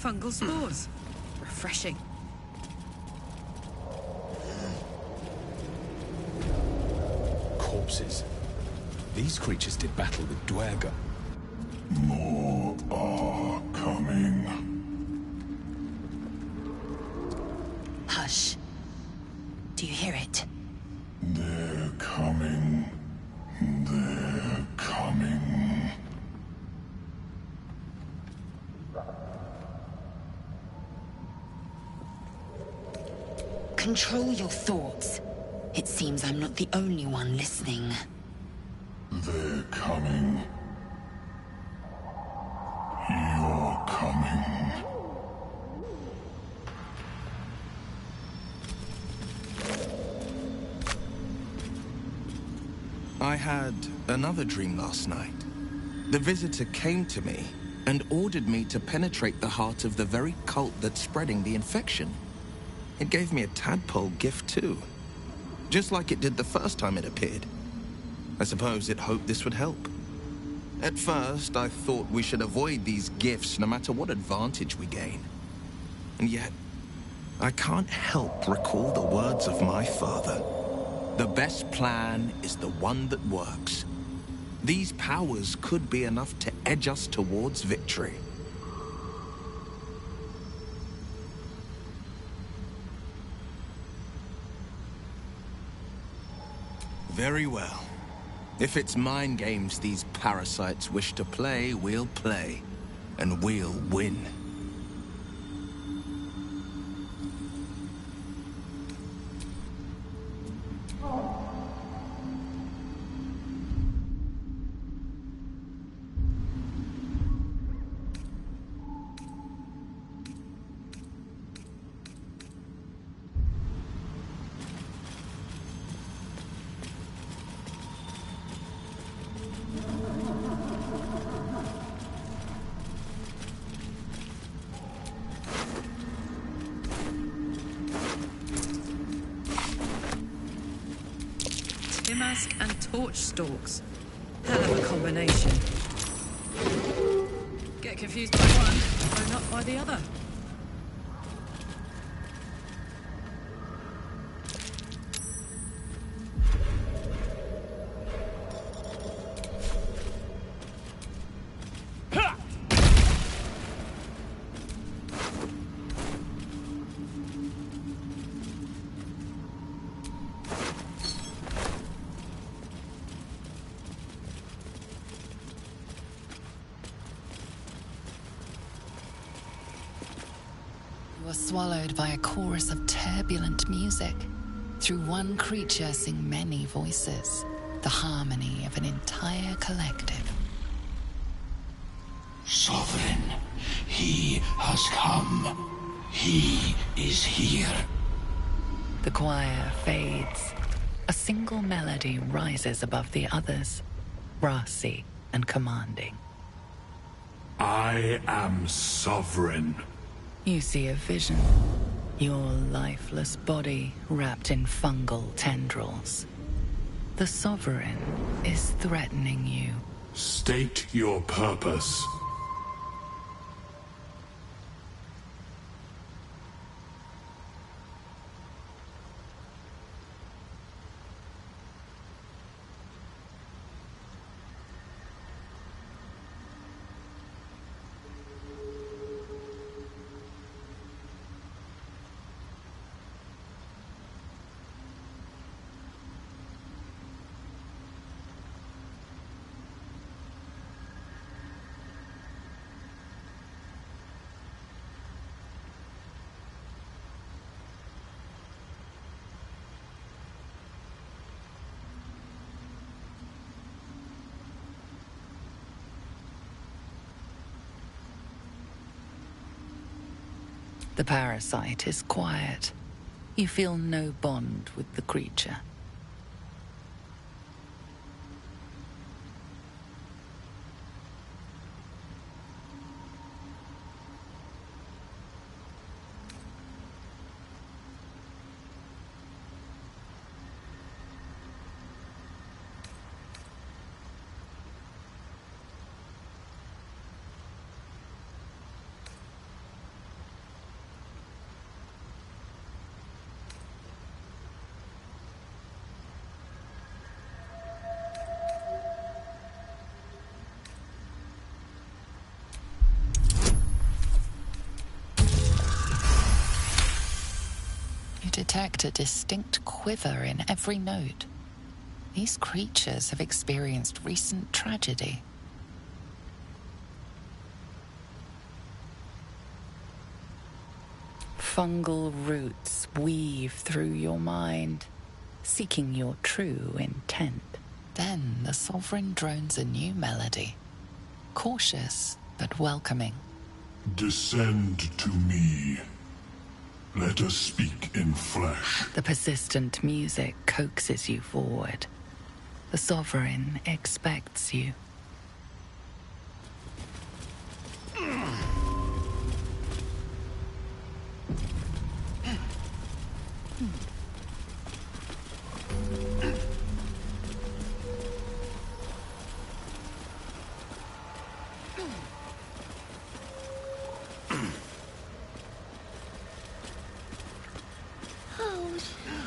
Fungal spores. Refreshing. Corpses. These creatures did battle with Dwerga. More are coming. Hush. Do you hear it? They're coming. They're coming. Control your thoughts. It seems I'm not the only one listening. They're coming. You're coming. I had another dream last night. The visitor came to me and ordered me to penetrate the heart of the very cult that's spreading the infection. It gave me a tadpole gift too, just like it did the first time it appeared. I suppose it hoped this would help. At first, I thought we should avoid these gifts no matter what advantage we gain. And yet, I can't help recall the words of my father. The best plan is the one that works. These powers could be enough to edge us towards victory. Very well. If it's mind games these parasites wish to play, we'll play. And we'll win. Mask and torch stalks. Hell of a combination. Get confused by one, thrown up by the other. Were swallowed by a chorus of turbulent music. Through one creature sing many voices, the harmony of an entire collective. Sovereign, he has come. He is here. The choir fades. A single melody rises above the others, brassy and commanding. I am sovereign. You see a vision. Your lifeless body wrapped in fungal tendrils. The Sovereign is threatening you. State your purpose. The parasite is quiet. You feel no bond with the creature. detect a distinct quiver in every note. These creatures have experienced recent tragedy. Fungal roots weave through your mind, seeking your true intent. Then the Sovereign drones a new melody, cautious but welcoming. Descend to me. Let us speak in flesh. The persistent music coaxes you forward. The Sovereign expects you.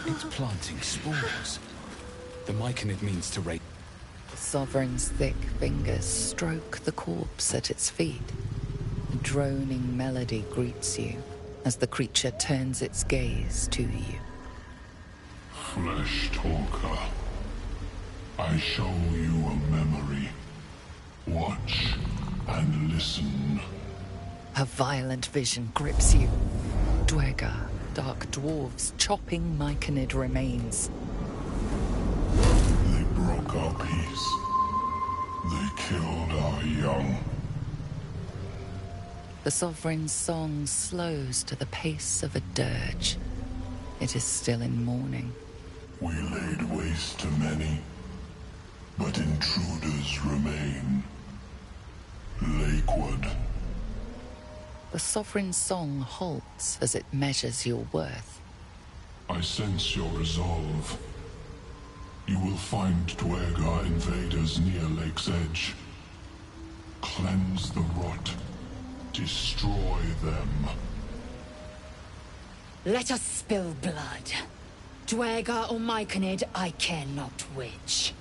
It's planting spores. The myconid means to raise. The Sovereign's thick fingers stroke the corpse at its feet. A droning melody greets you as the creature turns its gaze to you. Flesh talker, I show you a memory. Watch and listen. A violent vision grips you. Dwergar, dark dwarves chopping myconid remains. They broke our peace. They killed our young. The Sovereign's song slows to the pace of a dirge. It is still in mourning. We laid waste to many, but intruders remain. Lakewood. The Sovereign's song halts as it measures your worth. I sense your resolve. You will find Dwergar invaders near Lake's Edge. Cleanse the rot. Destroy them. Let us spill blood. Dwergar or myconid, I care not which.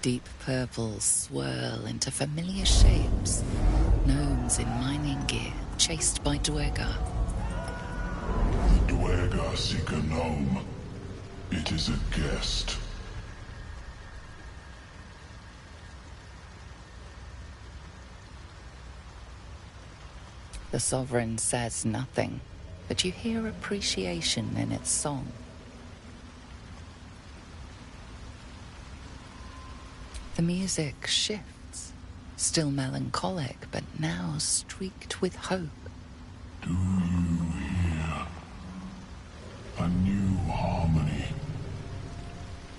Deep purples swirl into familiar shapes. Gnomes in mining gear, chased by Dwergar. The Dwergar seek a gnome. It is a guest. The Sovereign says nothing, but you hear appreciation in its song. The music shifts, still melancholic, but now streaked with hope. Do you hear? A new harmony.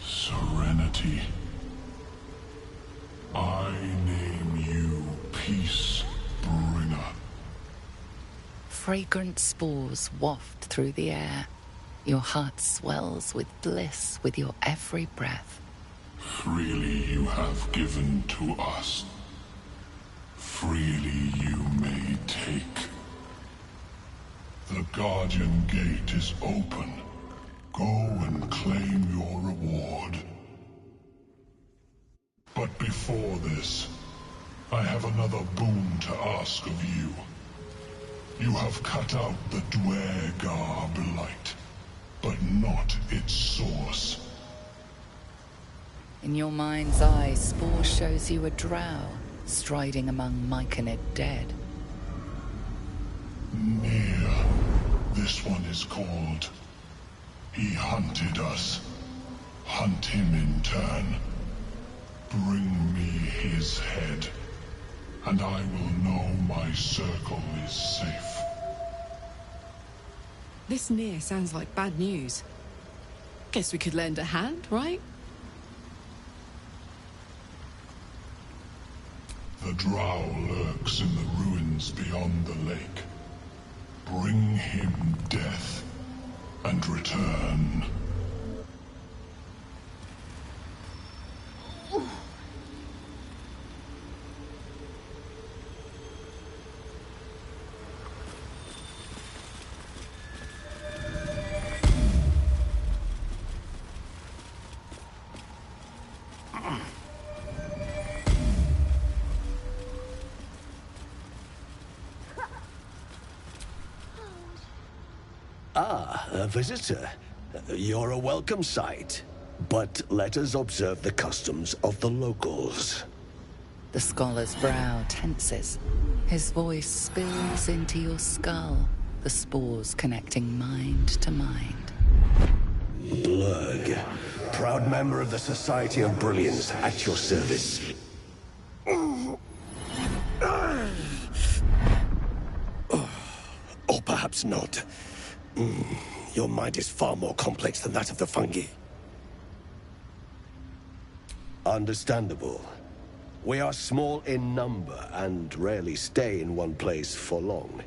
Serenity. I name you Peace Bringer. Fragrant spores waft through the air. Your heart swells with bliss with your every breath. Freely you have given to us. Freely you may take. The Guardian Gate is open. Go and claim your reward. But before this, I have another boon to ask of you. You have cut out the Dwergar blight, but not its source. In your mind's eye, Spore shows you a drow, striding among myconid dead. Near. This one is called. He hunted us. Hunt him in turn. Bring me his head, and I will know my circle is safe. This near sounds like bad news. Guess we could lend a hand, right? The drow lurks in the ruins beyond the lake. Bring him death, and return. Ah, a visitor. You're a welcome sight. But let us observe the customs of the locals. The scholar's brow tenses. His voice spills into your skull, the spores connecting mind to mind. Blurg, proud member of the Society of Brilliance, at your service. Or perhaps not. Your mind is far more complex than that of the fungi. Understandable. We are small in number and rarely stay in one place for long.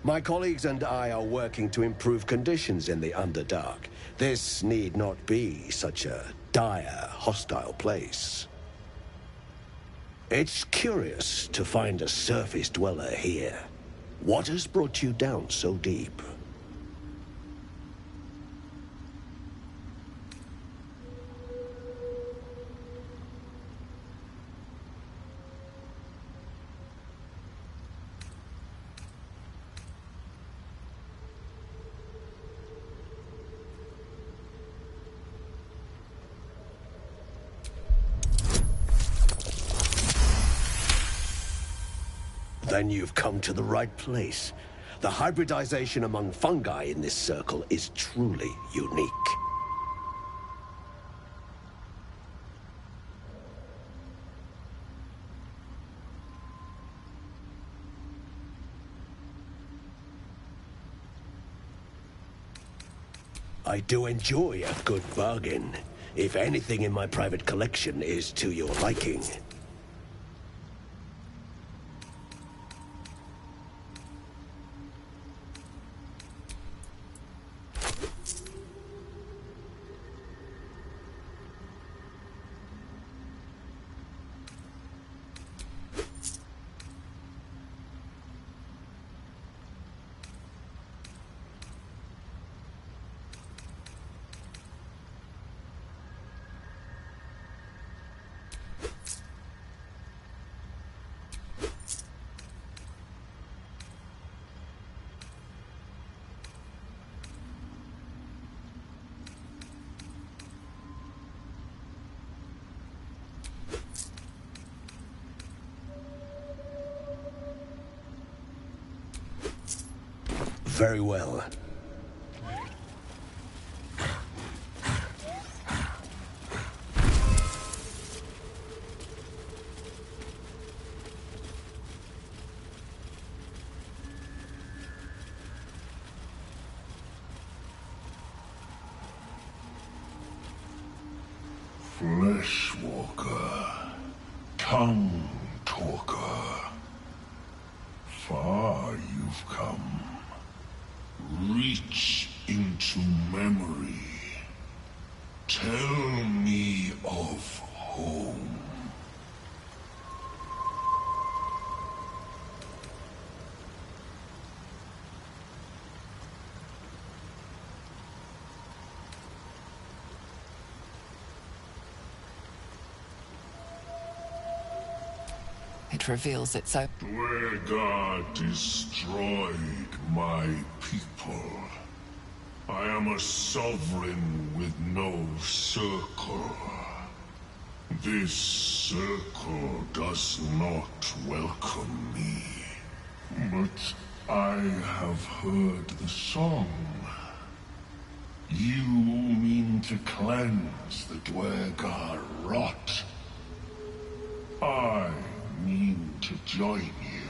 My colleagues and I are working to improve conditions in the Underdark. This need not be such a dire, hostile place. It's curious to find a surface dweller here. What has brought you down so deep? Then you've come to the right place. The hybridization among fungi in this circle is truly unique. I do enjoy a good bargain, if anything in my private collection is to your liking. Very well. Fleshwalker, tongue talker. Far you've come. Reach into memory. Tell me of home. It reveals its own. Dwergar destroyed my people. I am a sovereign with no circle. This circle does not welcome me. But I have heard the song. You mean to cleanse the Dwergar rot. I mean to join you.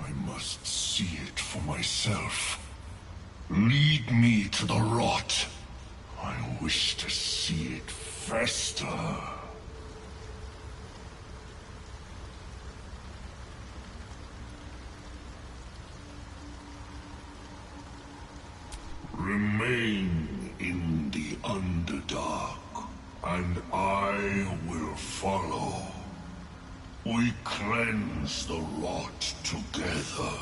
I must see it for myself. Lead me to the rot. I wish to see it fester. Remain in the Underdark, and I will follow. We cleanse the rot together.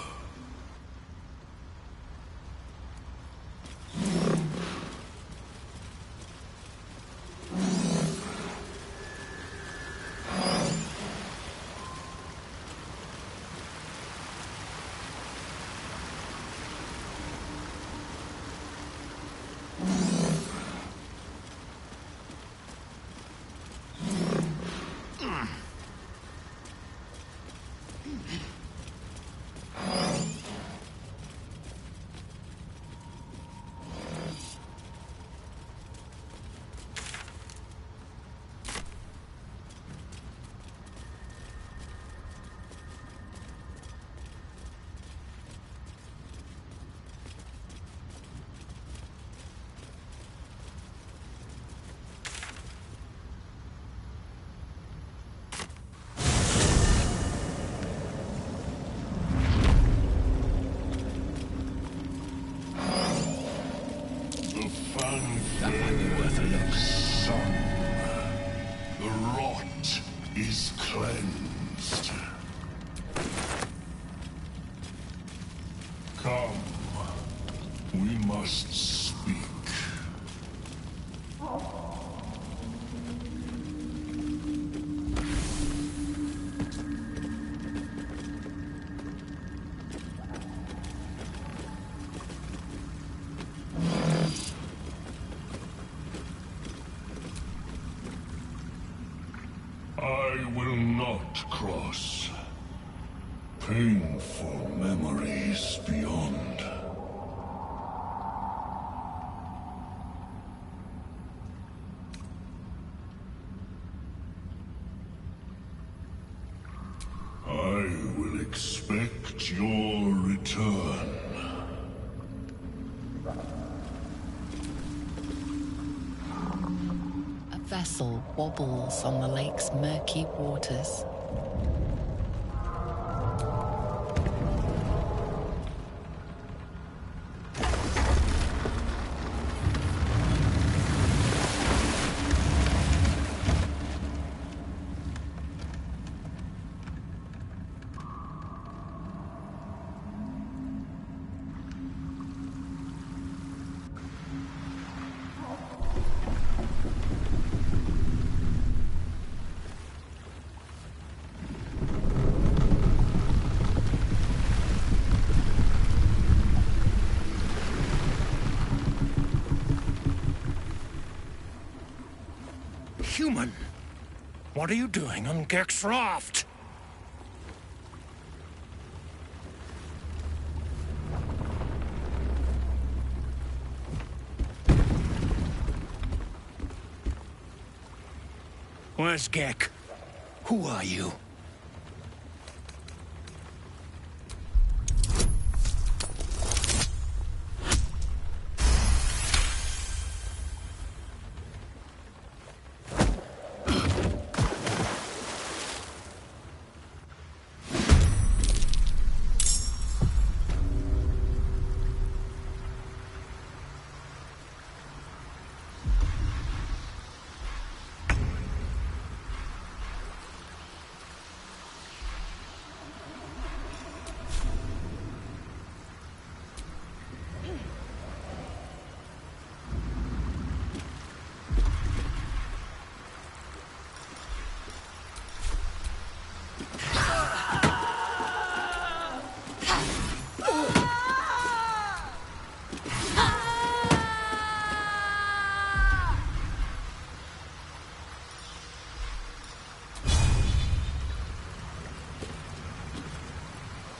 That might be worth a look. Son, the rot is cleansed. Come, we must speak. I will not cross. Painful memories beyond. I will expect your return. A vessel wobbles on the lake's murky waters. Human, what are you doing on Gek's raft? Where's Gek? Who are you?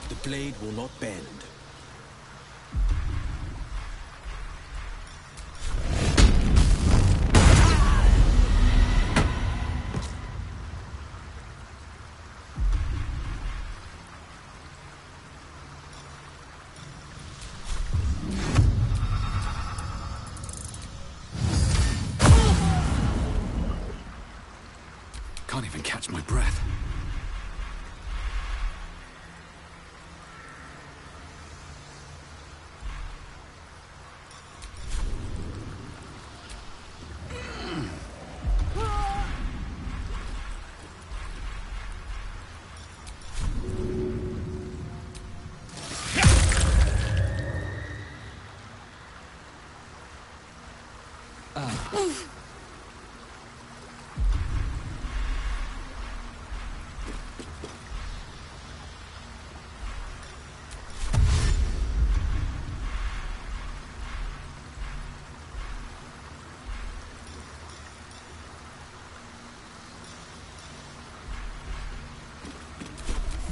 The blade will not bend. Can't even catch my breath.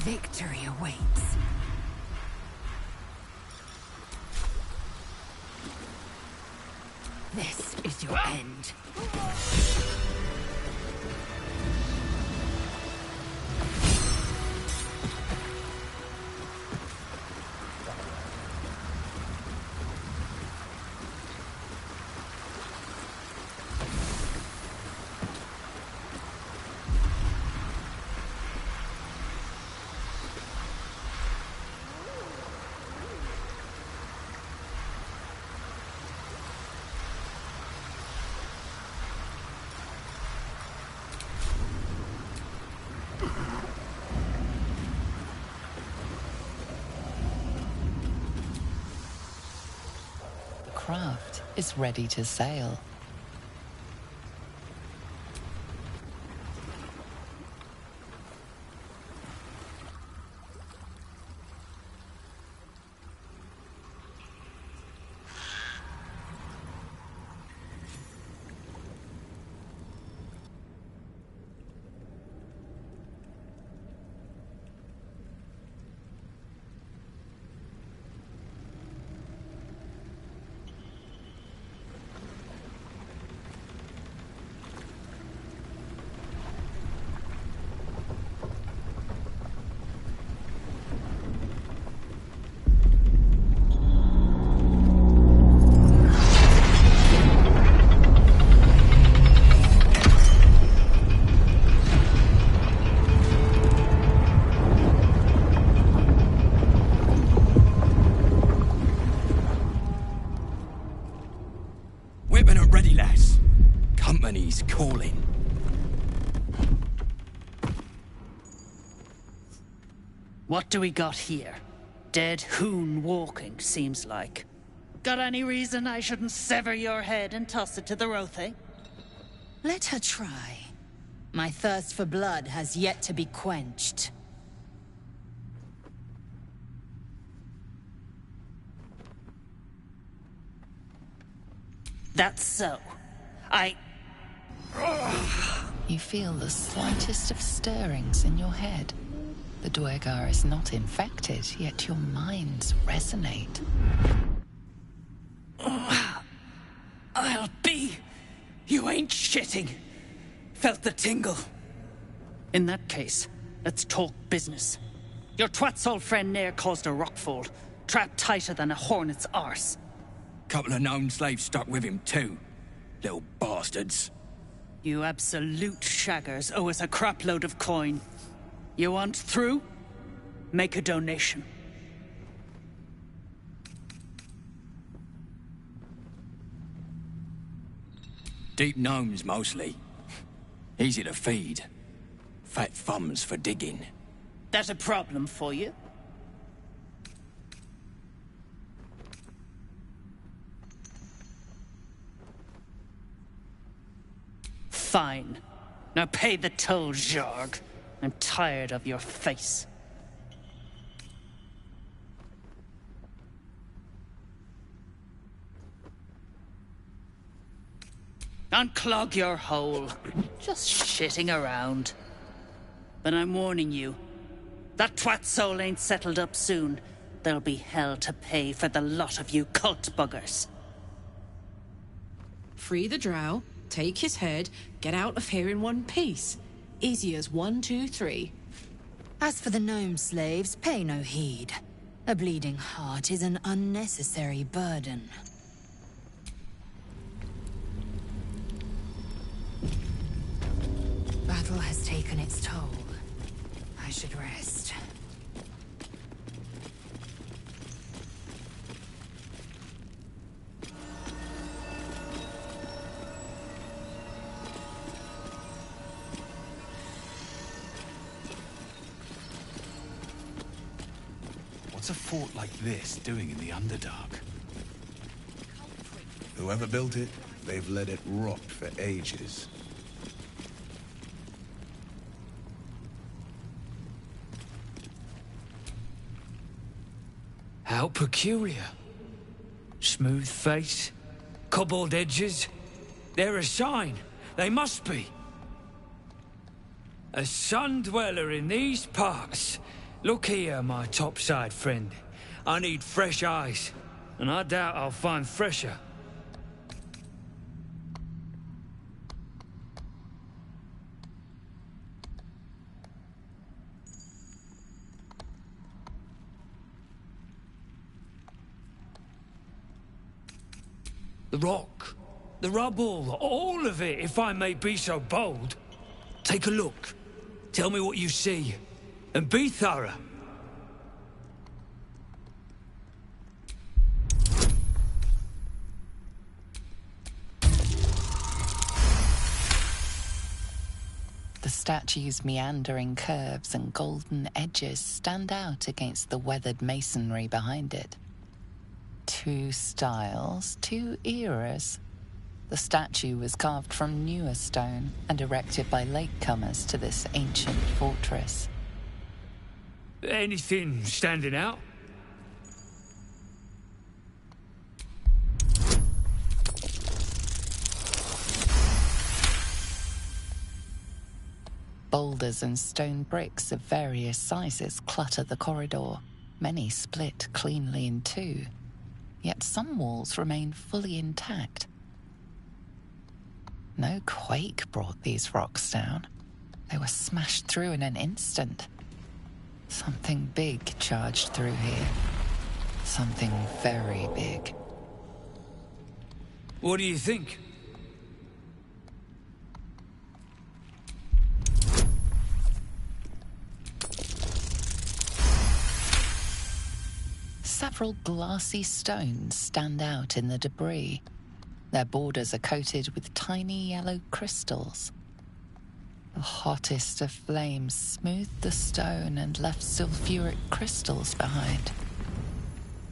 Victory awaits. This is your end. craft is ready to sail. Company's calling. What do we got here? Dead hoon walking, seems like. Got any reason I shouldn't sever your head and toss it to the Rothe? Let her try. My thirst for blood has yet to be quenched. That's so. You feel the slightest of stirrings in your head. The Dwegar is not infected, yet your minds resonate. I'll be. You ain't shitting. Felt the tingle. In that case, let's talk business. Your twat's old friend Nair caused a rockfall, trapped tighter than a hornet's arse. Couple of known slaves stuck with him too. Little bastards. You absolute shaggers owe us a crapload of coin. You want through? Make a donation. Deep gnomes, mostly. Easy to feed. Fat thumbs for digging. That a problem for you? Fine. Now pay the toll, Zharg. I'm tired of your face. Unclog your hole. Just shitting around. But I'm warning you. That twat soul ain't settled up soon. There'll be hell to pay for the lot of you cult buggers. Free the drow, take his head, get out of here in one piece. Easy as 1, 2, 3. As for the gnome slaves, pay no heed. A bleeding heart is an unnecessary burden. Battle has taken its toll. I should rest. What's a fort like this doing in the Underdark? Whoever built it, they've let it rot for ages. How peculiar. Smooth face, cobbled edges. They're a sign. They must be. A sun dweller in these parts. Look here, my topside friend. I need fresh eyes, and I doubt I'll find fresher. The rock, the rubble, all of it, if I may be so bold. Take a look. Tell me what you see. And be thorough. The statue's meandering curves and golden edges stand out against the weathered masonry behind it. Two styles, two eras. The statue was carved from newer stone and erected by latecomers to this ancient fortress. Anything standing out? Boulders and stone bricks of various sizes clutter the corridor. Many split cleanly in two, yet some walls remain fully intact. No quake brought these rocks down. They were smashed through in an instant. Something big charged through here. Something very big. What do you think? Several glassy stones stand out in the debris. Their borders are coated with tiny yellow crystals. The hottest of flames smoothed the stone and left sulfuric crystals behind.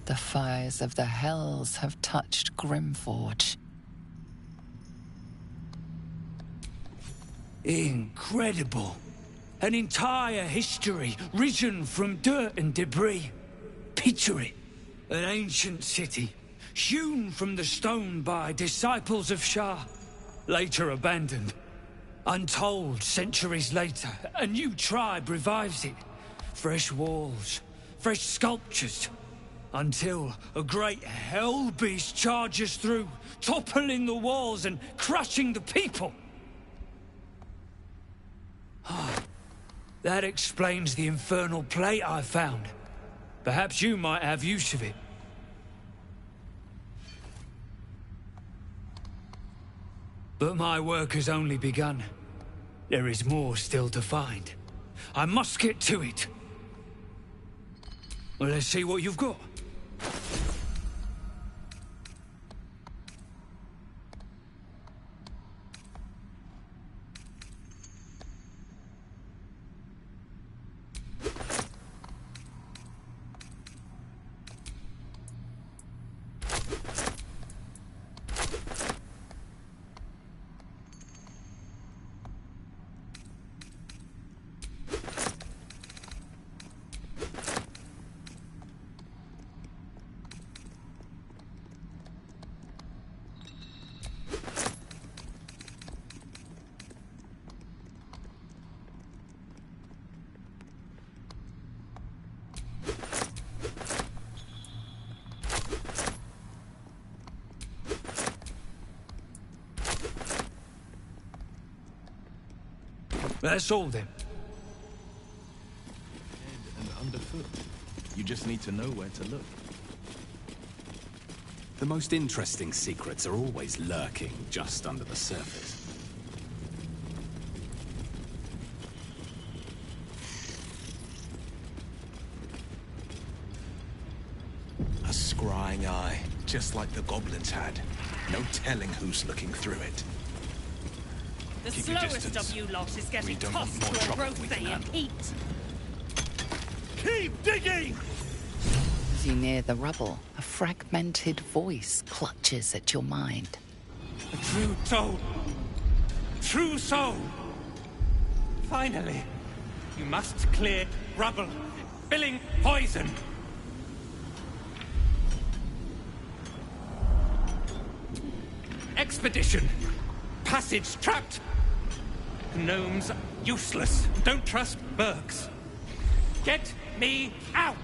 The fires of the hells have touched Grimforge. Incredible. An entire history risen from dirt and debris. Picture it. An ancient city, hewn from the stone by disciples of Shah, later abandoned. Untold centuries later, a new tribe revives it. Fresh walls, fresh sculptures, until a great hell beast charges through, toppling the walls and crushing the people. That explains the infernal plate I found. Perhaps you might have use of it. But my work has only begun. There is more still to find. I must get to it. Well, let's see what you've got. That's all then. Head and underfoot. You just need to know where to look. The most interesting secrets are always lurking just under the surface. A scrying eye, just like the goblins had. No telling who's looking through it. The Keep your slowest distance. of you lot is We getting don't want tossed more to a trouble growth we can bay of handle. heat. Keep digging! As you near the rubble, a fragmented voice clutches at your mind. A true soul. True soul. Finally. You must clear rubble. Filling poison. Expedition. Passage trapped. Gnomes useless. Don't trust Burks. Get me out!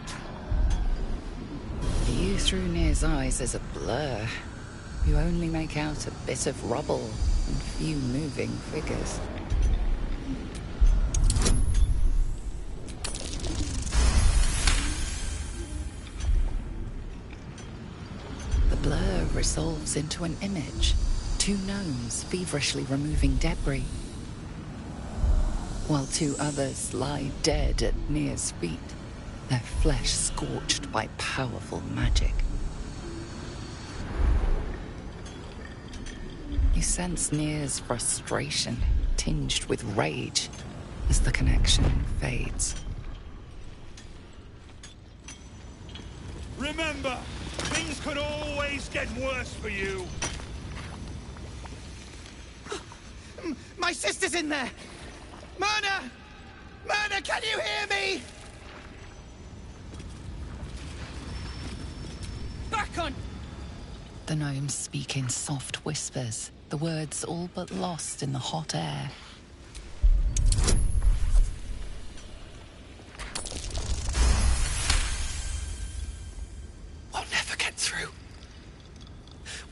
The view through Nir's eyes is a blur. You only make out a bit of rubble and few moving figures. The blur resolves into an image. Two gnomes feverishly removing debris, while two others lie dead at Nir's feet, their flesh scorched by powerful magic. You sense Nir's frustration, tinged with rage, as the connection fades. Remember, things Things could always get worse for you. My sister's in there! Myrna! Myrna, can you hear me? Back on! The gnomes speak in soft whispers, the words all but lost in the hot air. We'll never get through.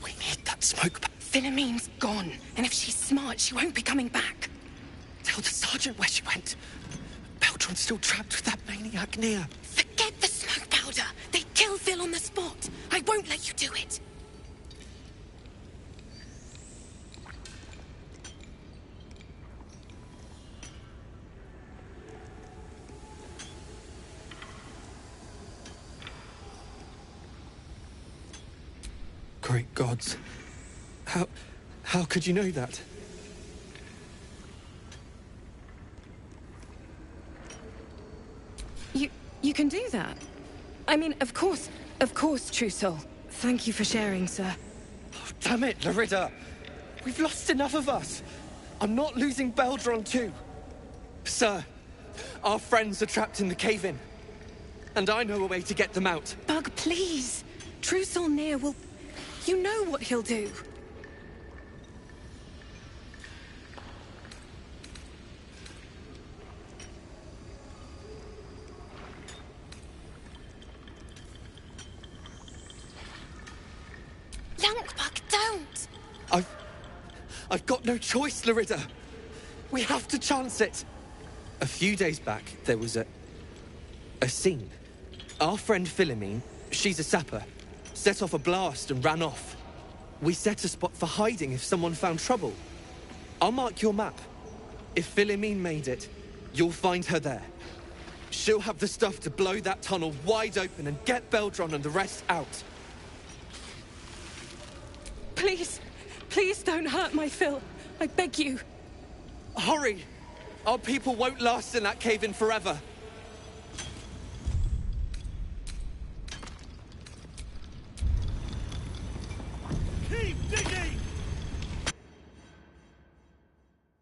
We need that smoke back. Philommene's gone, and if she's smart, she won't be coming back. Tell the sergeant where she went. Baltur's still trapped with that maniac near. Forget the smoke powder. They'd kill Phil on the spot. I won't let you do it. Great gods. How could you know that? You can do that. I mean, of course, True Soul. Thank you for sharing, sir. Oh, damn it, Larida! We've lost enough of us. I'm not losing Baldur too. Sir, our friends are trapped in the cave-in. And I know a way to get them out. Bug, please. True Soul Near will... You know what he'll do. Bug, don't! I've got no choice, Larida. We have to chance it. A few days back, there was a scene. Our friend Philomene, she's a sapper, set off a blast and ran off. We set a spot for hiding if someone found trouble. I'll mark your map. If Philomene made it, you'll find her there. She'll have the stuff to blow that tunnel wide open and get Baldur and the rest out. Please don't hurt my Phil. I beg you. Hurry! Our people won't last in that cave-in forever.